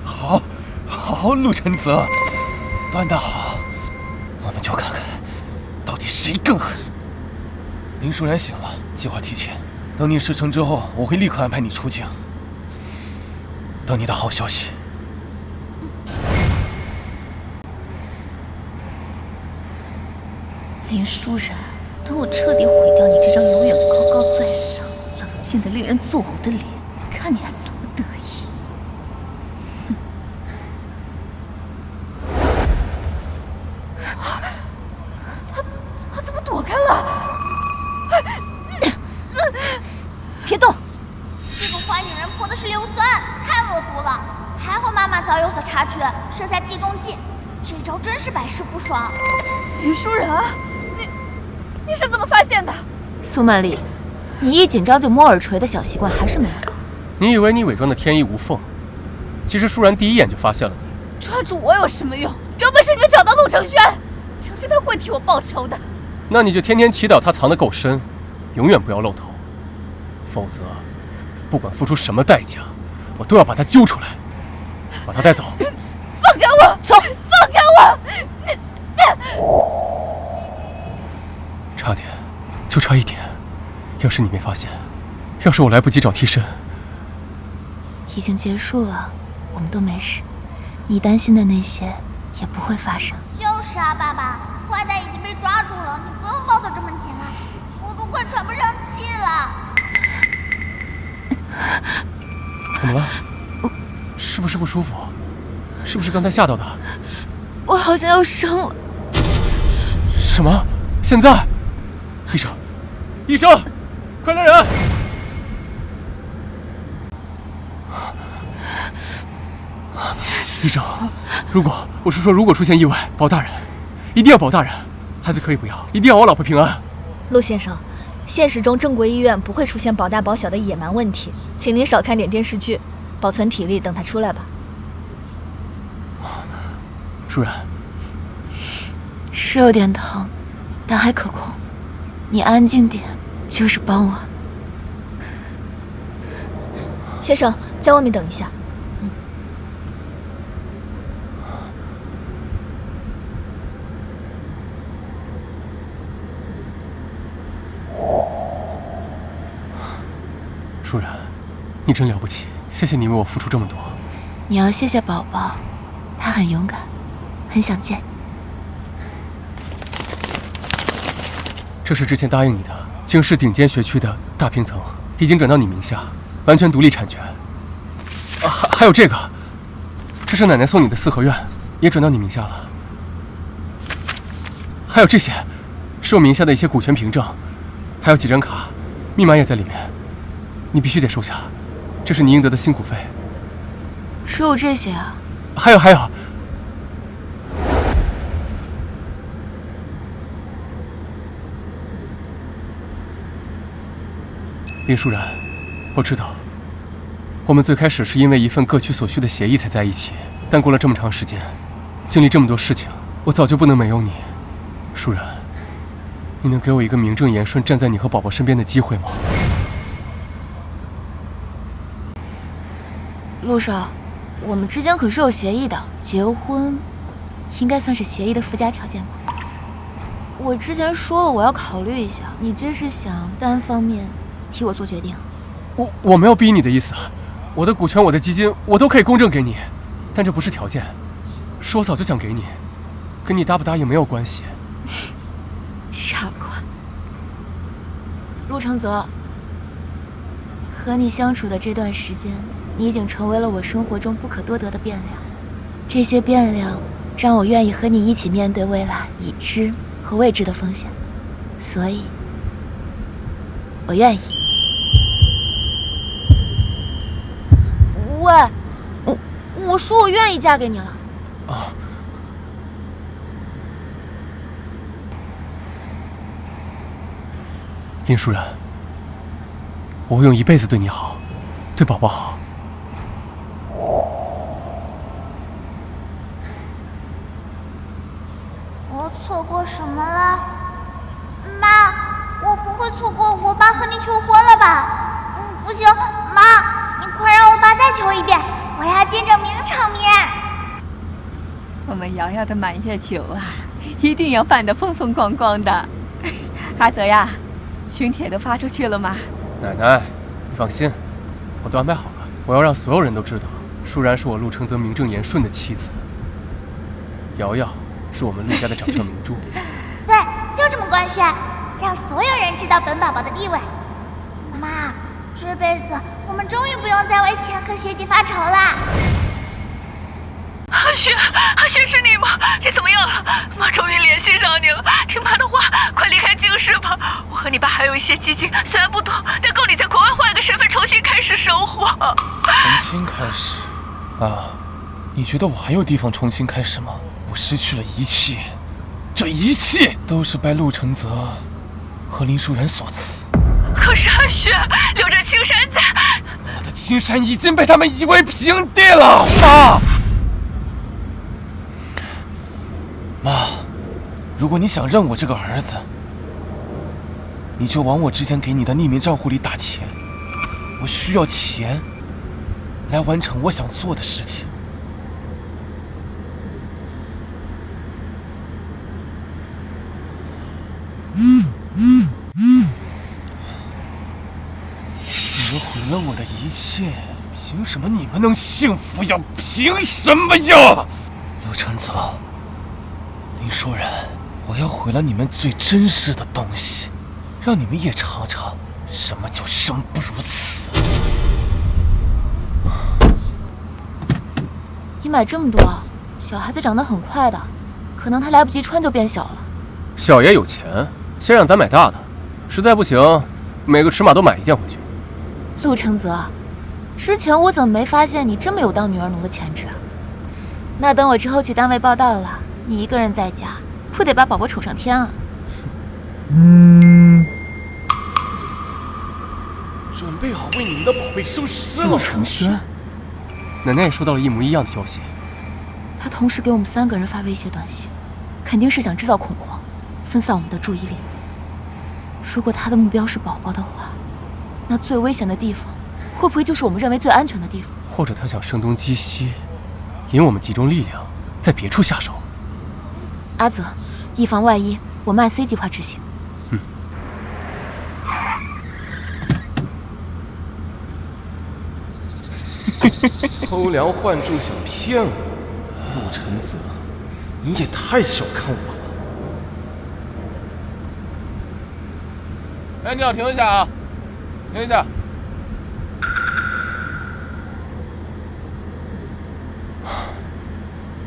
[SPEAKER 2] 好，陆晨泽，端得好，我们就看看到底谁更狠。林舒然醒了，计划提前，等你事成之后，我会立刻安排你出境，等你的好消息。
[SPEAKER 1] 林舒然，等我彻底毁掉你这张永远高高在上、冷静的令人作呕的脸，看你还怎么得意！他怎么躲开了？别动！
[SPEAKER 4] 这个坏女人泼的是硫酸，太恶毒了。还好妈妈早有所察觉，设下计中计，这招真是百试不爽。
[SPEAKER 3] 林舒然，你是怎么发现的？
[SPEAKER 1] 苏曼丽，你一紧张就摸耳垂的小习惯还是没有。
[SPEAKER 5] 你以为你伪装的天衣无缝，其实舒然第一眼就发现了你。
[SPEAKER 3] 抓住我有什么用？有本事你就找到陆承轩，承轩他会替我报仇的。
[SPEAKER 5] 那你就天天祈祷他藏得够深，永远不要露头，否则，不管付出什么代价，我都要把他揪出来，把他带走。
[SPEAKER 3] 放开我！走！放开我！
[SPEAKER 5] 差点，就差一点。要是你没发现，要是我来不及找替身，
[SPEAKER 1] 已经结束了，我们都没事。你担心的那些也不会发生。
[SPEAKER 4] 就是啊，爸爸，坏蛋已经被抓住了，你不用抱得这么紧了，我都快喘不上气了。
[SPEAKER 5] 怎么了？是不是不舒服？是不是刚才吓到的？
[SPEAKER 1] 我好像要生了。
[SPEAKER 5] 什么？现在？医生，医生，快来人！医生，如果出现意外，保大人，一定要保大人，孩子可以不要，一定要我老婆平安。
[SPEAKER 11] 陆先生，现实中正规医院不会出现保大保小的野蛮问题，请您少看点电视剧，保存体力，等他出来吧。
[SPEAKER 5] 舒然，
[SPEAKER 1] 是有点疼，但还可控。你安静点，就是帮我。
[SPEAKER 11] 先生，在外面等一下。
[SPEAKER 5] 舒然，你真了不起，谢谢你为我付出这么多。
[SPEAKER 1] 你要谢谢宝宝，他很勇敢，很想见你。
[SPEAKER 5] 这是之前答应你的，京市顶尖学区的大平层已经转到你名下，完全独立产权。还有这个，这是奶奶送你的四合院，也转到你名下了。还有这些，是我名下的一些股权凭证，还有几张卡，密码也在里面，你必须得收下，这是你应得的辛苦费。
[SPEAKER 1] 只有这些啊？
[SPEAKER 5] 还有。林舒然，我知道，我们最开始是因为一份各取所需的协议才在一起，但过了这么长时间，经历这么多事情，我早就不能没有你。舒然，你能给我一个名正言顺站在你和宝宝身边的机会吗？
[SPEAKER 1] 陆少，我们之间可是有协议的，结婚应该算是协议的附加条件吧。我之前说了我要考虑一下，你这是想单方面替我做决定？
[SPEAKER 5] 我没有逼你的意思，我的股权、我的基金，我都可以公正给你，但这不是条件，是我早就想给你，跟你答不答应没有关系。
[SPEAKER 1] 傻瓜，陆承泽，和你相处的这段时间，你已经成为了我生活中不可多得的变量。这些变量让我愿意和你一起面对未来已知和未知的风险，所以我愿意。喂，我说我愿意嫁给你了。
[SPEAKER 5] 啊。林舒然，我会用一辈子对你好，对宝宝好。
[SPEAKER 4] 我错过什么了？妈，我不会错过我爸和你求婚了吧？不行，妈，你快让我爸再求一遍，我要见证名场面。
[SPEAKER 6] 我们瑶瑶的满月酒啊，一定要办得风风光光的。阿泽呀，请帖都发出去了吗？
[SPEAKER 5] 奶奶，你放心，我都安排好了。我要让所有人都知道，舒然是我陆承泽名正言顺的妻子，瑶瑶是我们陆家的掌上明珠。
[SPEAKER 4] 对，就这么官宣，让所有人知道本宝宝的地位。妈，这辈子我们终于不用再为钱和学籍发愁了。
[SPEAKER 9] 阿轩是你吗？你怎么样了？妈终于联系上你了，听妈的话，快离开京师吧。我和你爸还有一些基金，虽然不多，但够你在国外换个身份，重新开始生活。
[SPEAKER 2] 重新开始？啊，你觉得我还有地方重新开始吗？我失去了一切，这一切都是拜陆承泽和林舒然所赐。
[SPEAKER 9] 可是阿轩，留着青山在，
[SPEAKER 2] 我的青山已经被他们夷为平地了，妈。妈，如果你想认我这个儿子，你就往我之前给你的匿名账户里打钱。我需要钱来完成我想做的事情。你们毁了我的一切，凭什么你们能幸福呀？凭什么呀？陆承泽，林舒然，我要毁了你们最真实的东西，让你们也尝尝什么叫生不如死。
[SPEAKER 1] 你买这么多，小孩子长得很快的，可能他来不及穿就变小了。
[SPEAKER 5] 小爷有钱，先让咱买大的，实在不行，每个尺码都买一件回去。
[SPEAKER 1] 陆承泽，之前我怎么没发现你这么有当女儿奴的潜质啊？那等我之后去单位报道了，你一个人在家，不得把宝宝宠上天啊？
[SPEAKER 2] 准备好为你们的宝贝生尸了。
[SPEAKER 5] 陆承轩，奶奶也收到了一模一样的消息。
[SPEAKER 1] 他同时给我们3个人发威胁短信，肯定是想制造恐慌，分散我们的注意力。如果他的目标是宝宝的话，那最危险的地方，会不会就是我们认为最安全的地方？
[SPEAKER 5] 或者他想声东击西，引我们集中力量，在别处下手。
[SPEAKER 1] 阿泽，以防万一，我们按 C 计划执行。
[SPEAKER 2] 偷梁换柱想骗我，陆承泽，你也太小看我了。
[SPEAKER 5] 哎，你好，停一下啊，停一下。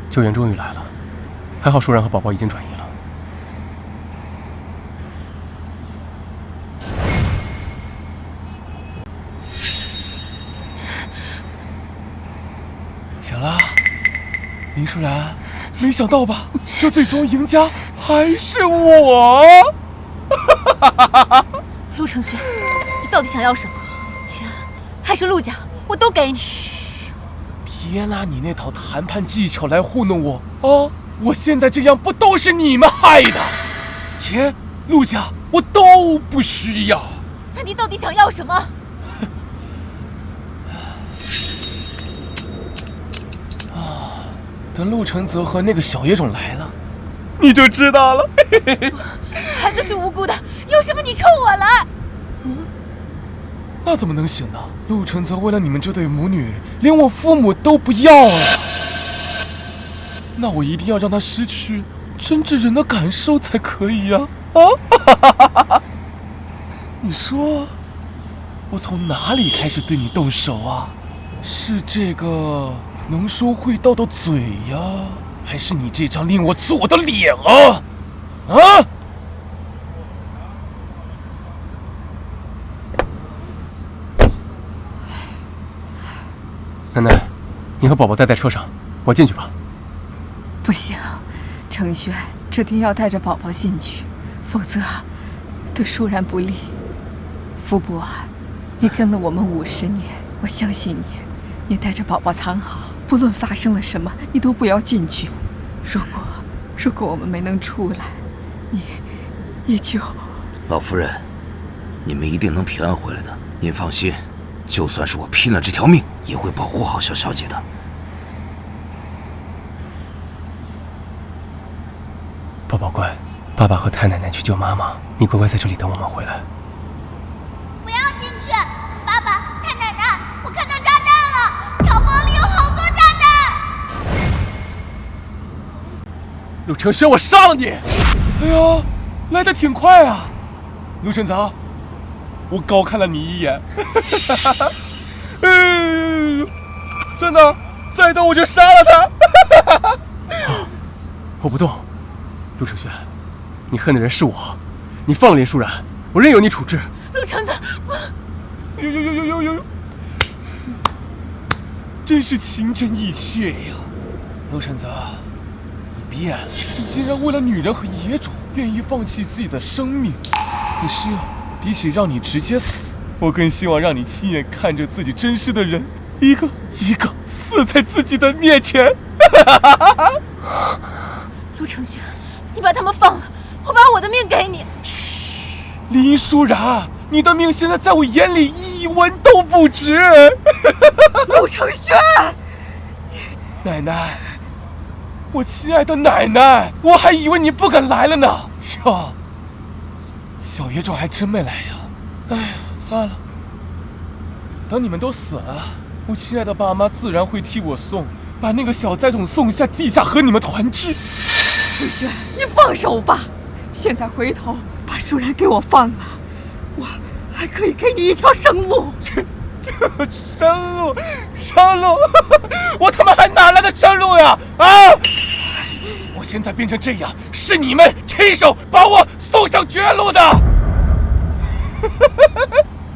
[SPEAKER 5] 救援终于来了，还好舒然和宝宝已经转移了。
[SPEAKER 2] 行了，林舒然，没想到吧？这最终赢家还是我！
[SPEAKER 1] 陆承轩，你到底想要什么？钱还是陆家，我都给你。
[SPEAKER 2] 别拿你那套谈判技巧来糊弄我啊！我现在这样不都是你们害的？钱、陆家我都不需要。
[SPEAKER 1] 那你到底想要什么？
[SPEAKER 2] 等陆承泽和那个小野种来了，你就知道了。
[SPEAKER 1] 孩子是无辜的，有什么你冲我来？
[SPEAKER 2] 那怎么能行呢？陆承泽为了你们这对母女，连我父母都不要了。那我一定要让他失去真挚人的感受才可以呀！啊！你说，我从哪里开始对你动手啊？是这个能说会道的嘴呀，还是你这张令我做的脸啊？啊！
[SPEAKER 5] 和宝宝待在车上，我进去吧。
[SPEAKER 6] 不行，程轩指定要带着宝宝进去，否则对舒然不利。福伯，你跟了我们50年，我相信你，你带着宝宝藏好，不论发生了什么，你都不要进去。如果我们没能出来，你就……
[SPEAKER 7] 老夫人，你们一定能平安回来的，您放心，就算是我拼了这条命，也会保护好小小姐的。
[SPEAKER 5] 宝宝乖，爸爸和太奶奶去救妈妈，你乖乖在这里等我们回来。
[SPEAKER 4] 不要进去！爸爸、太奶奶，我看到炸弹了，厂房里有好多炸弹！
[SPEAKER 5] 陆程轩，我杀了你！
[SPEAKER 2] 哎呦，来得挺快啊！陆晨泽，我高看了你一眼。真的，再动我就杀了他。
[SPEAKER 5] 我不动。陆程轩，你恨的人是我，你放了林舒然，我任由你处置。
[SPEAKER 11] 陆橙子，
[SPEAKER 2] 呦，真是情真意切呀！陆晨泽，你变了，你竟然为了女人和野种愿意放弃自己的生命。可是啊，比起让你直接死，我更希望让你亲眼看着自己珍视的人一个一个死在自己的面前。
[SPEAKER 11] 陆程轩，你把他们放了，我把我的命给你。
[SPEAKER 2] 嘘，林舒然，你的命现在在我眼里一文都不值。
[SPEAKER 6] 陆程轩，
[SPEAKER 2] 奶奶，我亲爱的奶奶，我还以为你不敢来了呢。是啊，小野种还真没来呀。哎呀，算了，等你们都死了，我亲爱的爸妈自然会替我送，把那个小灾种送下地下和你们团聚。
[SPEAKER 6] 程轩，你放手吧！现在回头把舒然给我放了，我还可以给你一条生路。
[SPEAKER 2] 生路，我他妈还哪来的生路呀？啊！我现在变成这样，是你们亲手把我送上绝路的。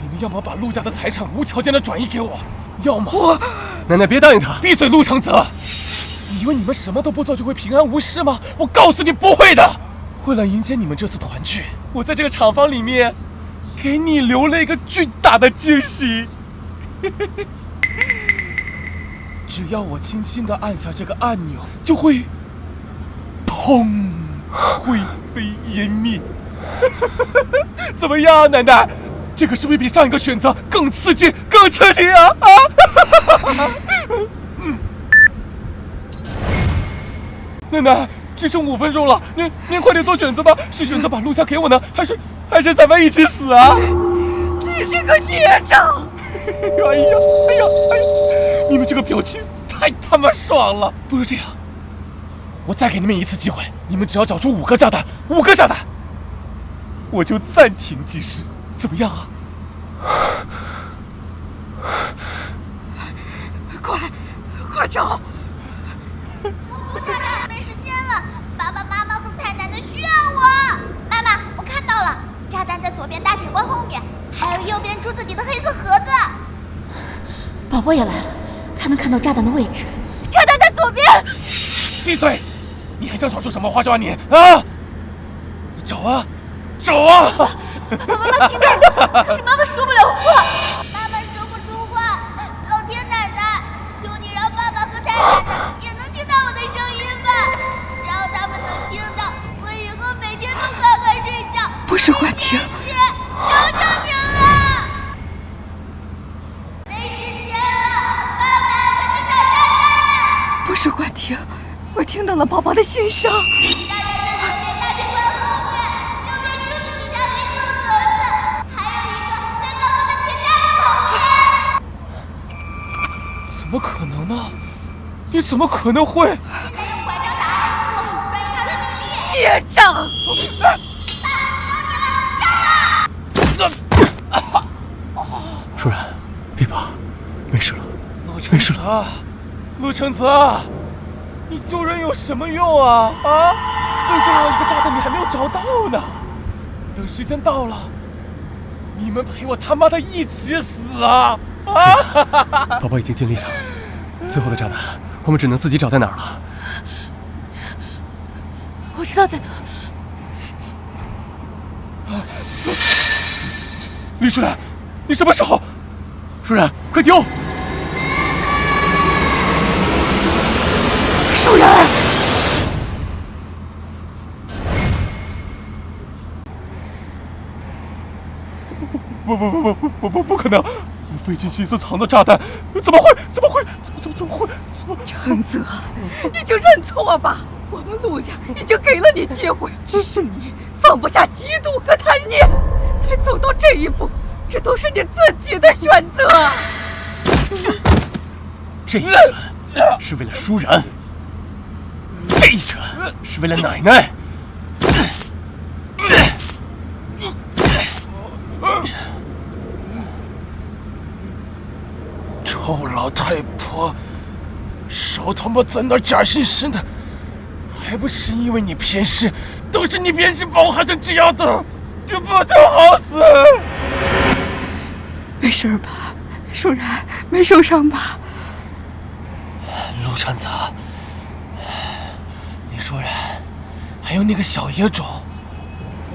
[SPEAKER 2] 你们要么把陆家的财产无条件的转移给我，要么
[SPEAKER 5] 奶奶别答应他。
[SPEAKER 2] 闭嘴，陆承泽！你以为你们什么都不做就会平安无事吗？我告诉你不会的。为了迎接你们这次团聚，我在这个厂房里面给你留了一个巨大的惊喜。只要我轻轻地按下这个按钮，就会砰，灰飞烟灭。怎么样，奶奶？这个是不是比上一个选择更刺激啊？奶奶，只剩5分钟了，您快点做选择吧，是选择把陆家给我呢，还是咱们一起死啊？
[SPEAKER 6] 你是个孽障！
[SPEAKER 2] 哎呀，你们这个表情太他妈爽了！不如这样，我再给你们一次机会，你们只要找出5个炸弹，我就暂停计时，怎么样啊？
[SPEAKER 6] 快找！
[SPEAKER 4] 好多炸弹，没时间了！爸爸妈妈和太奶奶需要我。妈妈，我看到了，炸弹在左边大铁罐后面，还有右边柱子底的黑色盒子。
[SPEAKER 1] 宝宝也来了，他能看到炸弹的位置。
[SPEAKER 11] 炸弹在左边。
[SPEAKER 2] 闭嘴！你还想耍出什么花招啊你？啊！找啊！
[SPEAKER 11] 妈妈听到，可是妈妈说不了话。
[SPEAKER 4] 妈妈说不出话。老天奶奶，求你让爸爸和太奶奶也能听到我的声音吧！只要他们能听到，我以后每天都乖乖睡觉。
[SPEAKER 6] 不是幻听，
[SPEAKER 4] 求求你了！没时间了，爸爸要回去找炸弹。
[SPEAKER 6] 不是幻听，我听到了宝宝的心声。
[SPEAKER 4] 炸弹在左边大铁罐后面，右边柱子底下黑色盒子，还有一个在高高的铁架子旁边。
[SPEAKER 2] 怎么可能呢？你怎么可能会？
[SPEAKER 4] 现在用拐杖打二叔，转移他注意力。
[SPEAKER 6] 孽障！
[SPEAKER 5] 舒然，别怕，没事了，没事了。
[SPEAKER 2] 陆承泽，你救人有什么用啊？最重要的一个炸弹你还没有找到呢。等时间到了，你们陪我他妈的一起死啊！
[SPEAKER 5] 宝宝已经尽力了，最后的炸弹，我们只能自己找在哪儿了。
[SPEAKER 1] 我知道在哪。
[SPEAKER 2] 李舒然，你什么时候？
[SPEAKER 5] 舒然，快丢！
[SPEAKER 11] 舒然，
[SPEAKER 2] 不可能！费尽心思藏的炸弹，怎么会？
[SPEAKER 6] 程泽，你就认错吧，我们陆家已经给了你机会，只是你放不下嫉妒和贪念，才走到这一步，这都是你自己的选择。
[SPEAKER 5] 这一拳是为了舒然，这一拳是为了奶奶。
[SPEAKER 2] 臭老太婆，少他妈在那假惺惺的，还不是因为你偏视，都是你偏视把我害成这样的，你不得好死！
[SPEAKER 6] 没事吧，舒然，没受伤吧？
[SPEAKER 2] 陆川子，李舒然，还有那个小野种，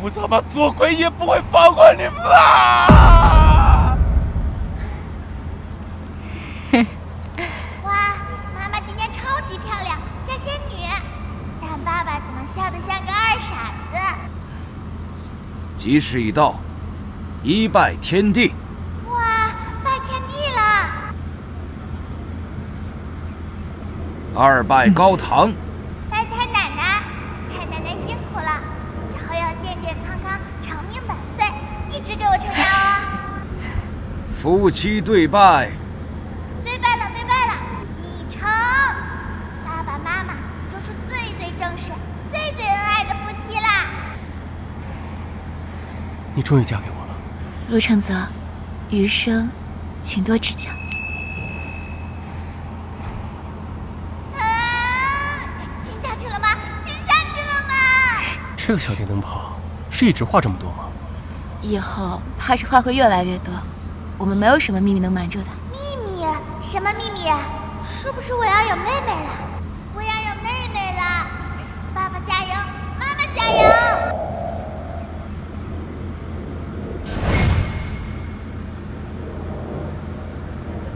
[SPEAKER 2] 我他妈做鬼也不会放过你们啊！
[SPEAKER 4] 哇，妈妈今天超级漂亮，像仙女。但爸爸怎么笑得像个二傻子？
[SPEAKER 7] 吉时已到，一拜天地。
[SPEAKER 4] 哇，拜天地了！
[SPEAKER 7] 二拜高堂。
[SPEAKER 4] 拜太奶奶，太奶奶辛苦了，以后要健健康康、长命百岁，一直给我撑腰哦。
[SPEAKER 7] 夫妻对拜。
[SPEAKER 4] 对拜了，已成。爸爸妈妈就是最正式、最恩爱的夫妻啦。
[SPEAKER 5] 你终于嫁给我了，
[SPEAKER 1] 陆承泽，余生请多指教。
[SPEAKER 4] 亲下去了吗？亲下去了吗？
[SPEAKER 5] 这个小电灯泡是一直画这么多吗？
[SPEAKER 1] 以后怕是话会越来越多，我们没有什么秘密能瞒住他。
[SPEAKER 4] 秘密？什么秘密？是不是我要有妹妹了？